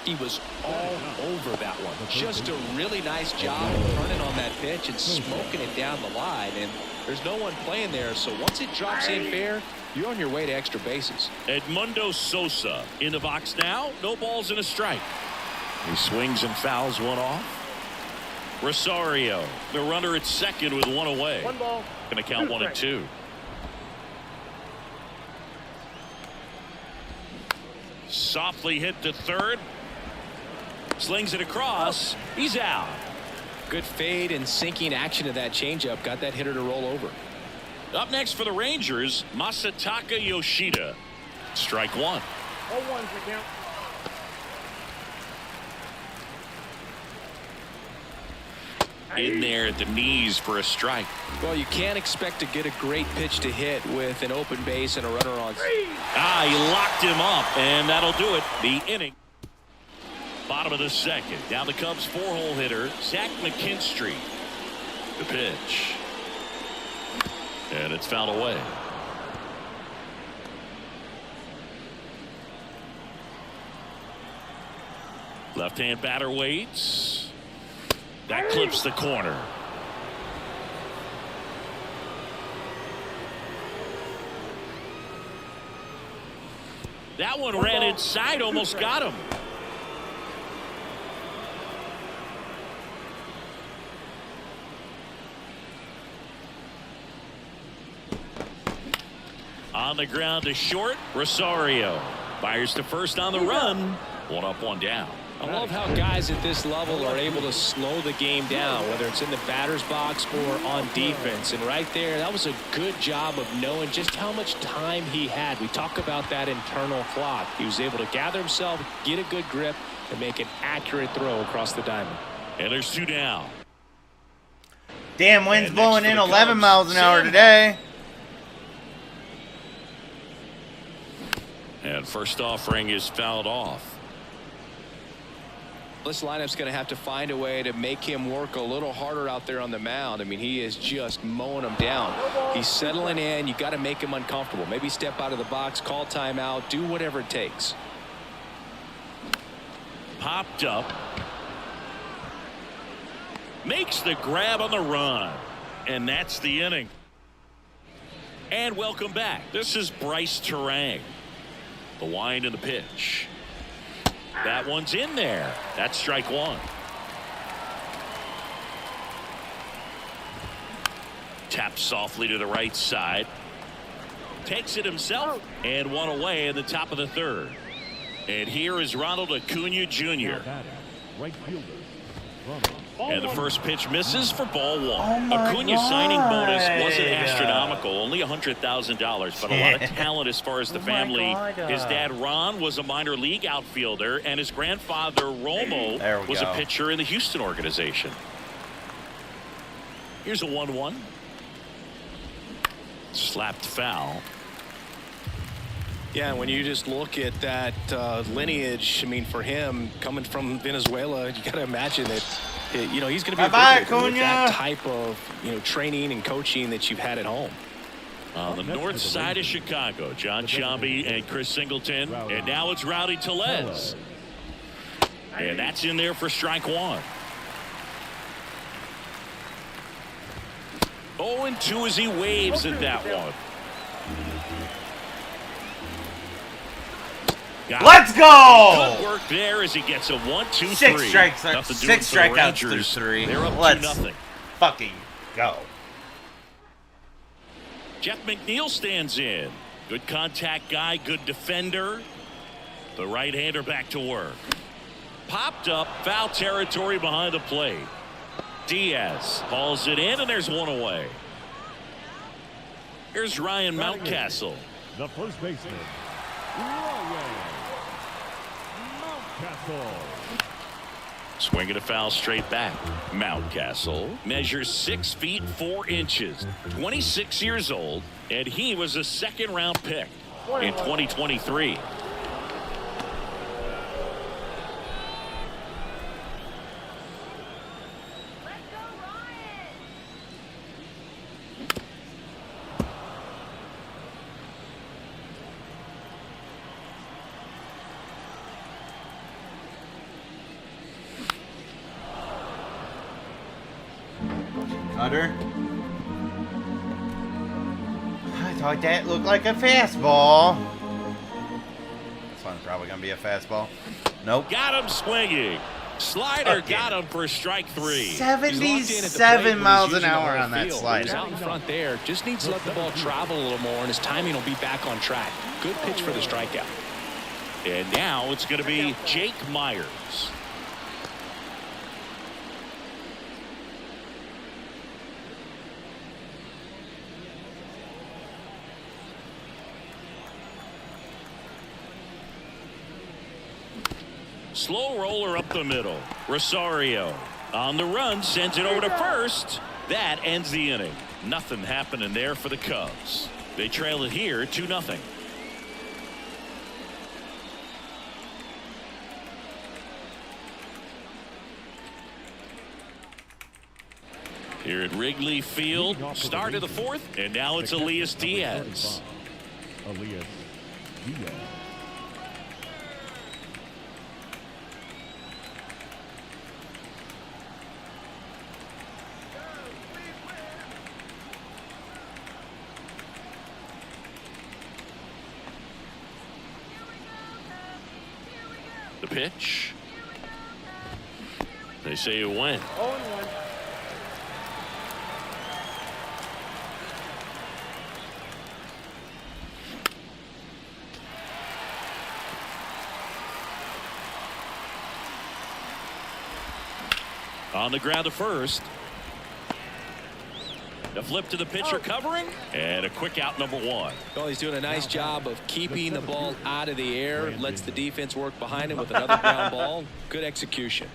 He was all over that one. Just a really nice job running on that pitch and smoking it down the line. And there's no one playing there, so once it drops in fair, you're on your way to extra bases. Edmundo Sosa in the box now. No balls and a strike. He swings and fouls one off. Rosario, the runner at second with 1 away. 1 ball. Going to count 1 and 2. Softly hit to third. Slings it across. He's out. Good fade and sinking action of that changeup got that hitter to roll over. Up next for the Rangers, Masataka Yoshida. Strike 1. 0-1's the count. in there at the knees for a strike. Well, you can't expect to get a great pitch to hit with an open base and a runner on. He locked him up, and that'll do it. The inning. Bottom of the second. Now the Cubs 4-hole hitter, Zach McKinstry. The pitch. And it's fouled away. Left-hand batter waits. That clips the corner. That one ran inside, almost got him. On the ground to short, Rosario fires to first on the run. One up, one down. I love how guys at this level are able to slow the game down, whether it's in the batter's box or on defense. And right there, that was a good job of knowing just how much time he had. We talk about that internal clock. He was able to gather himself, get a good grip, and make an accurate throw across the diamond. And there's 2 down. Damn, wind's blowing in 11 miles an hour today. And first offering is fouled off. This lineup's going to have to find a way to make him work a little harder out there on the mound. I mean, he is just mowing them down. He's settling in. You got to make him uncomfortable. Maybe step out of the box, call timeout, do whatever it takes. Popped up. Makes the grab on the run. And that's the inning. And welcome back. This is Bryce Terang. The wind and the pitch. That one's in there. That's strike one. Taps softly to the right side. Takes it himself and one away in the top of the third. And here is Ronald Acuna Jr. Right fielder. And the first pitch misses for ball one. Acuna's signing bonus wasn't astronomical, only $100,000, but a lot of talent as far as the family. His dad, Ron, was a minor league outfielder, and his grandfather, Romo, was a pitcher in the Houston organization. Here's a 1-1. Slapped foul. Yeah, when you just look at that lineage, I mean, for him, coming from Venezuela, you got to imagine that, you know, he's going to be with that type of, you know, training and coaching that you've had at home. On the north side of Chicago, John Sciambi and Chris Singleton, and now it's Rowdy Tellez. And that's in there for strike one. 0-2 as he waves at that one. Let's go! Good work there as he gets a 1-2-3. Six strikeouts through 3. They're up Let's 2-0. fucking go. Jeff McNeil stands in. Good contact guy, good defender. The right-hander back to work. Popped up, foul territory behind the plate. Diaz hauls it in, and there's one away. Here's Ryan Mountcastle. The first baseman, Ryan Mountcastle. Swinging a foul straight back. Mountcastle measures 6 feet 4 inches, 26 years old, and he was a second-round pick in 2023. Cutter. I thought that looked like a fastball. This one's probably going to be a fastball. Nope. Got him swinging. Slider got him for strike 3. 77 miles an hour on that slider. He's out in front there. Just needs to let the ball travel a little more, and his timing will be back on track. Good pitch for the strikeout. And now it's going to be Jake Myers. Slow roller up the middle. Rosario On the run, sends it over to first. That ends the inning. Nothing happening there for the Cubs. They trail it here 2-0. Here at Wrigley Field, start of the fourth, and now it's Elias Diaz. Elias Diaz. The pitch. They say it went. 0-1. On the ground to first. The flip to the pitcher covering, and a quick out, number 1. Well, he's doing a nice job of keeping the ball out of the air, lets the defense work behind him with another ground ball. Good execution.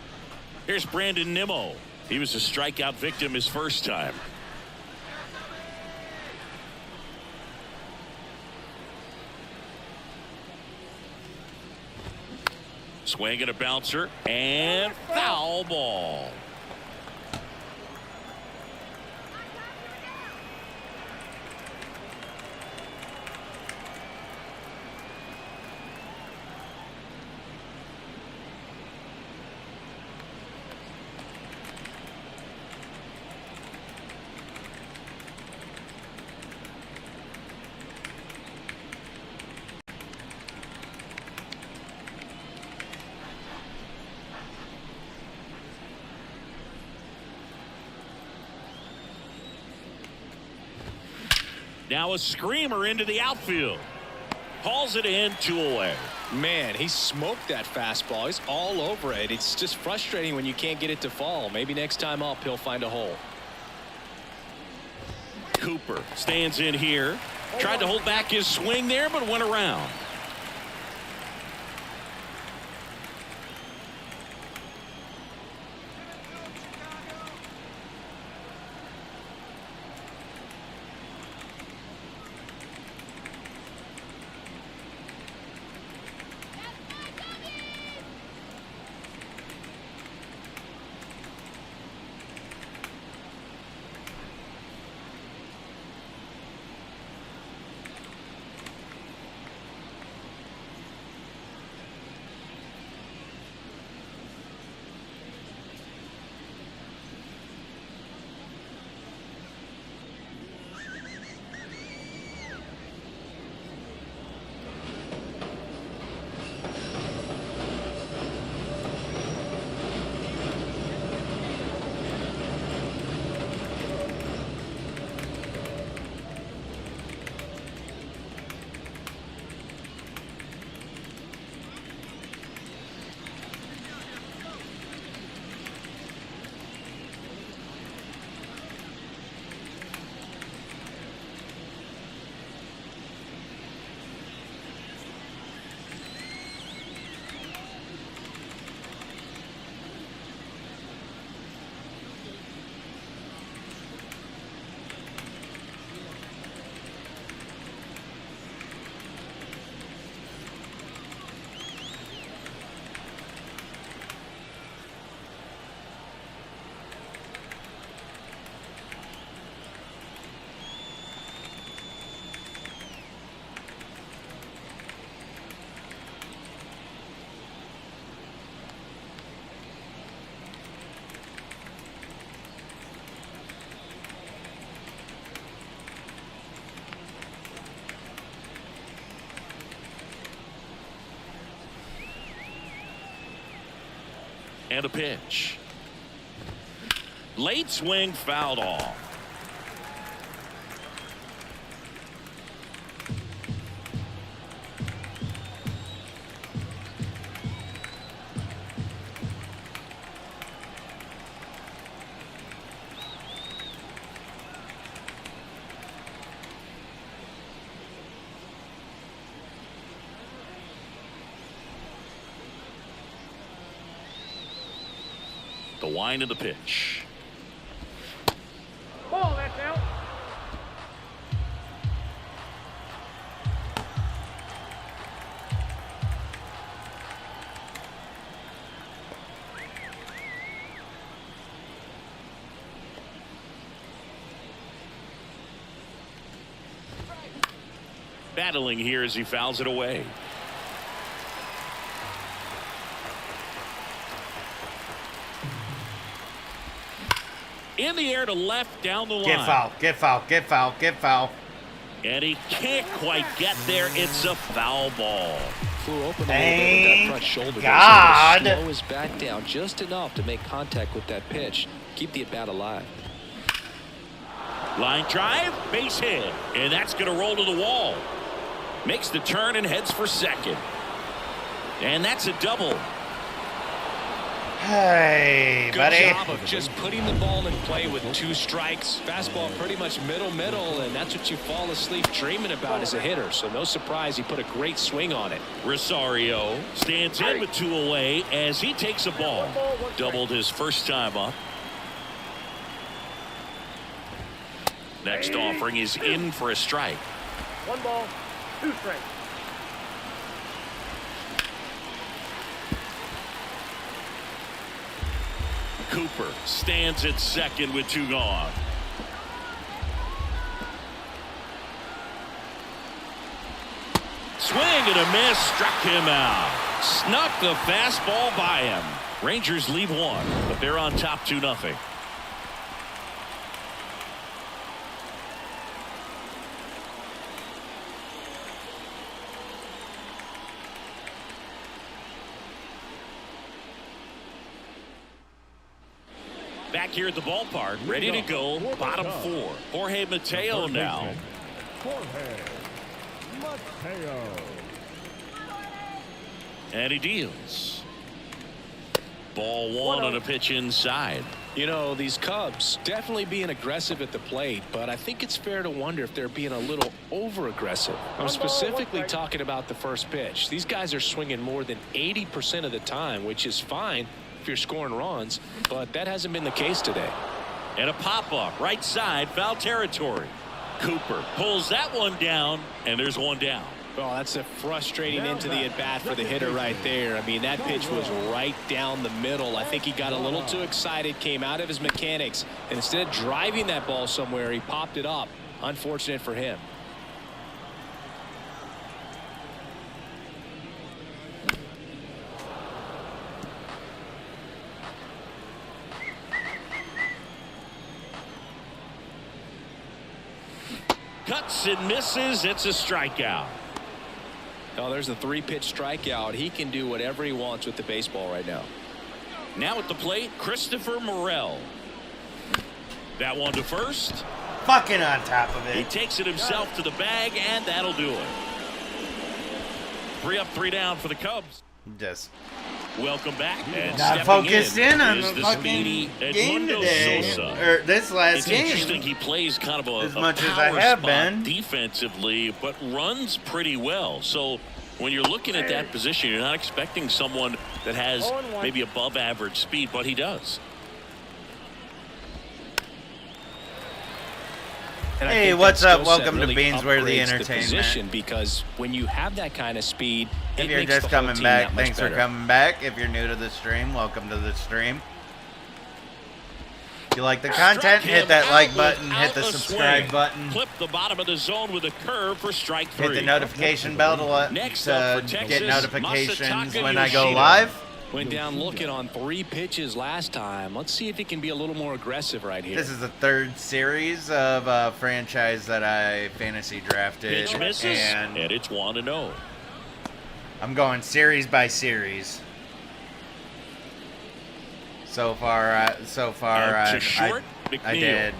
Here's Brandon Nimmo. He was a strikeout victim his first time. Swing and a bouncer, and foul ball. Now a screamer into the outfield. Hauls it in, 2 away. Man, he smoked that fastball. He's all over it. It's just frustrating when you can't get it to fall. Maybe next time up he'll find a hole. Cooper stands in here. Tried to hold back his swing there, but went around. And a pitch. Late swing, fouled off. The The wind of the pitch. Ball, that's out. Battling here as he fouls it away. In the air to left down the line. Get foul, get foul, get foul, get foul. And he can't quite get there. It's a foul ball. Flew open a little bit with that front shoulder. God. Slow his back down just enough to make contact with that pitch. Keep the at-bat alive. Line drive, base hit. And that's going to roll to the wall. Makes the turn and heads for second. And that's a double. Hey, Good buddy. job of just putting the ball in play with 2 strikes. Fastball pretty much middle, and that's what you fall asleep dreaming about as a hitter. So no surprise he put a great swing on it. Rosario stands in with 2 away as he takes a ball. Doubled his first time up. Next offering is in for a strike. 1 ball, 2 strikes. Cooper stands at second with 2 gone. Swing and a miss, struck him out. Snuck the fastball by him. Rangers lead 1, but they're on top 2-0. Back here at the ballpark, ready to go, bottom 4. Jorge Mateo now. Jorge Mateo. And he deals. Ball 1 on a pitch inside. You know, these Cubs definitely being aggressive at the plate, but I think it's fair to wonder if they're being a little over-aggressive. I'm specifically talking about the first pitch. These guys are swinging more than 80% of the time, which is fine if you're scoring runs, but that hasn't been the case today. And a pop-up, right side, foul territory. Cooper pulls that one down, and there's 1 down. Well, that's a frustrating into the at-bat for the hitter right there. I mean, that pitch was right down the middle. I think he got a little too excited, came out of his mechanics, and instead of driving that ball somewhere, he popped it up. Unfortunate for him. Cuts and misses. It's a strikeout. Oh, there's a 3-pitch strikeout. He can do whatever he wants with the baseball right now. Now at the plate, Christopher Morel. That one to first. Fucking on top of He it. takes it himself to the bag, and that'll do it. 3 up, 3 down for the Cubs. Just Welcome back. And not stepping focused in on is the fucking speedy game Edmundo today. Sosa. Or this last It's game. interesting. He plays kind of As a much as power I have spot been. defensively, but runs pretty well. So when you're looking at that position, you're not expecting someone that has maybe above average speed, but he does. And I Hey, think what's that up? skill set Welcome to really Beansworthy upgrades the Entertainment. position, because when you have that kind of speed, If it you're makes just the whole coming team back, that much thanks for better. coming back. If you're new to the stream, welcome to the stream. If you like the content, Struck hit him that like out button, hit the without a subscribe swing. button, Clip the bottom of the zone with a curve for strike 3. hit the notification bell to Next up for Texas, get notifications Masataka when I go Yoshida. live. Went down looking on 3 pitches last time. Let's see if he can be a little more aggressive right here. This is the 3rd series of a franchise that I fantasy drafted, Pitch misses, and and it's 1-0. I'm going series by series. So far, Out to I short, I McNeil. did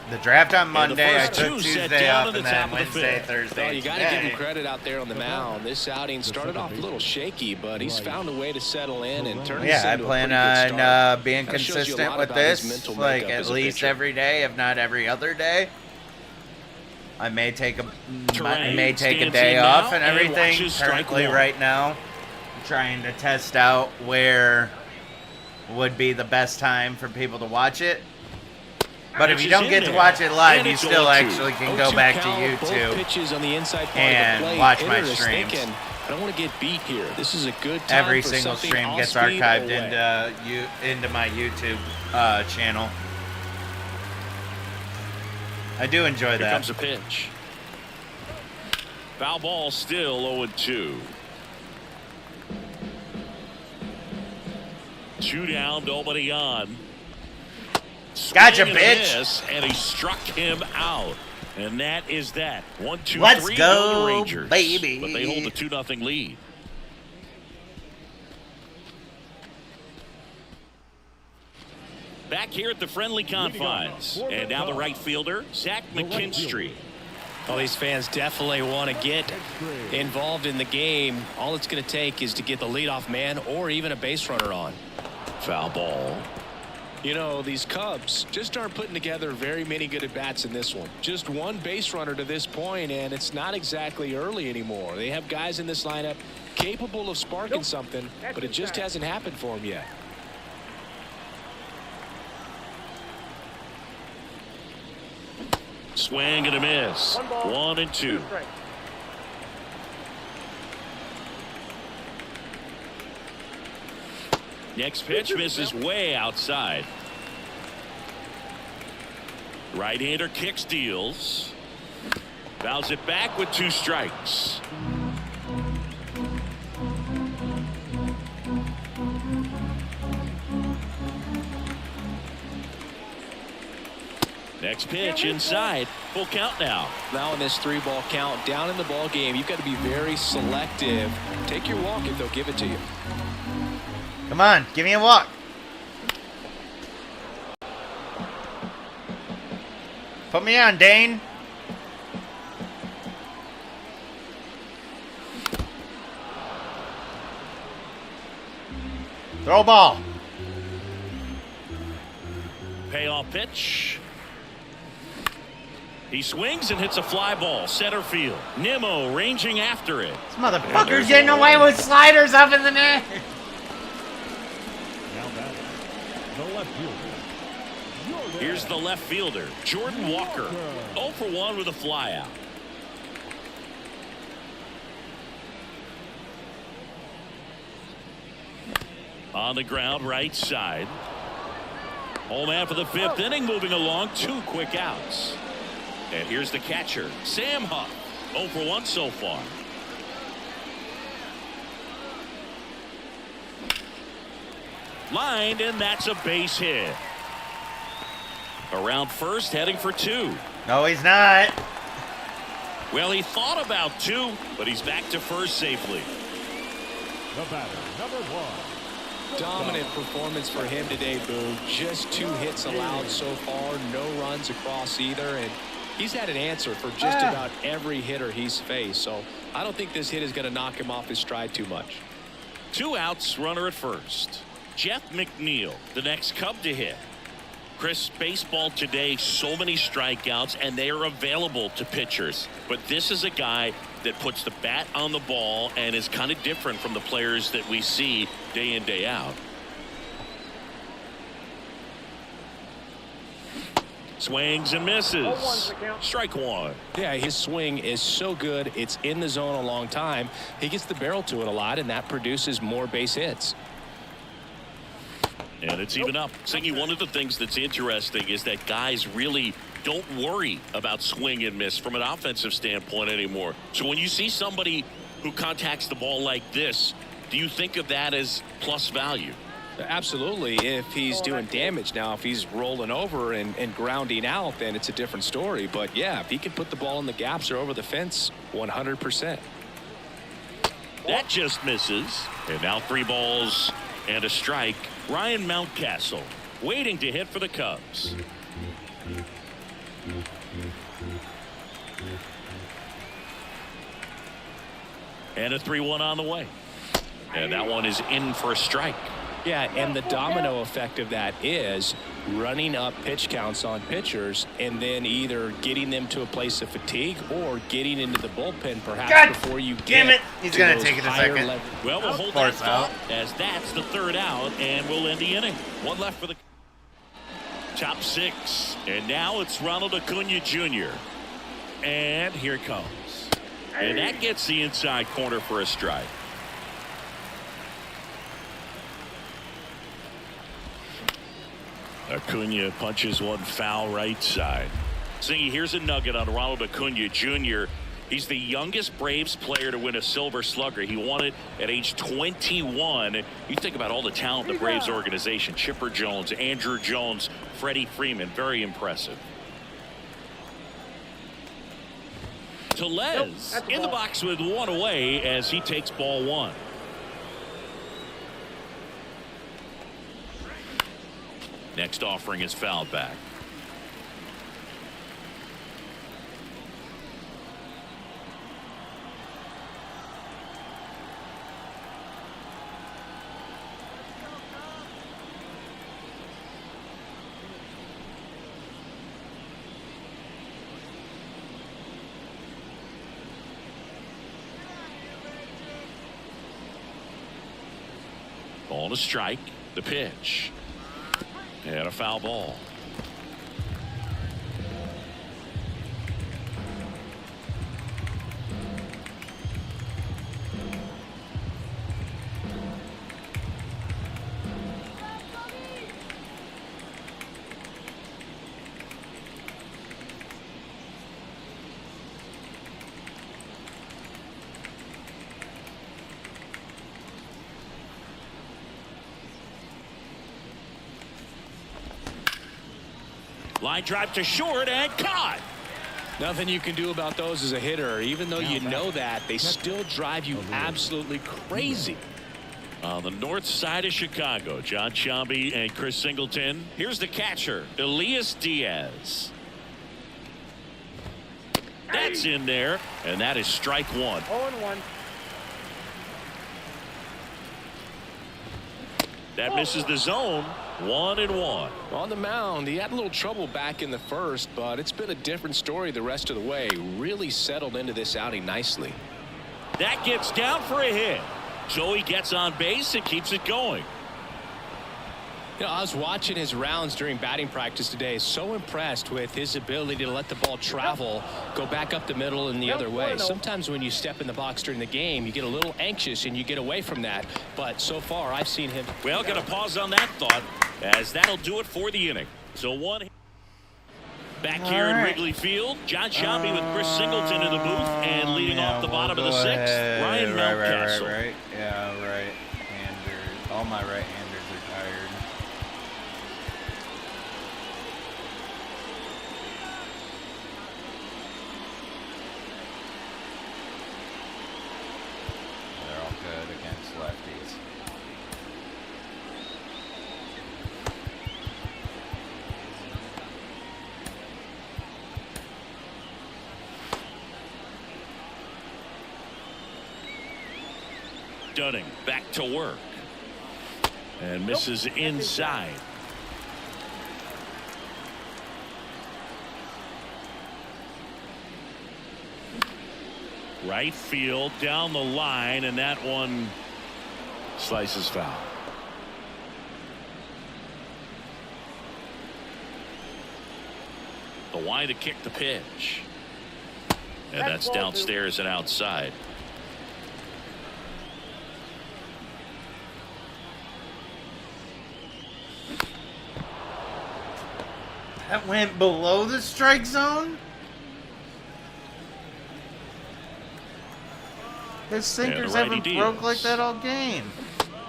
the draft on Monday. I first took 2 set Tuesday down off, to and the then top of the Wednesday, fifth. Thursday, Well, you got to give today. him credit out there on the mound. This outing started off a little shaky, but he's found a way to settle in and turn this Yeah, I into a plan pretty good on start. being That shows you a consistent lot with about his this, mental like makeup at as a least pitcher. every day, if not every other day. I may take a Terrain stands day in off now and and everything. watches strike Currently, 1. right now, I'm trying to test out where would be the best time for people to watch it. But if you don't get to watch it live, you still actually can go back to YouTube and watch my streams. I don't want to get beat here. This is a good time. Every single stream gets archived into my YouTube channel. I do enjoy that. Here comes a pitch. Foul ball, still 0-2. 2 down, nobody on. Gotcha, Swing and a bitch. miss, and he struck him out. And that is that. 1, 2, Let's 3 go, the Rangers. baby. But they hold a 2-0 lead. Back here at the friendly confines. And now the right fielder, Zach McKinstry. Well, these fans definitely want to get involved in the game. All it's going to take is to get the leadoff man or even a base runner on. Foul ball. You know, these Cubs just aren't putting together very many good at-bats in this one. Just one base runner to this point, and it's not exactly early anymore. They have guys in this lineup capable of sparking something, but it just hasn't happened for them yet. Swing and a miss. 1 and 2. Next pitch misses way outside. Right-hander kicks, deals. Fouls it back with 2 strikes. Next pitch inside. Full count now. Now in this 3-ball count, down in the ball game, you've got to be very selective. Take your walk if they'll give it to you. Come on, give me a walk. Put me on, Dane. Throw ball. Payoff pitch. He swings and hits a fly ball. Center field. Nimmo ranging after it. This motherfucker's getting away with sliders up in the net. Now batting, the left fielder. Here's the left fielder, Jordan Walker. 0 for 1 with a flyout. On the ground, right side. Home man for the 5th inning, moving along. 2 quick outs. And here's the catcher, Sam Huff. 0 for 1 so far. Lined, and that's a base hit. Around first, heading for 2. No, he's not. Well, he thought about 2, but he's back to first safely. The batter, number 1. Dominant performance for him today, Boo. Just 2 hits allowed so far, no runs across either, and he's had an answer for just about every hitter he's faced, so I don't think this hit is going to knock him off his stride too much. 2 outs, runner at first. Jeff McNeil, the next Cub to hit. Chris, baseball today, so many strikeouts, and they are available to pitchers. But this is a guy that puts the bat on the ball and is kind of different from the players that we see day in, day out. Swings and misses. Strike 1. Yeah, his swing is so good. It's in the zone a long time. He gets the barrel to it a lot, and that produces more base hits. And it's even up. Singy, one of the things that's interesting is that guys really don't worry about swing and miss from an offensive standpoint anymore. So when you see somebody who contacts the ball like this, do you think of that as plus value? Absolutely. If he's doing damage now, if he's rolling over and grounding out, then it's a different story. But yeah, if he can put the ball in the gaps or over the fence, 100%. That just misses. And now 3 balls and a strike. Ryan Mountcastle waiting to hit for the Cubs. And a 3-1 on the way. And that one is in for a strike. Yeah, and the domino effect of that is running up pitch counts on pitchers and then either getting them to a place of fatigue or getting into the bullpen perhaps before you damn get it. He's going to take it a second. Well, we'll hold that thought as that's the third out, and we'll end the inning. One left for the top 6. And now it's Ronald Acuna Jr. And here it comes. And that gets the inside corner for a strike. Acuna punches one foul right side. Singy, here's a nugget on Ronald Acuna Jr. He's the youngest Braves player to win a Silver Slugger. He won it at age 21. You think about all the talent in the Braves organization. Chipper Jones, Andrew Jones, Freddie Freeman. Very impressive. Tellez in the box with one away as he takes ball 1. Next offering is fouled back. Ball to strike. The pitch. And a foul ball. Line drive to short and caught. Nothing you can do about those as a hitter. Even though you know that, they still drive you absolutely crazy. On the north side of Chicago, John Sciambi and Chris Singleton. Here's the catcher, Elias Diaz. That's in there, and that is strike 1. 0-1. That misses the zone. 1-1. On the mound, he had a little trouble back in the first, but it's been a different story the rest of the way. Really settled into this outing nicely. That gets down for a hit. So he gets on base and keeps it going. You know, I was watching his rounds during batting practice today. So impressed with his ability to let the ball travel, go back up the middle and the other way. Sometimes when you step in the box during the game, you get a little anxious and you get away from that. But so far, I've seen him. Well, going to pause on that thought, as that'll do it for the inning. So one back here in Wrigley Field. John Sciambi with Chris Singleton in the booth, and leading off the bottom of the 6th, Ryan Mountcastle. Right. Yeah, right-handers. All my right-handers are tired. They're all good against lefties. Dunning back to work and misses inside. Right field down the line, and that one slices foul. The wide to kick the pitch, and that's downstairs and outside. That went below the strike zone? His sinkers haven't broke like that all game.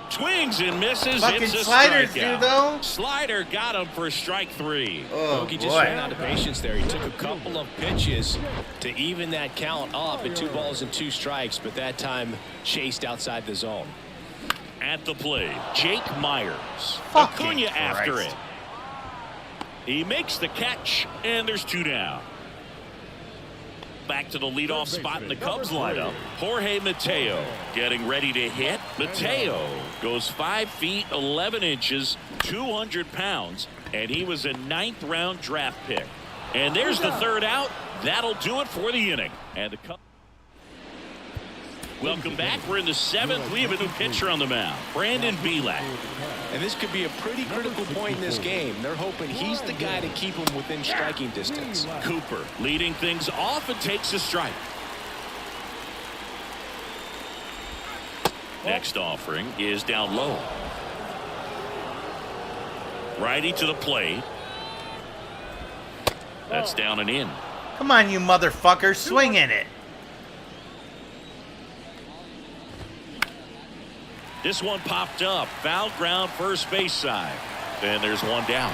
Swings and misses. Fucking it's a sliders strikeout. do, though. Slider got him for strike 3. Oh, He just ran out of patience there. He took a couple of pitches to even that count up at 2 balls and 2 strikes, but that time chased outside the zone. At the plate, Jake Myers. Fucking Acuna after Christ. it. He makes the catch, and there's 2 down. back to the leadoff spot in the Cubs lineup. Jorge Mateo getting ready to hit. Mateo goes 5 feet 11 inches, 200 pounds, and he was a 9th round draft pick. And there's the third out. That'll do it for the inning. And the Cubs. Welcome back. We're in the 7th. We have a new pitcher on the mound, Brandon Bielak. And this could be a pretty critical point in this game. They're hoping he's the guy to keep him within striking distance. Cooper leading things off and takes a strike. Next offering is down low. Righty to the plate. That's down and in. Come on, you motherfucker. Swing in it. This one popped up. Foul ground first base side. And there's one down.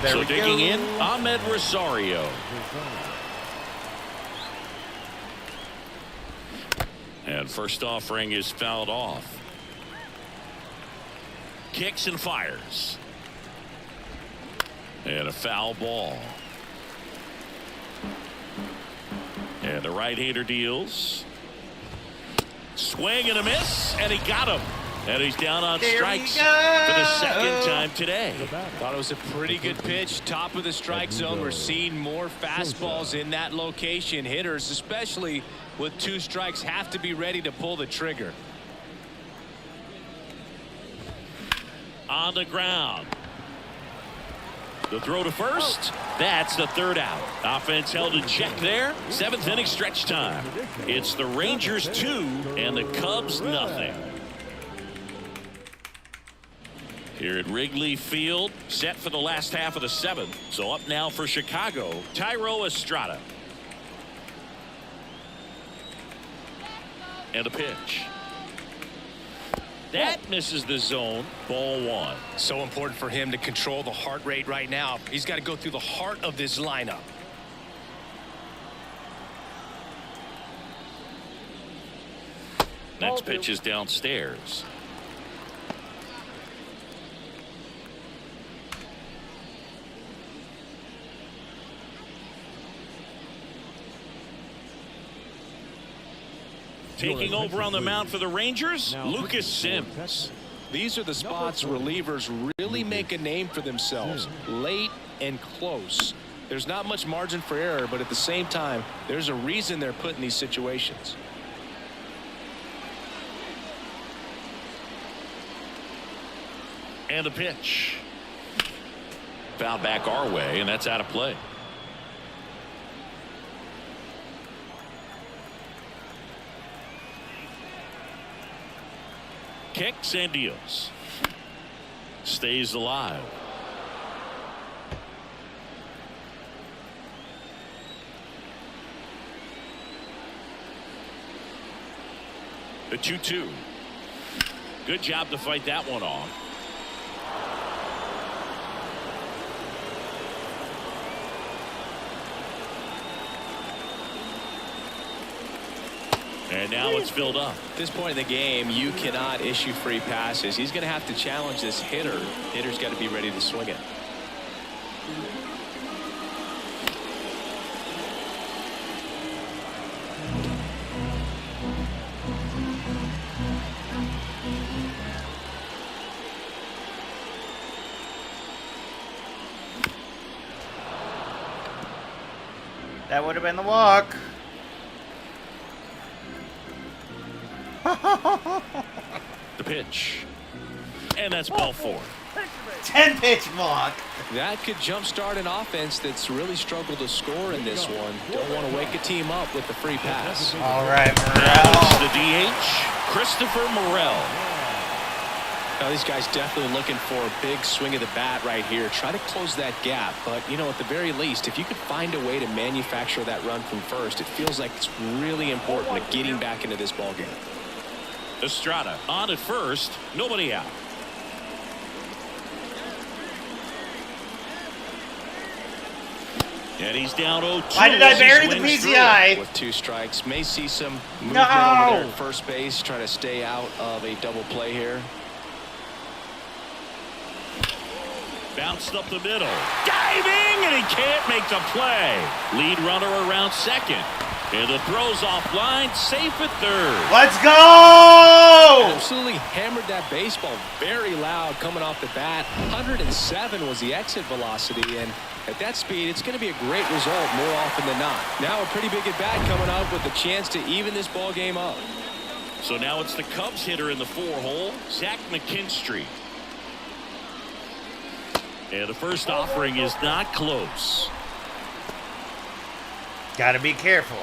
There so we digging go. in, Ahmed Rosario. And first offering is fouled off. Kicks and fires. And a foul ball. And the right-hander deals. Swing and a miss, and he got him. And he's down on strikes for the second time today. Thought it was a pretty good pitch. Top of the strike zone. We're seeing more fastballs in that location. Hitters, especially with 2 strikes, have to be ready to pull the trigger. On the ground. The throw to first. That's the third out. Offense held in check there. 7th inning stretch time. It's the Rangers 2 and the Cubs nothing. Here at Wrigley Field, set for the last half of the 7th. So up now for Chicago, Thairo Estrada. And a pitch. That misses the zone. Ball 1. So important for him to control the heart rate right now. He's got to go through the heart of this lineup. Next pitch is downstairs. Taking over on the mound for the Rangers, Lucas Sims. These are the spots relievers really make a name for themselves. Late and close. There's not much margin for error, but at the same time, there's a reason they're put in these situations. And a pitch. Foul back our way, and that's out of play. Kicks and deals. Stays alive. The 2-2. Good job to fight that one off. And now it's filled up. At this point in the game, you cannot issue free passes. He's going to have to challenge this hitter. Hitter's got to be ready to swing it. That would have been the walk. The pitch. And that's ball 4. 10-pitch walk. That could jumpstart an offense that's really struggled to score in this one. Don't want to wake a team up with the free pass. All right, Now Morel. it's the DH, Christopher Morel. Now, these guys definitely looking for a big swing of the bat right here. Try to close that gap. But, you know, at the very least, if you could find a way to manufacture that run from first, it feels like it's really important to getting back into this ballgame. Estrada on at first. Nobody out. And he's down 0-2. Why did I as he bury the swings PZI? With 2 strikes, may see some movement No! over there at first base, trying to stay out of a double play here. Bounced up the middle. Diving, and he can't make the play. Lead runner around second. And the throw's offline, safe at third. Let's go! Absolutely hammered that baseball very loud coming off the bat. 107 was the exit velocity, and at that speed, it's going to be a great result more often than not. Now a pretty big at bat coming up with a chance to even this ball game up. So now it's the Cubs hitter in the 4-hole, Zach McKinstry. And the first offering is not close. Gotta be careful.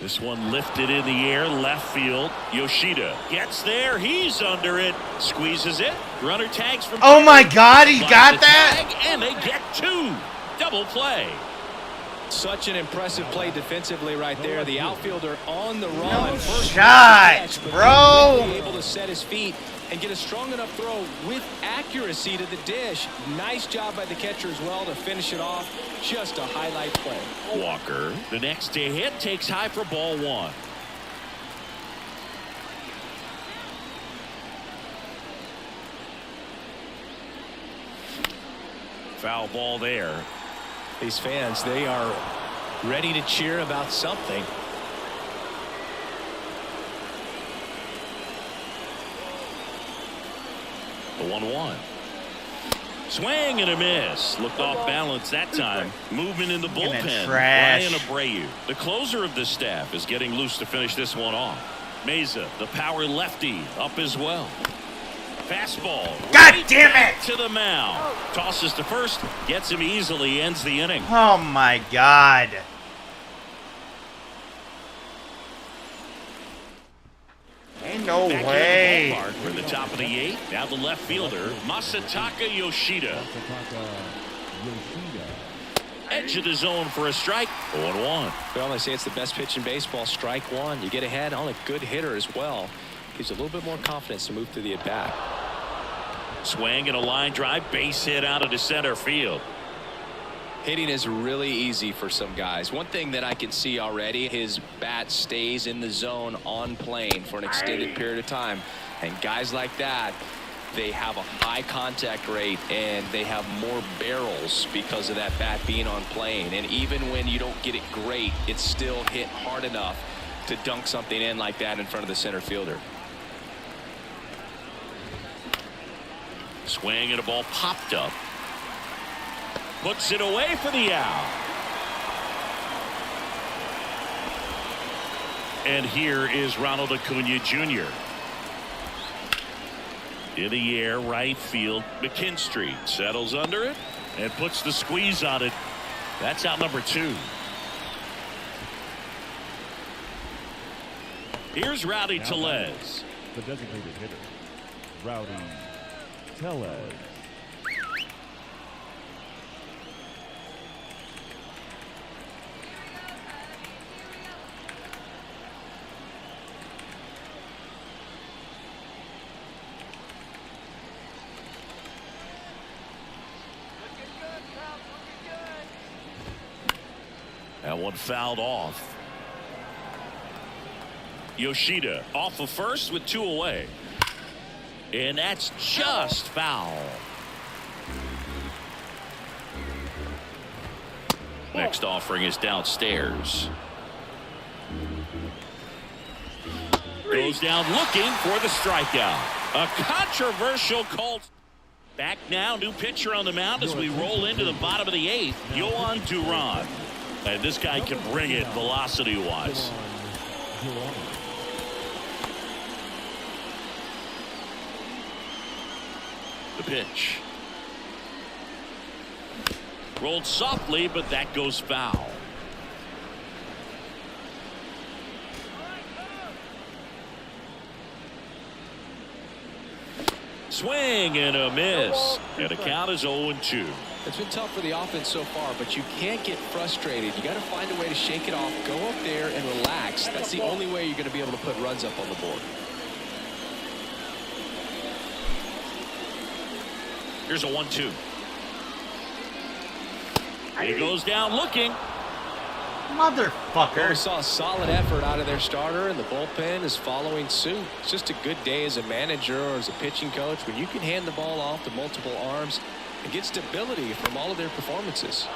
This one lifted in the air, left field. Yoshida gets there. He's under it. Squeezes it. Runner tags from. Oh my God, he got that? Tag, and they get two. Double play. Such an impressive play defensively right there. The outfielder on the run. No First shot, catch, but bro. quickly able to set his feet and get a strong enough throw with accuracy to the dish. Nice job by the catcher as well to finish it off. Just a highlight play. Walker, the next to hit, takes high for ball one. Foul ball there. These fans, they are ready to cheer about something. The 1-1. Swing and a miss. Looked off balance that time. Movement in the bullpen. Ryan Abreu, the closer of the staff, is getting loose to finish this one off. Meza, the power lefty, up as well. Fastball. God damn it! To the mound. Tosses to first. Gets him easily. Ends the inning. Oh my God. Ain't no way. We're in the top of the 8th. Now the left fielder, Masataka Yoshida. Edge of the zone for a strike. 0-1. Well, they say it's the best pitch in baseball. Strike one. You get ahead on a good hitter as well. Gives you a little bit more confidence to move through the at-bat. Swing and a line drive. Base hit out of the center field. Hitting is really easy for some guys. One thing that I can see already, his bat stays in the zone on plane for an extended period of time. And guys like that, they have a high contact rate and they have more barrels because of that bat being on plane. And even when you don't get it great, it's still hit hard enough to dunk something in like that in front of the center fielder. Swing and a ball popped up. Puts it away for the out. And here is Ronald Acuna Jr. In the air, right field. McKinstry settles under it and puts the squeeze on it. That's out number 2. Here's Rowdy Tellez. The designated hitter, Rowdy Tellez. That one fouled off. Yoshida off of first with 2 away. And that's just foul. Next offering is downstairs. Goes down looking for the strikeout. A controversial call. Back now, new pitcher on the mound as we roll into the bottom of the 8th. Yohan Duran. And this guy can bring it velocity-wise. The pitch. Rolled softly, but that goes foul. Swing and a miss. And the count is 0-2. It's been tough for the offense so far, but you can't get frustrated. You got to find a way to shake it off, go up there and relax. That's the only way you're going to be able to put runs up on the board. Here's a 1-2. He goes down looking. Motherfucker. Well, we saw a solid effort out of their starter, and the bullpen is following suit. It's just a good day as a manager or as a pitching coach when you can hand the ball off to multiple arms and get stability from all of their performances.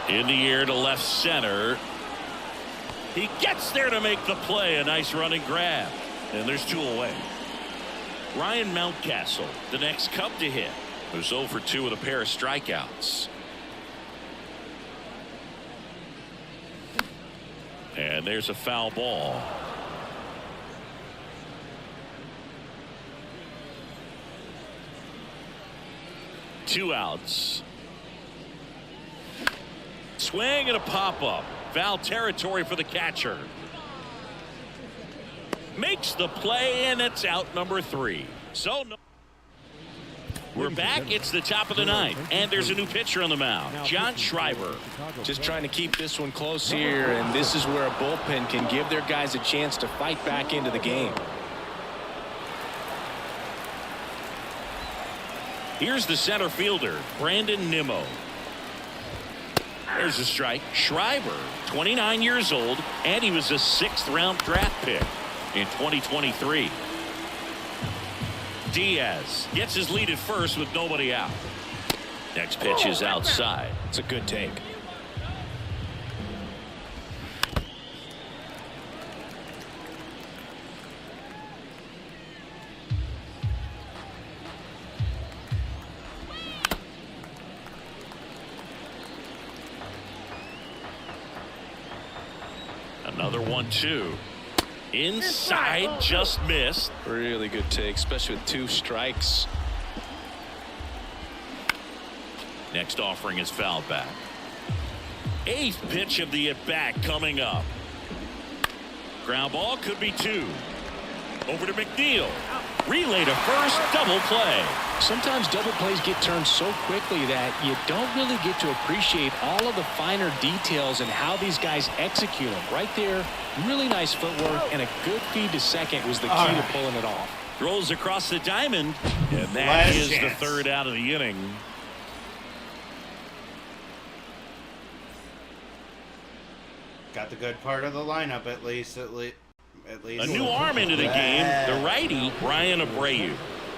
In the air to left center. He gets there to make the play. A nice running grab. And there's 2 away. Ryan Mountcastle, the next Cub to hit, who's 0 for 2 with a pair of strikeouts. And there's a foul ball. Two outs. Swing and a pop-up. Foul territory for the catcher. Makes the play, and it's out number 3. So we're back. It's the top of the 9th, and there's a new pitcher on the mound, John Schreiber. Just trying to keep this one close here, and this is where a bullpen can give their guys a chance to fight back into the game. Here's the center fielder, Brandon Nimmo. There's a strike. Schreiber, 29 years old, and he was a 6th-round draft pick in 2023. Diaz gets his lead at first with nobody out. Next pitch is outside. It's a good take. Another 1-2. Inside, just missed. Really good take, especially with 2 strikes. Next offering is fouled back. 8th pitch of the at-bat coming up. Ground ball could be 2. Over to McNeil. Relay to first, double play. Sometimes double plays get turned so quickly that you don't really get to appreciate all of the finer details and how these guys execute them. Right there, really nice footwork, and a good feed to second was the key to pulling it off. Throws across the diamond, and that is the 3rd out of the inning. Got the good part of the lineup at least. A new arm into the game, the righty, Brian Abreu.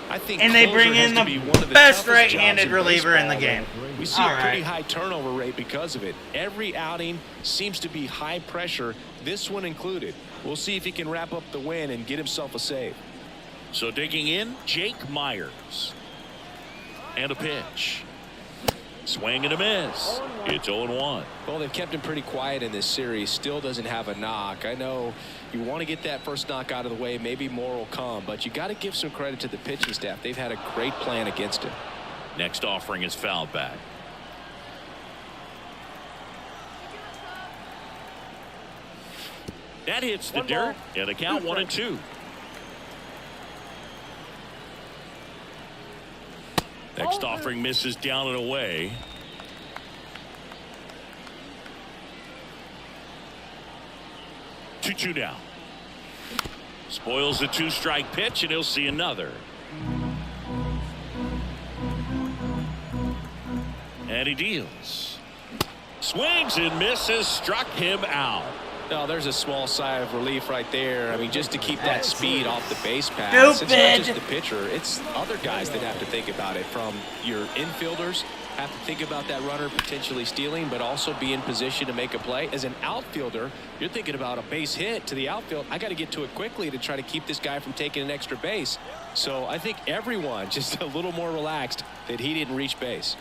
I think and they bring in the best right-handed in reliever in the game. We see a pretty high turnover rate because of it. Every outing seems to be high pressure, this one included. We'll see if he can wrap up the win and get himself a save. So digging in, Jake Myers. And a pitch. Swing and a miss. It's 0-1. Well, they've kept him pretty quiet in this series. Still doesn't have a knock. I know you want to get that first knock out of the way. Maybe more will come, but you got to give some credit to the pitching staff. They've had a great plan against him. Next offering is fouled back. That hits the dirt, and the count 1-2. Next offering misses down and away. Two down. Spoils the 2-strike pitch, and he'll see another. And he deals. Swings and misses, struck him out. No, there's a small sigh of relief right there. I mean, just to keep that speed off the base pass. It's not just the pitcher. It's other guys that have to think about it. From your infielders, have to think about that runner potentially stealing, but also be in position to make a play. As an outfielder, you're thinking about a base hit to the outfield. I got to get to it quickly to try to keep this guy from taking an extra base. So I think everyone just a little more relaxed that he didn't reach base.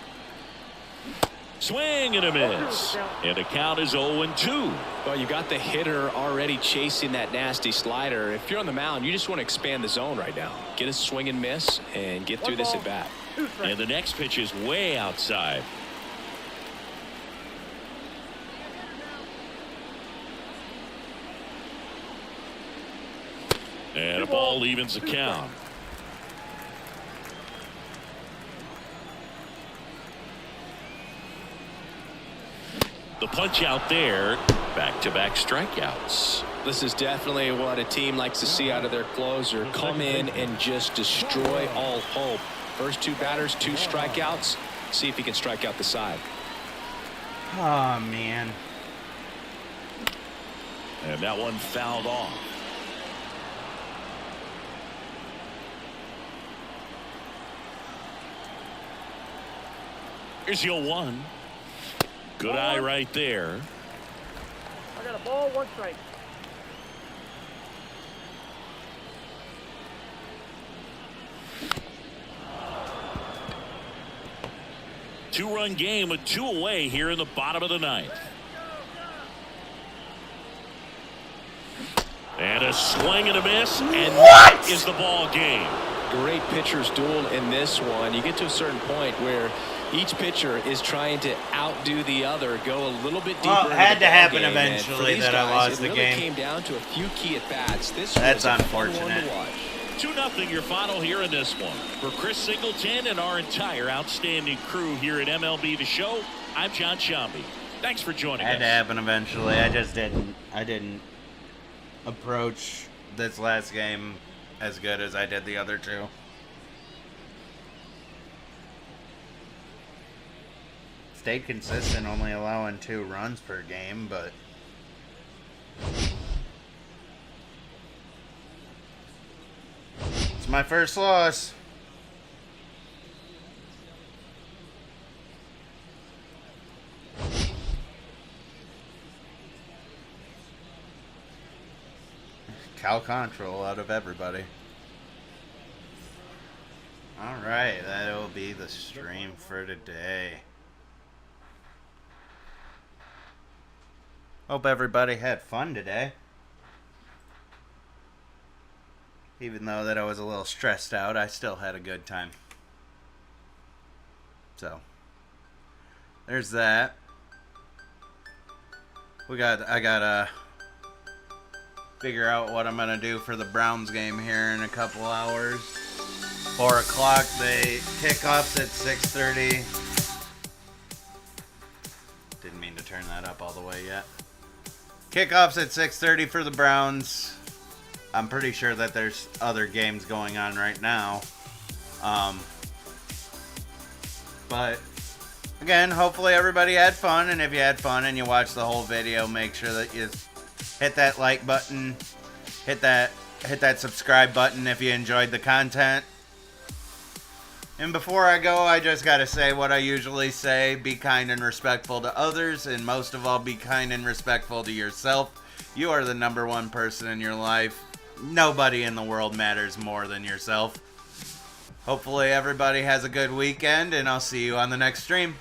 Swing and a miss. And the count is 0-2. Well, you got the hitter already chasing that nasty slider. If you're on the mound, you just want to expand the zone right now. Get a swing and miss and get through this at bat. And the next pitch is way outside. And a ball evens the count. The punch out there, back-to-back strikeouts. This is definitely what a team likes to see out of their closer. Come in and just destroy all hope. First 2 batters, 2 strikeouts. See if he can strike out the side. Oh, man. And that one fouled off. Here's your 1. Good eye right there. I got a ball, 1 strike. Two-run game with 2 away here in the bottom of the 9th. And a swing and a miss, and that is the ball game. Great pitcher's duel in this one. You get to a certain point where each pitcher is trying to outdo the other, go a little bit deeper. Well, it had to happen game. eventually that I lost the game. It really came down to a few key at bats. That's unfortunate. 2-0 your final here in this one. For Chris Singleton and our entire outstanding crew here at MLB The Show, I'm John Shambi. Thanks for joining us. Had to happen eventually. I just didn't. I didn't approach this last game as good as I did the other 2. Stayed consistent, only allowing 2 runs per game, but it's my first loss. Cal control out of everybody. Alright, that'll be the stream for today. Hope everybody had fun today. Even though that I was a little stressed out, I still had a good time. So, there's that. I gotta figure out what I'm gonna do for the Browns game here in a couple hours. 4 o'clock, they kickoffs at 6:30. Didn't mean to turn that up all the way yet. Kickoffs at 6:30 for the Browns. I'm pretty sure that there's other games going on right now. But again, hopefully everybody had fun, and if you had fun and you watched the whole video, make sure that you hit that like button, hit that subscribe button if you enjoyed the content. And before I go, I just gotta say what I usually say: be kind and respectful to others, and most of all, be kind and respectful to yourself. You are the number 1 person in your life. Nobody in the world matters more than yourself. Hopefully everybody has a good weekend, and I'll see you on the next stream.